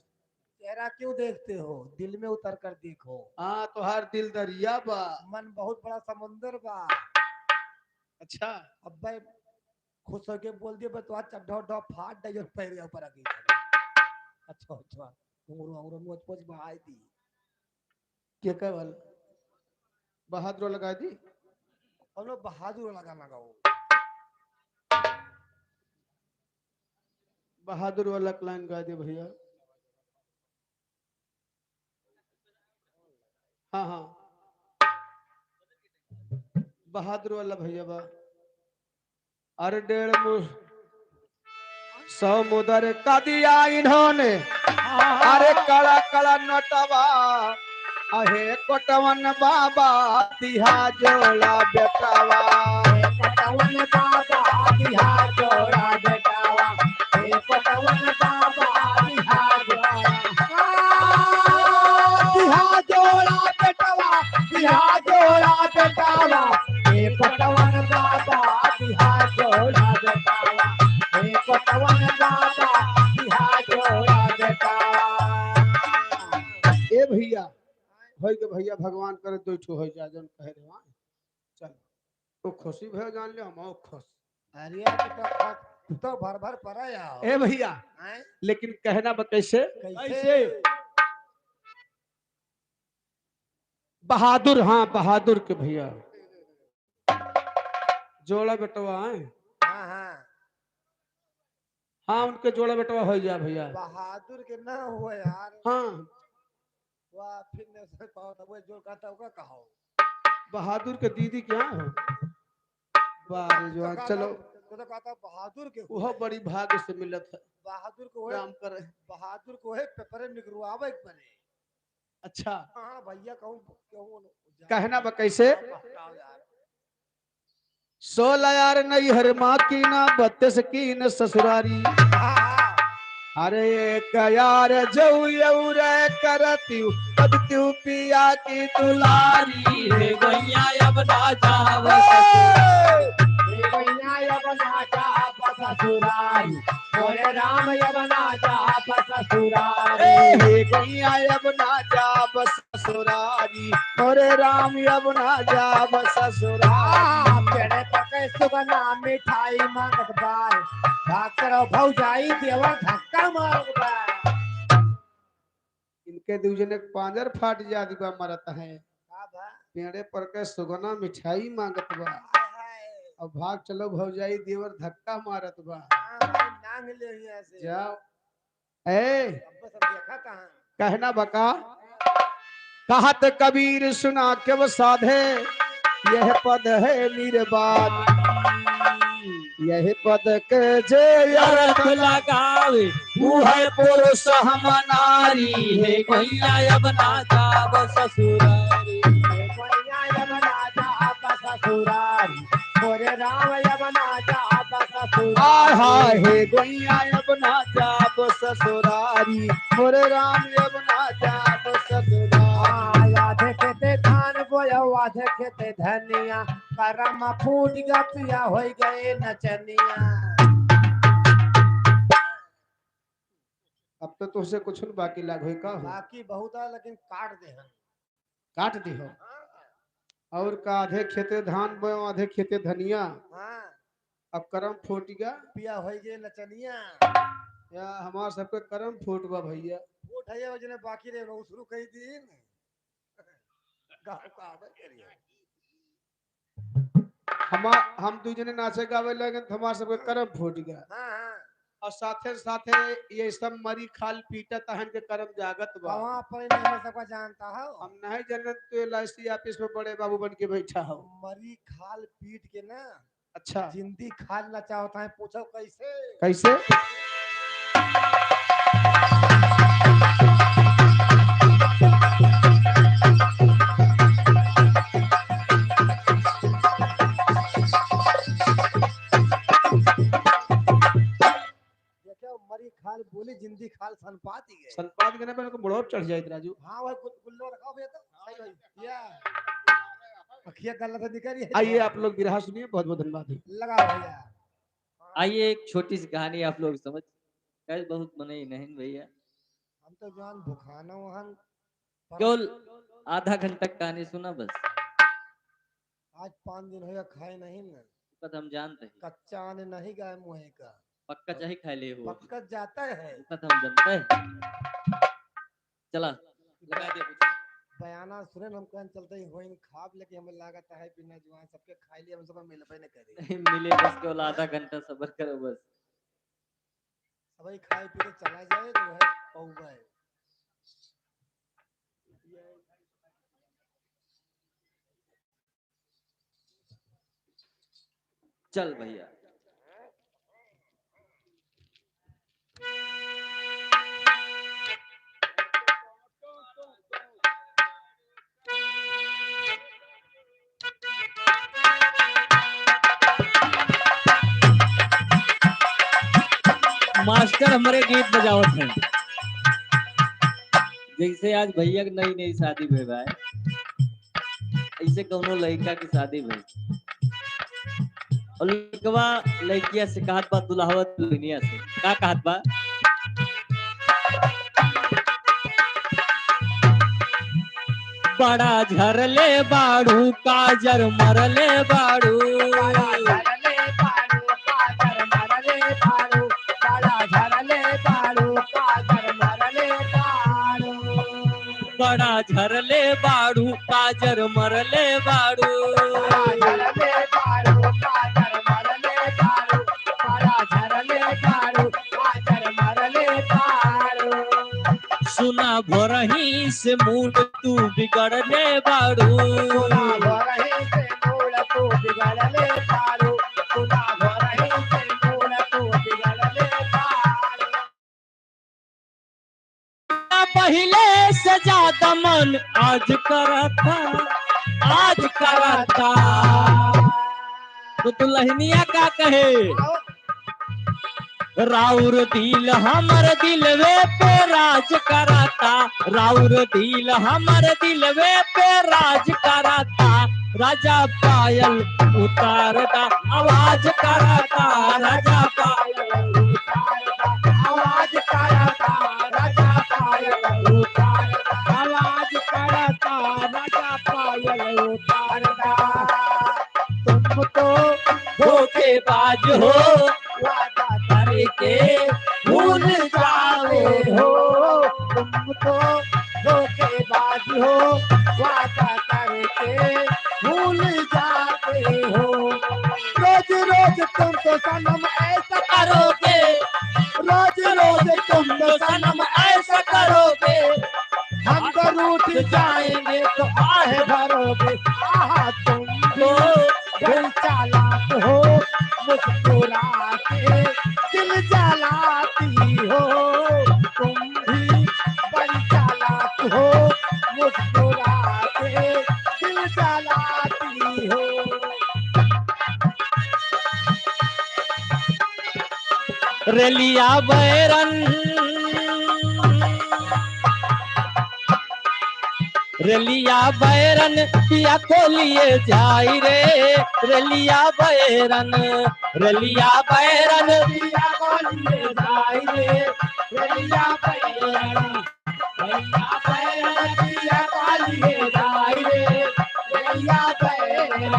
F: चेहरा क्यों देखते हो दिल में उतर कर देखो
D: हाँ तो हर दिल दरिया बा
F: मन बहुत बड़ा समुंदर बा
D: अच्छा
F: अब भाई खुश होके बोल दिए बस तो चड्ढा उड्ढा फाट दे और पैर ऊपर आ गई अच्छा अच्छा उंगरू उंगरू मुझ पोछ बहाई दी
D: क्या वाल बहादुर लगा दी
F: हम लोग बहादुर वाला गाना गाओ।
D: बहादुर वाला लाइन गा दे भैया। हाँ हाँ बहादुर वाला भैया बा। अरे 1.5 समुद्र का दिया इन्होंने, अरे कड़ा कड़ा नटवा, अहे कोटवन बाबा दिहा जोड़ा बेटावा।
E: पटवन बाबा दिहा जोड़ा बेटावा, हे पटवन बाबा दिहा जोड़ा, दिहा जोड़ा बेटावा, दिहा जोड़ा बेटावा, हे पटवन बाबा दिहा जोड़ा बेटावा, हे पटवन बाबा दिहा जोड़ा बेटावा।
D: ए भैया होय के भैया भगवान करे दो ठो हो जा जन कह रे वहां चल तो खुशी भय जान ले हम खुश।
F: अरे तो भर भर पड़ा यार।
D: ए भैया लेकिन कहना बा कैसे
F: कैसे?
D: बहादुर, हाँ बहादुर के भैया जोड़ा बेटवा है।
F: हाँ हाँ
D: हाँ उनके जोड़ा बेटवा हो जा भैया।
F: बहादुर के ना हुआ यार।
D: हाँ
F: वाह फिर ने से पाओ तब वो जो कहता होगा कहो।
D: बहादुर के दीदी क्या हो बारे जो चलो
F: तो कहता बहादुर के
D: वह बड़ी भाग्य से मिलत है।
F: बहादुर को है,
D: राम करे
F: बहादुर को है पेपर में निकलवावे पड़े।
D: अच्छा
F: हाँ भैया कहूँ क्यों
D: कहना बा कैसे
F: बताओ यार।
D: 16 यार नहीं हर माँ की ना 32 की न ससुरारी। अरे एक यार जऊ रे करती कद क्यों पिया की दुलारी
H: हे गैया अब ना जाव
E: भैया यवना जा ससुरारी, बोले राम यवना जा ससुरारी,
D: हे गैया अब ना जा बस ससुरारी, मोरे राम अब ना जा बस ससुरारी।
E: पेड़े पके सुगना मिठाई मांगत बाय, भाकर भौजाई देवर धक्का मारत बाय।
D: इनके दूजने पांजर फाट जाती बा मरत है।
F: हाँ बा
D: पेड़े पर के सुगना मिठाई मांगत बा और भाग चलो भौजाई देवर धक्का मारत बा।
F: नांग ले यहाँ से
D: जाओ ए
F: अब सब देखा कहाँ।
D: कहना बका कहत कबीर सुना के वो साधे यह पद है निर्बाद, यह पद के जे
H: अर्थ लगावे
D: वो है पुरुष हम नारी।
H: हे गैया अब ना जाव ससुरारी।
E: भैया यवना जा ससुरारी, बोले राम यवना जा
D: हाय
E: ससुरारी।
D: हाय हे गोइया अब ना जाब ससुरारी, मोरे राम अब ना जाब ससुरारी।
E: आधे खेते धान बोया आधे खेते धनिया, करम फूट गया पिया हो गए नचनिया।
D: अब तो तुझसे कुछ न बाकी लाग होई का हो
F: बाकी बहुत है लेकिन काट दे हम।
D: काट दी हो और का आधे खेते धान बोयो आधे खेते धनिया
F: हाँ
D: अब करम फूट गया
F: पिया हो गए नचनिया।
D: या हमार सबके करम फूट बा भैया।
F: वो ठैया वजने बाकी रे वो शुरू कही दिन गाँव का आवे करिए।
D: हम दूजने नाचे गावे लगे तो हमार सबके करम फूट गया
F: हाँ हाँ
D: और साथे साथे ये सब मरी खाल पीटा तहन के करम जागत बा।
F: वहाँ पर नहीं सबका जानता है
D: हम नहीं जानत तो एलआईसी ऑफिस में बड़े बाबू बन के बैठा हो।
F: मरी खाल पीट के ना
D: अच्छा
F: जिंदी खाल ना चाहता है पूछो कैसे।
D: कैसे
F: देखो मरी खाल बोली जिंदी खाल सनपात ही गए।
D: संपाद के ना को बुढ़ाप चढ़ जाए राजू।
F: हाँ भाई गुल्लो रखा भैया तो सही भाई या अखिया गलत है निकली है।
D: आइए आप लोग बिरहा सुनिए बहुत बहुत धन्यवाद।
F: लगा भैया।
H: आइए एक छोटी सी कहानी आप लोग समझ कैसे बहुत बने नहीं भैया।
F: हम तो जान भुखाना वहन
H: केवल आधा घंटा कहानी सुना बस।
F: आज 5 दिन हो गया खाए नहीं ना।
H: बात हम जानते हैं
F: कच्चा आने नहीं गए मुहे का
H: पक्का चाहे खा ले हो
F: पक्का जाता है।
H: बात हम जानते हैं। चला लगा दे कुछ
F: बयाना सुने न हम कहन चलते ही होइन खाब लेके हमें लागत है बिना जुआन सबके खाई लिए हम सब मिलबे न करे
H: मिले बस केवल आधा घंटा सबर करो बस।
F: सबई खाए पी के चला जाए तो है पौवा है
H: चल भैया। मास्टर हमारे गीत बजावत हैं जैसे आज भैया की नई नई शादी भई बा ऐसे कौनो लड़का की शादी भई और लड़कवा लड़किया से कहत बा दुल्हावत दुनिया से का कहत बा बड़ा झरले बाड़ू काजर मरले बाड़ू
E: झरले बाड़ू काजर मरले बाड़ू बड़ा झरले बाड़ू काजर मरले बाड़ू
H: बड़ा झरले बाड़ू काजर मरले बाड़ू
E: झरले बाड़ू काजर मरले बाड़ू बड़ा झरले बाड़ू काजर मरले बाड़ू
H: सुना भोरही से मूड तू बिगड़ले बाड़ू
E: सुना भोरही से मूड तू बिगड़ले बाड़ू सुना भोरही से मूड तू बिगड़ले बाड़ू
H: पहले से ज्यादा मन आज करता तो दुल्हनिया का कहे राउर दिल हमर दिलवे पे राज कराता राउर दिल हमर दिलवे पे राज कराता राजा पायल उतारदा आवाज कराता राजा पायल
E: आवाज करता राजा पायल उतारता आवाज करता राजा पायल उतारता तुम तो
H: धोखेबाज हो
E: वादा करके भूल जाओ हो तुम तो धोखेबाज हो वादा करके भूल जाते हो रोज रोज तुम तो सनम ऐसा करोगे रोज रोज तुम तो सनम ऐसा करोगे हम तो रूठ जाएंगे तो आहे भरोगे आहा तुम भी दिल चालाक हो मुस्कुरा के दिल जलाती हो तुम भी बड़ी चालाक हो मुस्कुरा के दिल जलाती हो
H: रेलिया बैरन रेलिया बैरन पिया को लिए जाई रे रेलिया बैरन
E: पिया को लिए जाई रे रैया बैरन पिया को लिए जाई रे रैया बैरन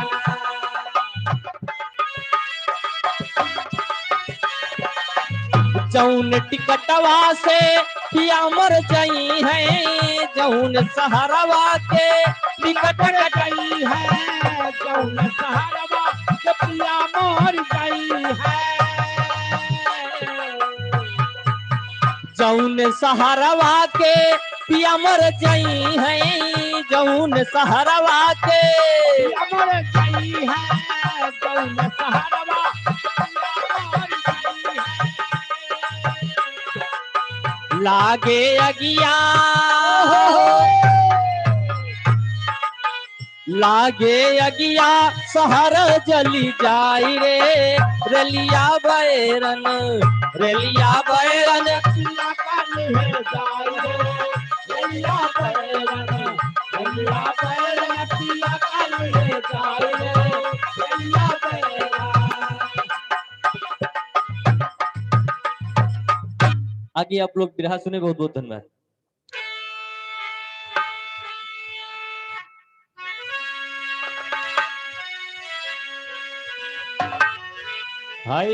H: जौन टिकटवा से पिया मर जाई है जौन सहारवा के टिकट
E: गई है जौन सहारवा के पिया मोर गई है
H: जौन सहारवा के पिया मर जाई है जौन सहारवा के
E: पिया मोर गई है जौन सहारवा पिया मोर गई है
H: लागे अगिया लागे अगिया सहर जली जाई रे रेलिया बैरन रेलिया बैरन
E: पिया का लिए जाई रे रैया बैरन पिया का लिए जाई रे रैया बैरन
H: आगे आप लोग बिरहा सुने बहुत बहुत धन्यवाद। हाय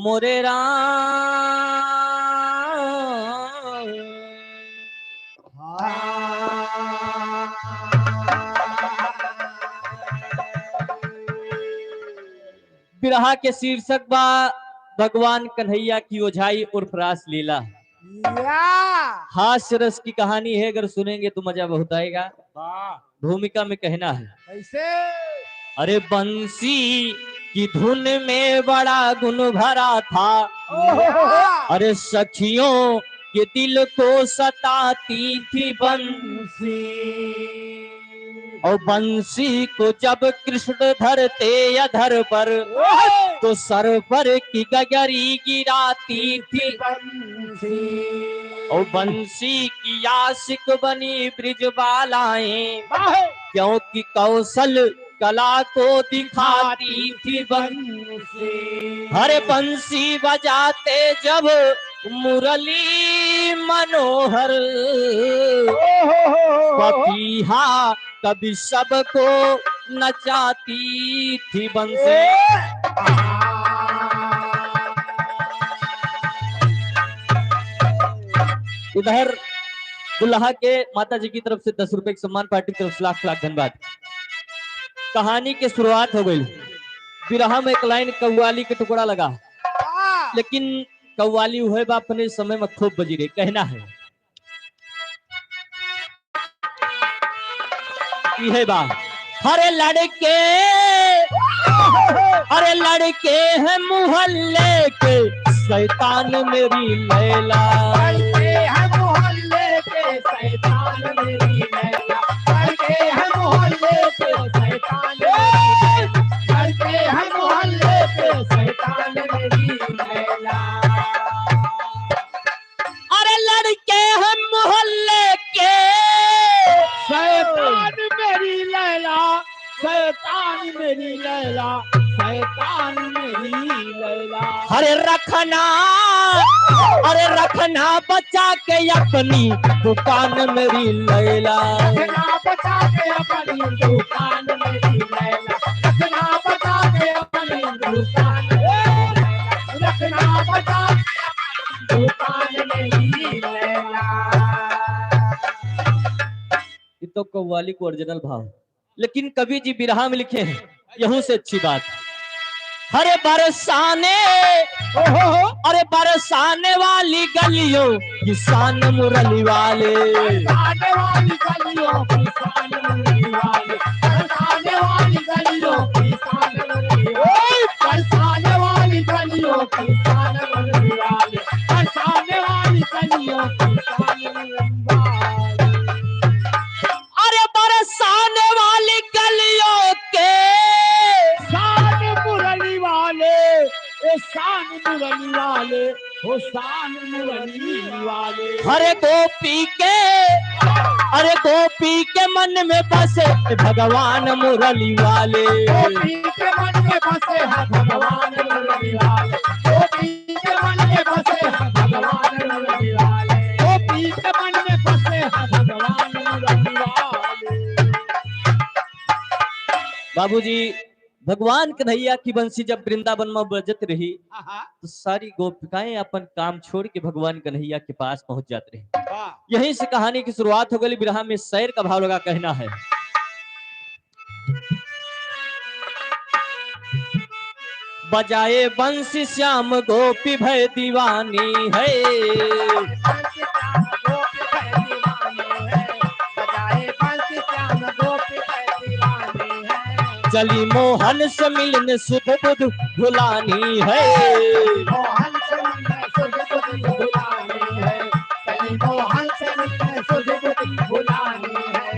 H: मोरे राम बिरहा के शीर्षक बा भगवान कन्हैया की ओझाई उर्फ रास लीला। हास्य रस की कहानी है, अगर सुनेंगे तो मजा बहुत आएगा। भूमिका में कहना है
F: कैसे
H: अरे बंसी की धुन में बड़ा गुण भरा था, अरे सखियों के दिल को सताती थी बंसी। और बंसी को जब कृष्ण धरते अधर पर, तो सर पर की गगरी गिराती थी बंसी। और बंसी की आशिक बनी ब्रिजबालाएं, क्योंकि कौशल कला को दिखाती थी बंसी। हरे बंसी बजाते जब मुरली मनोहर, पपीहा कभी सबको नचाती थी बंसी। उधर दुल्हा के माता जी की तरफ से 10 रुपए के सम्मान, पार्टी की तरफ से लाख लाख धन्यवाद। कहानी की शुरुआत हो गई। बिरहा में एक लाइन कव्वाली के टुकड़ा लगा, लेकिन कव्वाली हुए बा अपने समय में खूब बजी रही। कहना है है बा हरे लड़के हैं मोहल्ले के शैतान मेरी लैला।
E: मोहल्ले के शैतान मेरी लैला, लड़के हैं मोहल्ले के शैतान, लड़के हैं मोहल्ले के शैतान मेरी लैला।
H: अरे लड़के हैं मोहल्ले के
E: शैतान मेरी लैला, शैतान मेरी लैला, शैतान मेरी लैला।
H: अरे रखना बचा के अपनी दुकान मेरी लैला।
E: रखना बचा के अपनी दुकान मेरी लैला, रखना बचा के अपनी दुकान, रखना बचा के दुकान मेरी लैला।
H: ये तो कव्वाली को ओरिजिनल भाव, लेकिन कवि जी बिरहा में लिखे हैं यहू से अच्छी बात। अरे बरसाने वाली गलियों किसान मुरली वाले,
E: बरसाने वाली गलियों किसान मुरली वाले, बरसाने वाली गलियों किसान मुरली वाले, बरसाने वाली गलियों किसान मुरली वाले, बरसाने वाली गलियों किसान मुरली वाले।
H: अरे बरसाने वाली गलियों के
E: शान मुरली वाले, ए शान मुरली वाले, हो शान मुरली वाले।
H: अरे गोपी के मन में बसे भगवान मुरली वाले,
E: गोपी के मन में बसे हैं भगवान मुरली वाले, गोपी के मन में बसे हैं भगवान मुरली वाले, गोपी के मन में बसे हैं भगवान मुरली वाले।
H: बाबूजी, भगवान कन्हैया की बंसी जब वृंदावन में बजत रही, तो सारी गोपिकाएं अपन काम छोड़ के भगवान कन्हैया के पास पहुंच जाते रही। यहीं से कहानी की शुरुआत हो गई। बिरहा में शेर का भाव लगा। कहना है बजाए बंसी श्याम गोपी भय दीवानी है, चली मोहन से मिलने सुध बुध भुलानी है,
E: मोहन से मिलने सुध बुध भुलानी है, चली मोहन से मिलने सुध बुध भुलानी है।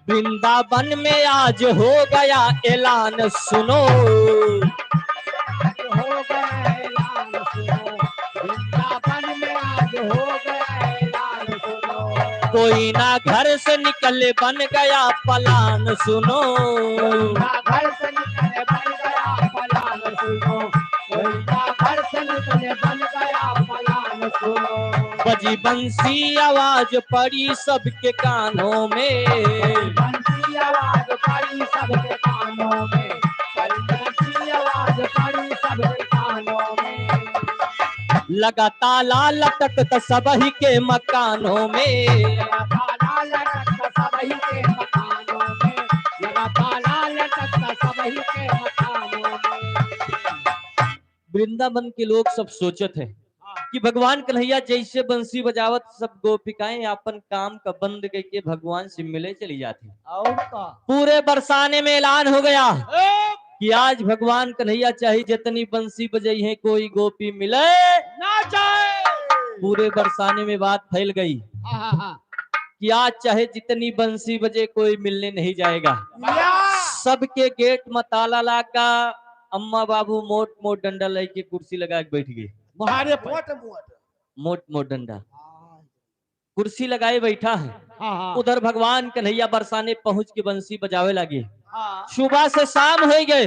H: वृंदावन में आज हो गया ऐलान सुनो,
E: हो गया ऐलान सुनो, वृंदावन में आज हो गया ऐलान सुनो।
H: कोई ना घर से निकले बन गया पलान सुनो,
E: ना घर से निकले बन गया पलान सुनो, कोई ना घर से निकले बन गया पलान सुनो।
H: बजी बंसी आवाज पड़ी सबके कानों में,
E: बंसी आवाज पड़ी सबके कानों में, बंसी आवाज पड़ी सबके कानों में।
H: लगा ताला लटकता सबही के मकानों में,
E: लगा ताला लटकता सबही के मकानों में, लगा ताला लटकता सबही के मकानों में।
H: वृंदावन के लोग सब सोचत है कि भगवान कन्हैया जैसे बंसी बजावत सब गोपिकाएं अपन काम का बंद करके भगवान से मिले चली जाती।
A: और का
H: पूरे बरसाने में ऐलान हो गया कि आज भगवान कन्हैया चाहे जितनी बंसी बजाई है कोई गोपी मिले
A: ना जाए।
H: पूरे बरसाने में बात फैल गई कि आज चाहे जितनी बंसी बजे कोई मिलने नहीं जाएगा। सबके गेट में ताला लगा, अम्मा बाबू मोट मोट डंडा लेके कुर्सी लगा के बैठ गए।
A: मुहारे पर
H: मोट मोट डंडा कुर्सी लगाए बैठा है।
A: हाँ
H: उधर भगवान कन्हैया बरसाने पहुंच के बंसी बजावे लगे।
A: हाँ
H: सुबह से शाम हो गए।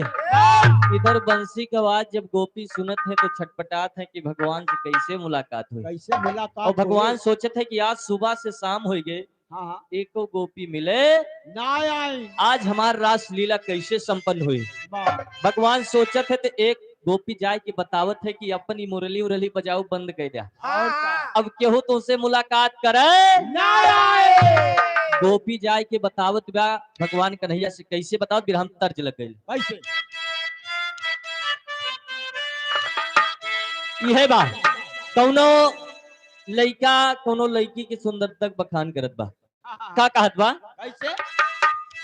H: इधर बंसी का आवाज जब गोपी सुनत है तो छटपटात है कि भगवान से कैसे मुलाकात हुई।
A: कैसे मिला
H: और भगवान सोचत है कि आज सुबह से शाम हो गए,
A: हाँ
H: एको गोपी मिले,
A: ना आई।
H: आज हमार रास लीला कैसे संपन्न हुई।
A: वाह,
H: भगवान सोचत है तो एक गोपी जाए के बतावत है कि अपनी मुरली उरली बजाओ बंद कर दिया।
A: और का
H: अब केहू तुमसे मुलाकात करे।
A: ना आए।
H: गोपी जाए के बतावत बा भगवान कन्हैया से कैसे बताओ बिरहम तर्ज लग गई।
A: कैसे
H: यह बा कौनो लइका कोनो लड़की के सुंदरता के बखान करत बा। का कहत बा?
A: कैसे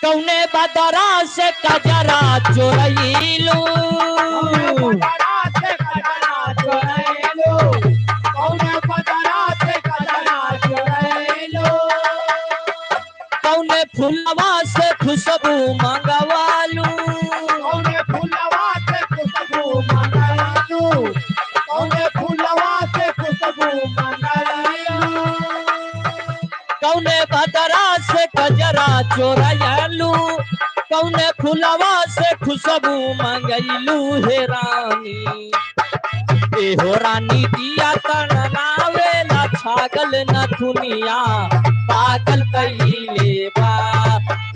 H: कौने बदरा से कजरा चोरैलू,
A: बदरा से कजरा चुरैलो, कौने बदरा से कजरा चुरैलो,
H: कौने फुलवा से खुशबू मंगवालू,
A: कौने फुलवा से खुशबू मंगलू, कौने फुलवा से खुशबू मंगलू,
H: कौने बदरा से कजरा चोरैलू, कौने फुलवा से खुशबू मंगैलू। हे रानी ए हो रानी दिया तनावेला छागल न दुनिया पागल कइले बा।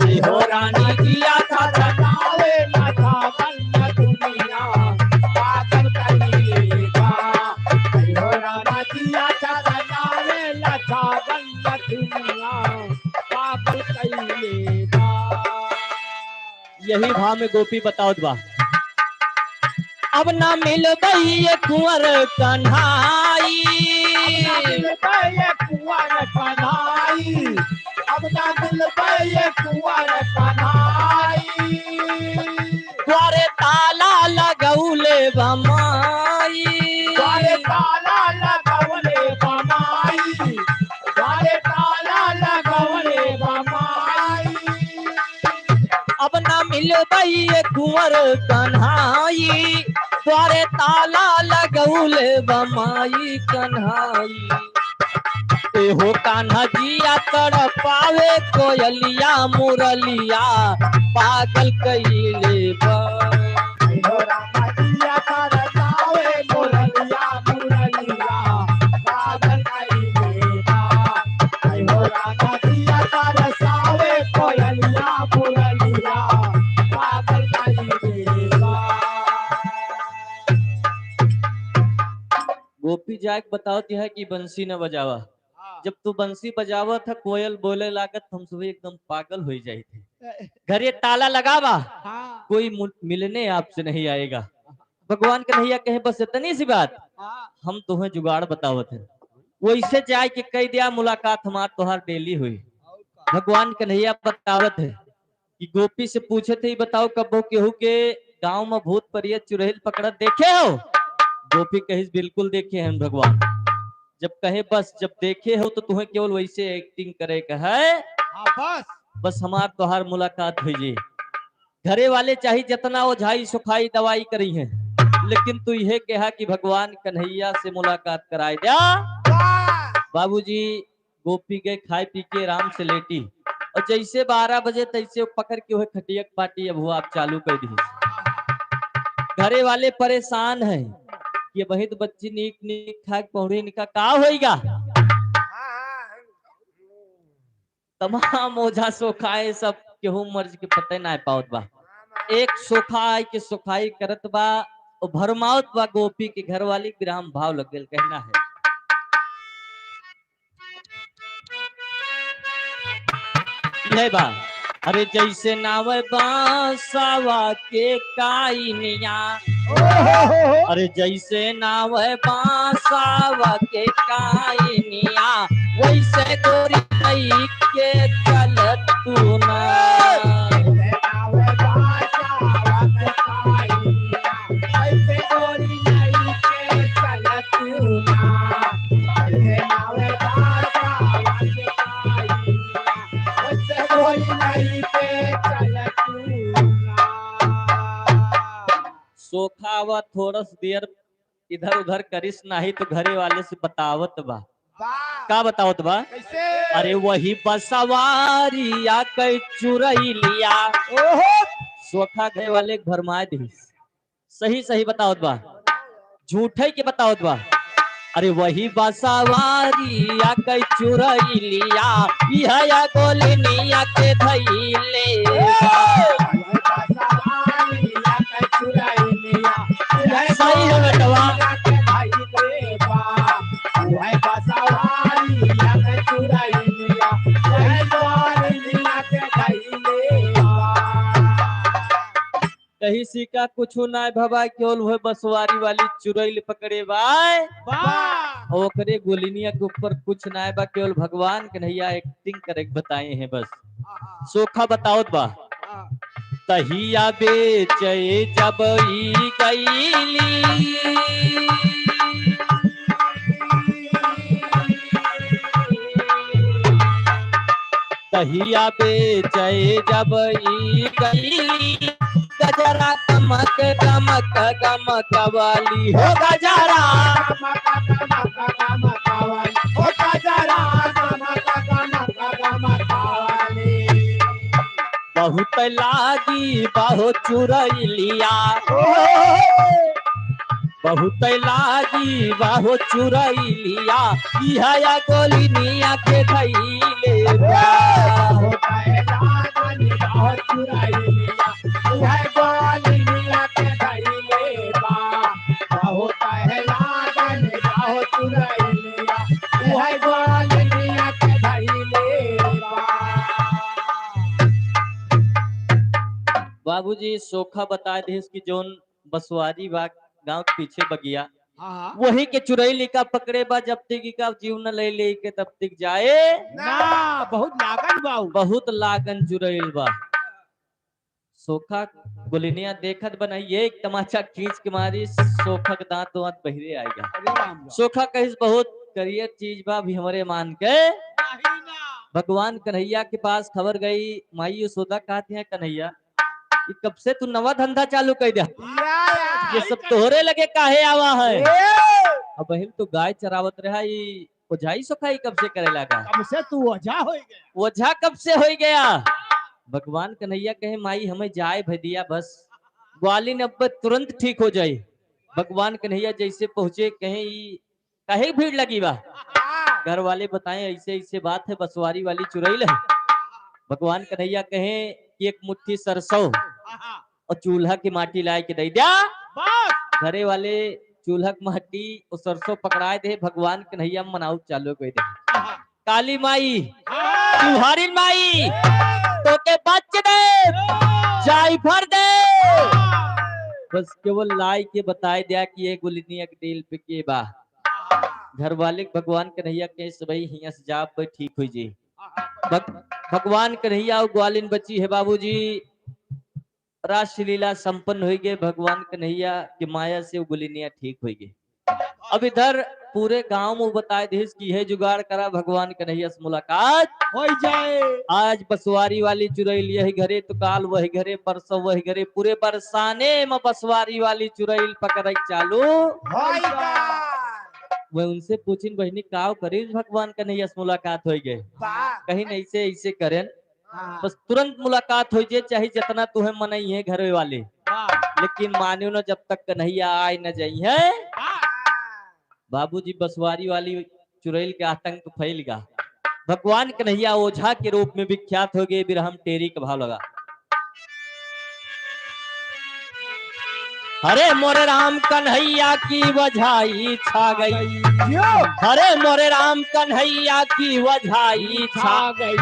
H: ए हो रानी दिया
A: नावे ना छागल न दुनिया पागल कइले बा। हो राना दिया छागल नावे ना छागल न दुनिया पागल कइले बा।
H: यही भाव में गोपी बताओ बा। अब ना मिल गई कुंवर कन्हाई,
A: अब ना मिल पाए कुंवर कन्हाई, अब ना मिल पाए कुंवर कन्हाई,
H: द्वारे ताला लगौले बमाई,
A: द्वारे ताला लगवले बमाई, द्वारे ताला लगवले बमाई,
H: अब ना मिल गई कुंवर कन्हाई, द्वारे ताला लगौले बमाई कन्हाई। हो कान्हा जिया तड़पावे कोयलिया मुरलिया पागल कइले बा।
A: हो रामा दिया तरसावे मुरलिया मुरलिया पागल कइले बा। हो रामा दिया तरसावे कोयलिया मुरलिया पागल कइले बा।
H: गोपी जाके बतावती है कि बंसी न बजावा। जब तू बंसी बजावा था कोयल बोले लागत हम सब एकदम पागल हो जाए थे। घरे ताला लगावा
A: हाँ
H: कोई मिलने आपसे नहीं आएगा। भगवान कन्हैया कहे बस इतनी सी बात,
A: हाँ
H: हम तुम्हें जुगाड़ बतावत है। वैसे जाए के कह दिया मुलाकात हमार तोहार डेली हुई। भगवान कन्हैया बतावत है कि गोपी से पूछे थे बताओ कबो केहू के गांव में भूत परियत चुड़ैल पकड़त देखे हो? गोपी कही बिल्कुल देखे हैं भगवान। जब कहे बस जब देखे हो तो तुम्हें केवल वैसे एक्टिंग करे का है,
A: बस
H: बस हमार तोहार मुलाकात हुई जी। घरे वाले चाहे जितना ओझाई सुखाई दवाई करी है, लेकिन तू यह कहा कि भगवान कन्हैया से मुलाकात कराए दिया। बाबूजी गोपी गए खाए पी के आराम से लेटी और जैसे 12 बजे तैसे पकड़ के हुए खटिया पार्टी अब हुआ आप चालू कर दी। घरे वाले परेशान हैं कि वही तो बच्ची नीक नीक खाक पौड़े निका का होएगा। तमाम ओझा सोखाए सब केहू मर्ज के पते ना पावत बा। एक सोखा आई के सोखाई करत बा और भरमावत बा गोपी के घर वाली विराम भाव लग गेल। कहना है ले बा अरे जैसे नाव बांसावा के काइनिया, अरे जैसे नाव बांसावा के काइनिया, वैसे गोरी नई के चलत तू ना। सोखावा थोड़स देर इधर उधर करिस नहीं तो घरे वाले से बतावत बा। का बतावत बा? अरे वही बसवारिया कई चुरई लिया। सोखा घरे वाले भरमाए दी। सही सही बतावत बा, झूठे के बतावत बा। अरे वही बसवारिया कई चुरई लिया, यह गोलनिया के धैले सही है बेटवा। कहीं सिक्का कुछ ना भवा केवल वह बसवारी वाली चुरैल पकड़े बाय ओकरे गोलिनिया के ऊपर कुछ ना बा, केवल भगवान कन्हैया एक्टिंग करे बताए हैं बस। सोखा बताओ बा, तहिया बेचे जब ई गईली, तहिया बेचे जब ई गईली, गजरा गमक गमक गमक वाली हो गजरा, बहुत लागी बहुत चुरैलिया, बहुत लागी बहुत चुरैलिया, इहा गोलिनिया के धैले बाबूजी। सोखा बता दे कि जोन बसवारी बा गांव के पीछे बगिया, वही के चुरैली का पकड़े बा, जब तक का जीव न ले ले के तब तक जाए
A: ना। बहुत लागन बाऊ,
H: बहुत लागन चुरैल बा। सोखा गोलिनिया देखत बनाई एक तमाचा खींच के मारी, सोखा के दांत दांत बहिरे आएगा। सोखा कहिस बहुत करियर चीज बा भी हमारे मान के। भगवान कन्हैया के पास खबर गई, माई यशोदा कहती है कन्हैया कब से तू नवा धंधा चालू कर दिया, ये सब तोहरे लगे काहे आवा है। अब बहन तो गाय चरावत रहा, ये ओझाई सोखाई कब से करे लगा,
A: कब से तू ओझा हो गया,
H: ओझा कब से हो गया। भगवान कन्हैया कहे माई हमें जाए भदिया बस, ग्वालिन अब तुरंत ठीक हो जाए। भगवान कन्हैया जैसे पहुंचे कहे कहे भीड़ लगी बा, घर वाले बताएं ऐसे ऐसे बात है, बसवारी वाली चुरैल है। भगवान कन्हैया कहे कि एक मुट्ठी सरसों और चूल्हा की माटी लाए के दे दिया। घरे वाले चूल्हा की माटी और सरसों पकड़ाए दे, भगवान कन्हैया मनाऊ चालू कर दे। काली माई तुम्हारी माई तो के बच दे, जाई भर दे, बस केवल लाई के बताए दिया कि ये गोलिनिया के दिल पे के बा। घर वाले भगवान कन्हैया के सबई हिया से जाप पे ठीक हुई जी। भगवान कन्हैया और ग्वालिन बची है बाबूजी, रासलीला संपन्न हो गए। भगवान कन्हैया की माया से गोलिनिया ठीक हो गई। अब इधर पूरे गांव में बताए देश की है जुगाड़ करा, भगवान कन्हैया से मुलाकात हो जाए। आज बसवारी वाली चुरैल यही घरे तो काल वही घरे, परसों वही घरे, पूरे बरसाने में बसवारी वाली चुरैल पकड़ चालू। वह उनसे पूछिन बहनी काव करी भगवान कन्हैया से मुलाकात हो गए, कहीं नहीं से ऐसे करें बस तुरंत मुलाकात हो जाए, चाहे जितना तुम्हें मनई है घरे वाले, लेकिन मानियो न जब तक कन्हैया आए न जाई है। बाबूजी बसवारी वाली चुरैल के आतंक फैल गया। भगवान कन्हैया ओझा के रूप में विख्यात हो गए। बिरहम टेरी का भाव लगा। हरे मोरे राम कन्हैया की वजाई छा गई, हरे मोरे राम कन्हैया की वजाई छा
A: गई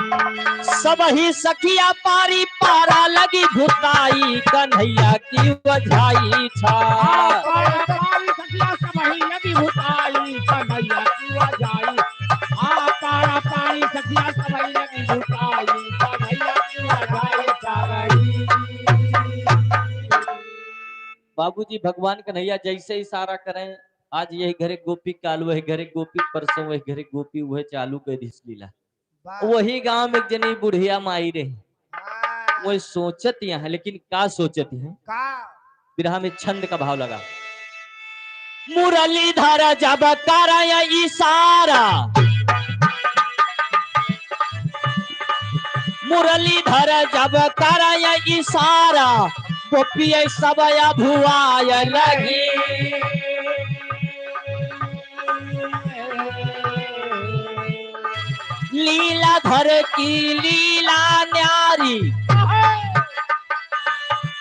H: सब ही सखिया पारी पारा लगी भुताई, कन्हैया की वजाई छा
A: पारी सखिया सबही लगी भुताई कन्हैया की वजाई पारा पारी सखिया सबही लगी भुताई कन्हैया की वजाई छा गई।
H: बाबूजी भगवान कन्हैया जैसे इशारा करें, आज यही घरे गोपी काल वही घरे गोपी परसों वही घरे गोपी वह चालू कर दी लीला। वही गांव में एक जनी बुढ़िया माई रही, वही सोचत यहाँ, लेकिन का सोचत है बिरहा में छंद का भाव लगा। मुरलीधर जब कराया इशारा, मुरलीधर जब कराया इशारा, गोपी सब भुआय लगी, लीलाधर की लीला न्यारी,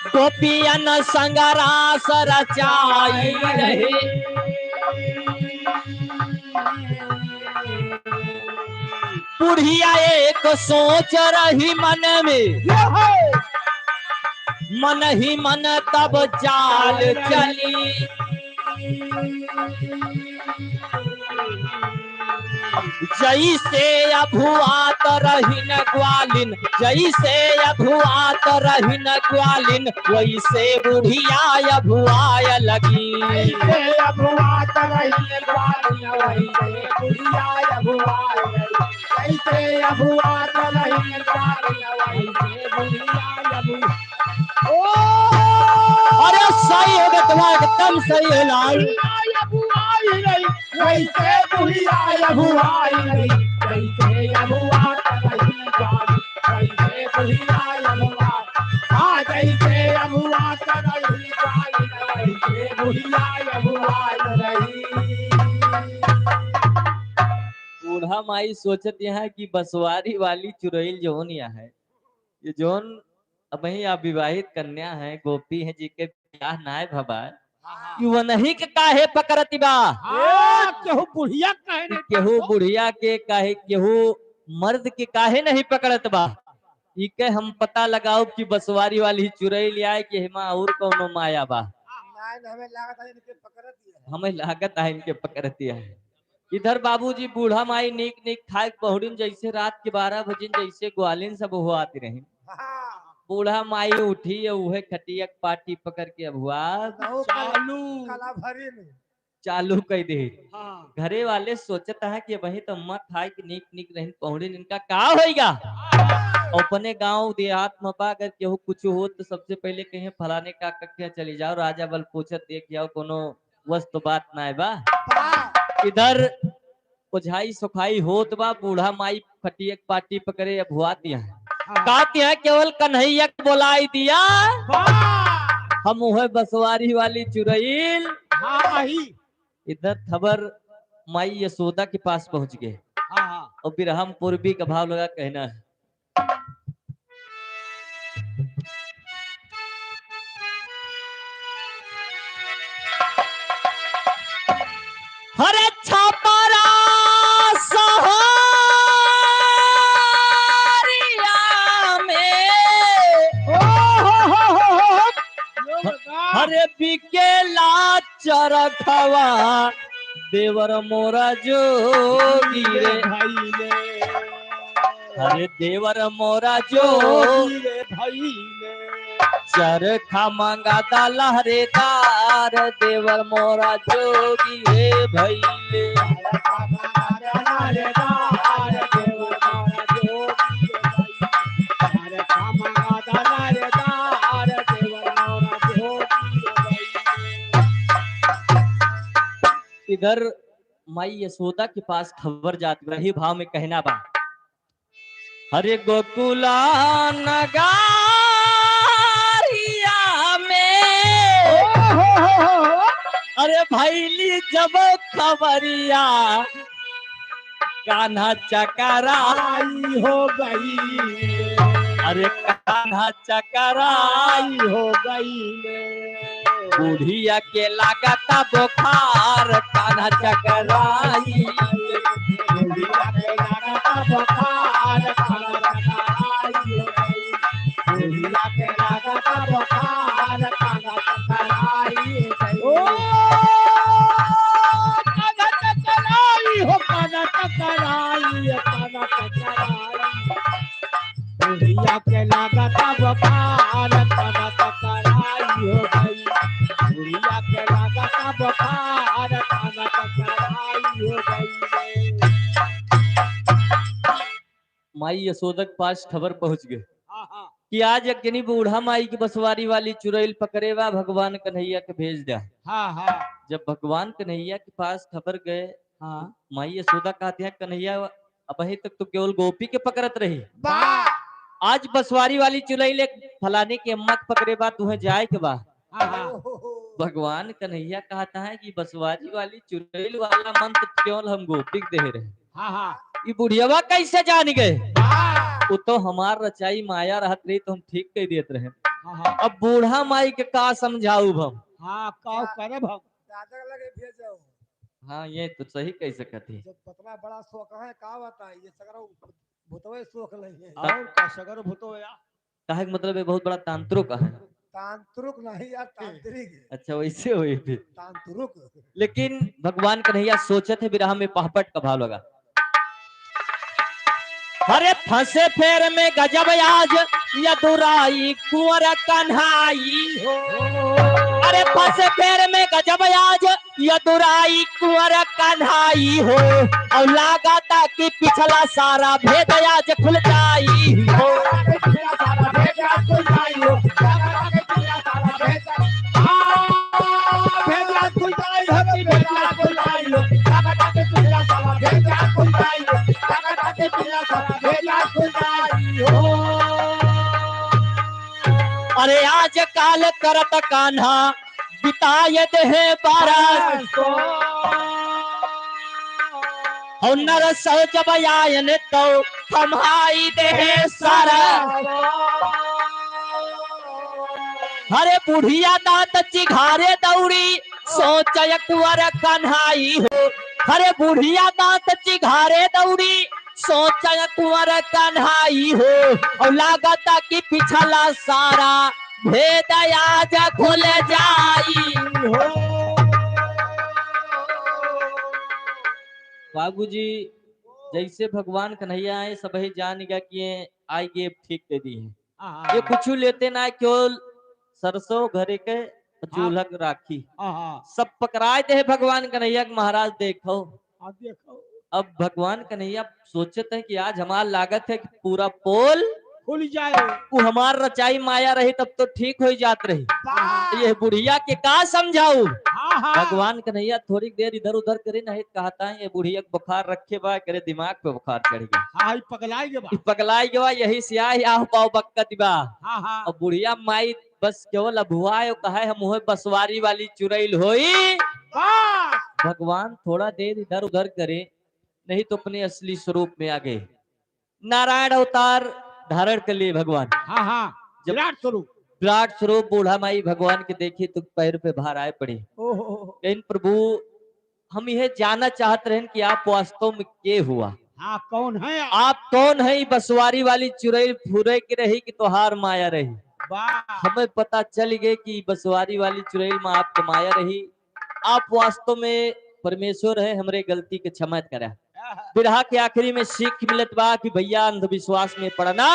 H: गोपियन संग रास रचाई रहे, बुढ़िया एक सोच रही मन में, मन ही मन तब चाल चली, जैसे अभुआत रहीन ग्वालिन, जैसे अभुआत रहीन ग्वालिन, वैसे बुढ़िया अभुआय लगी,
A: वैसे अभुआत रहीन ग्वालिन, वैसे बुढ़िया अभुआय लगी, वैसे अभुआत रहीन ग्वालिन, वैसे बुढ़िया अभुआय।
H: अरे सही है बेटवा, एकदम सही है लाल।
A: वैसे बुढ़िया अभुआय लगी, वैसे अभुआत रहीन ग्वालिन, वैसे बुढ़िया अभुआय, जैसे अभुआत रहीन ग्वालिन, वैसे बुढ़िया अभुआय रही।
H: बूढ़ा माई सोचत यहाँ कि बसवारी वाली चुड़ैल जोन यहाँ है, ये जोन अब ही अविवाहित कन्या है, गोपी है जी के ब्याह नाय भबा, कि वो नहीं के काहे पकड़ती बा,
A: केहू बुढ़िया कहे नहीं,
H: केहू बुढ़िया के काहे, केहू मर्द के काहे नहीं पकड़त बा, इके हम पता लगाओ कि बसवारी वाली चुड़ैल आए कि हिमा और कौनो माया बा, हमें लागत है इनके पकड़ती है। इधर बाबूजी बूढ़ा माई नीक नीक खाए पहुड़िन, जैसे रात के 12 बजे जैसे ग्वालिन सब हो आती रही, बूढ़ा माई उठी उहे खटिया पाटी पकड़ के अभुआ चालू कर दे। घरे वाले सोचता है कि वही तो मत खाए कि नीक नीक रही पहुड़िन, इनका का होएगा। अपने गांव देहात में अगर केहू कुछ हो तो सबसे पहले कहीं फलाने का कक्या चली जाओ, राजा बल पूछत देख जाओ कोनो वस्तु बात ना है बा। इधर ओझाई सुखाई होत बा, बूढ़ा माई खटिया पाटी पकड़े भुआ दिया है, कहती है केवल कन्हैया बोलाई दिया, हम वह बसवारी वाली चुड़ैल। इधर खबर माई यशोदा के पास पहुंच गए, और फिर हम पूर्वी का भाव लगा कहना है। हरे छापारा सहारिया में, हरे बिकेला चरखवा देवर मोरा जोगी रे
A: भाई ने,
H: हरे देवर मोरा जोगी
A: रे भाई ने,
H: चरखा मांगा दा लहरेदार, देवर मोरा जोगी रे भैले, इधर माई यशोदा के पास खबर जाती, वही भाव में कहना बा। हरे गोकुला नगारिया में, अरे भैली जब खबरिया, कान्हा चकराई
A: हो गई,
H: अरे कान्हा चकराई
A: हो गई,
H: बुढ़िया के लागता बुखार कान्हा चकराई
E: बुढ़िया के लागता बुखार कान्हा चकराई बुढ़िया के लागता बुखार कान्हा चकराई ओ कान्हा चकराई हो कान्हा चकराई कान्हा चकराई बुढ़िया के लागता बुखार कान्हा चकराई हो गई बुढ़िया के लागता बुखार कान्हा चकराई हो गई
H: माई यशोदा के पास खबर पहुंच गए कि आज अग्नि बूढ़ा माई की बसवारी वाली चुड़ैल पकड़ेवा भगवान कन्हैया के भेज दिया। जब भगवान कन्हैया के पास खबर गए माई यशोदा कहते हैं कन्हैया अभी तक तो केवल गोपी के पकड़त रही, आज बसवारी वाली चुड़ैल एक फलाने की अम्मा के पकड़ेवा तुम्हें जाए के बा। भगवान कन्हैया कहता है कि बसवारी वाली चुड़ैल वाला मंत्र केवल हम गोपी के दे रहे, ये बुढ़ियावा कैसे जान गए? वो तो हमार रचाई माया रहत रही तो हम ठीक कह देते रहे। अब बूढ़ा माई के का समझाऊ हम?
F: दादा लगे भेजो
H: हाँ ये तो सही कह सकती है।
F: जब पतना बड़ा शौक है का बताए ये सगरो भूतवे शौक नहीं है
E: और का सगर भूतोया
H: कहे का मतलब है बहुत बड़ा तांत्रिक है।
F: तांत्रिक नहीं यार तांत्रिक है।
H: अच्छा वैसे हुई फिर
F: तांत्रिक।
H: लेकिन भगवान कन्हैया सोचे थे विरह में पहपट का भाव लगा। अरे फंसे फेर में गजब आज यदुराई कुंवर कन्हाई हो, अरे फंसे फेर में गजब आज यदुराई कुंवर कन्हाई हो, और लागता कि पिछला सारा भेद आज खुल जाई हो। अरे आज काल करत कान्हा बिताए दे बारस और नर सौ जब आयन तो थमाई दे सारा। अरे बुढ़िया दांत चिघारे दौड़ी सोच कुंवर कन्हाई हो, अरे बुढ़िया दांत चिघारे दौड़ी सोच कुंवर कन्हाई हो, और लागता कि पिछला सारा भेद आज खुल जाई हो। बाबूजी जैसे भगवान कन्हैया आए सबही जान गया कि ये आई गे ठीक दे दी है, ये कुछ लेते ना केवल सरसों घरे के चूल्हा राखी सब पकड़ाए दे भगवान कन्हैया के महाराज देखो। अब भगवान कन्हैया सोचते हैं कि आज हमारा लागत है कि पूरा पोल
E: खुल जाए,
H: वो हमार रचाई माया रही तब तो ठीक हो जात रही, ये बुढ़िया के का समझाऊ। भगवान कन्हैया थोड़ी देर इधर उधर करे नहीं कहता है ये बुढ़िया बुखार रखे बा करे दिमाग पे बुखार चढ़ गया पगलाई गवा यही से आई आह पाओ बक्कत बा। और बुढ़िया माई बस केवल अभुआए कहे हम बसवारी वाली चुड़ैल होई। भगवान थोड़ा देर इधर उधर करे नहीं तो अपने असली स्वरूप में आ गए। नारायण अवतार धारण कर लिए भगवान। विराट स्वरूप बूढ़ा माई भगवान के देखे तो पैर पे भार आए पड़े। लेकिन प्रभु हम यह जानना चाहते रहे कि आप वास्तव में के हुआ,
E: कौन है
H: आप कौन है? बसवारी वाली चुड़ैल फुरे की रही कि तोहार माया रही? हमें पता चल गए कि बसवारी वाली चुड़ैल में आपको माया रही, आप वास्तव में परमेश्वर है, हमरे गलती के क्षमा करा। बिरहा के आखिरी में सीख मिलत बा कि भैया अंधविश्वास में पड़ना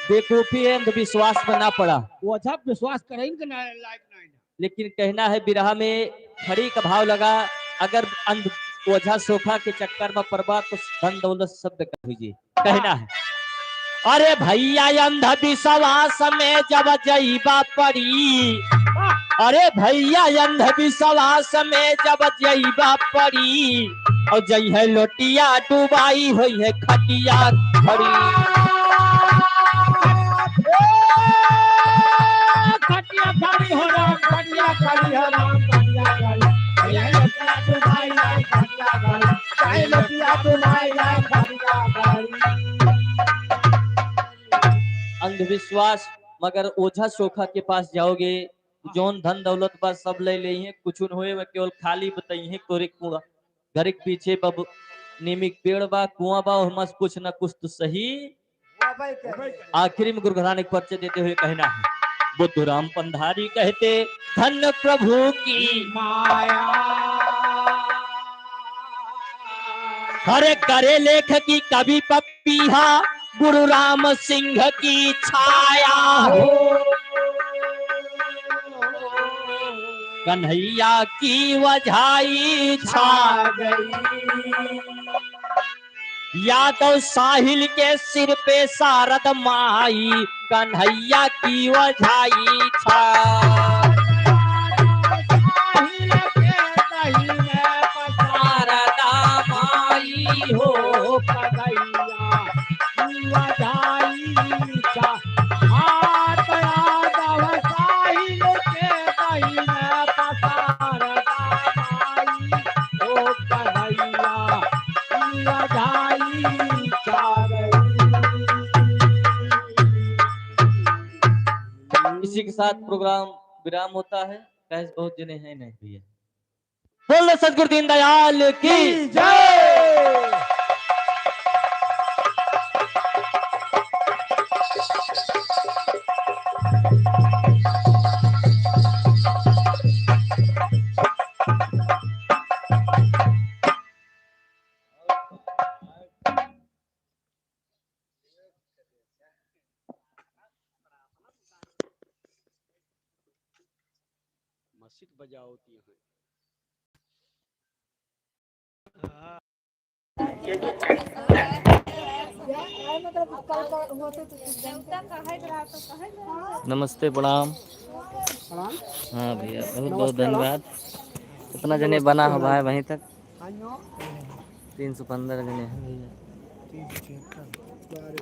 H: बेवकूफी है, अंधविश्वास में ना पड़ा।
E: वो जब विश्वास करेंगे ना लायक नहीं।
H: लेकिन कहना है बिरहा में खड़ी का भाव लगा, अगर अंध ओझा सोखा के चक्कर में पड़बा तो धन दौलत शब्द कहिए। कहना है अरे भैया अंधविश्वास में जब जईबा पड़ी, अरे भैया अंधविश्वास में जब जईबा पड़ी, और जई है लोटिया डुबाई हुई है खटिया खड़ी।
E: खटिया खड़ी हो राम, खटिया खड़ी हो राम, खटिया खड़ी
H: अंधविश्वास मगर ओझा सोखा के पास जाओगे जोन धन दौलत बा सब ले ले हैं, कुछ न होए केवल खाली बताई है कोरे कूड़ा घर के पीछे बब नीमिक पेड़ बा कुआं बा और मस्त कुछ ना कुछ तो सही। आखिरी में गुरु घराने के परिचय देते हुए कहना है बुद्धराम पंधारी कहते धन प्रभु की
A: माया
H: हरे करे लेख की कवि पपीहा गुरु राम सिंह की छाया हो कन्हैया की वजाई छा
A: गई
H: यादव साहिल के सिर पे शारद माई कन्हैया की वजाई छा
A: साहिल के दहीने
H: शारदा माई हो
A: कन्हैया वजाई छा हाथ यादव साहिल के दहीने पसारदा माई ओ कन्हैया वजाई छा
H: इसी के साथ प्रोग्राम विराम होता है। कैसे बहुत जने हैं नहीं भैया। बोलो सदगुरु दीनदयाल की
A: जय।
E: मस्जिद बजाओ होती है।
H: नमस्ते प्रणाम। हाँ भैया बहुत बहुत धन्यवाद। कितना जने बना हो भाई वहीं तक 315 जने हैं भैया।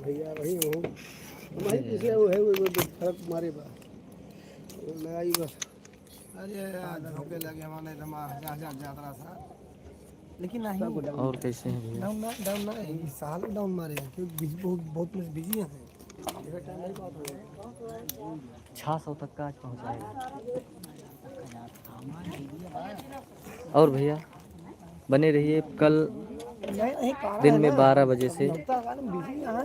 B: भैया वही हो हमारी जिसे वो है वो फर्क मारे बा वो लगाई बस अरे यार होके लगे हमारे दिमाग जा सा लेकिन नहीं
H: और कैसे हैं भैया?
B: डाउन ना इस साल डाउन मारे क्योंकि बहुत बिजी हैं
H: 600 तक का आज पहुँचाएगा। और भैया बने रहिए कल दिन में 12 बजे से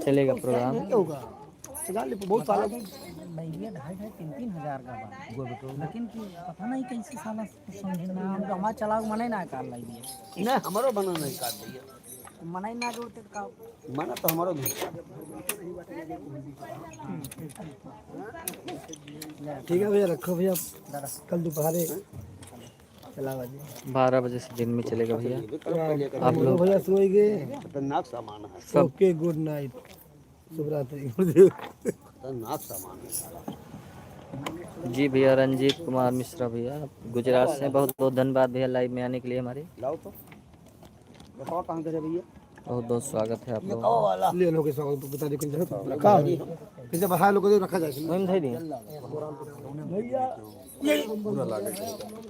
H: चलेगा प्रोग्राम।
B: बहुत साल
F: भैया 2,500-3,000 का बा लेकिन कि पता नहीं कैसे साला समझ ना हम तो हमारा चलाओ मने ना कर लइए
E: नहीं हमारो बना नहीं काट दिया
F: मने ना जोड़ते का
E: मना तो हमारो भी
B: ठीक है भैया रखो भैया कल दोपहर चला
H: 12 बजे से दिन में चलेगा भैया। आप लोग
B: भैया सोए गए
E: खतरनाक सामान है
H: सब
B: ओके गुड नाइट शुभ रात्रि
E: खतरनाक सामान है।
H: जी भैया रंजीत कुमार मिश्रा भैया गुजरात से बहुत बहुत धन्यवाद भैया लाइव में आने के लिए हमारे।
E: लाओ तो बताओ कहाँ करे भैया
H: बहुत बहुत स्वागत है आप लोगों
B: ले लो के स्वागत बता दे कुछ रखा किसे बहा लोग रखा जाए
H: का। वहीं दिए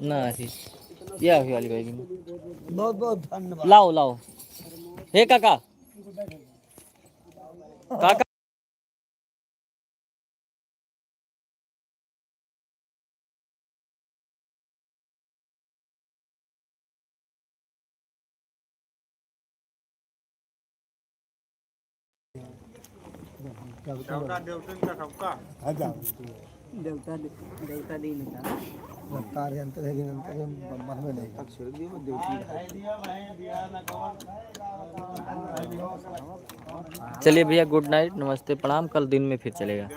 H: ना ही क्या हुई वाली बैग में
B: बहुत बहुत धन्यवाद
H: लाओ लाओ हे काका काका
F: देवता दी निकाल
B: रफ्तार है अंतर है कि अंतर है मन में नहीं
H: चलिए भैया गुड नाइट नमस्ते प्रणाम। कल दिन में फिर चलेगा।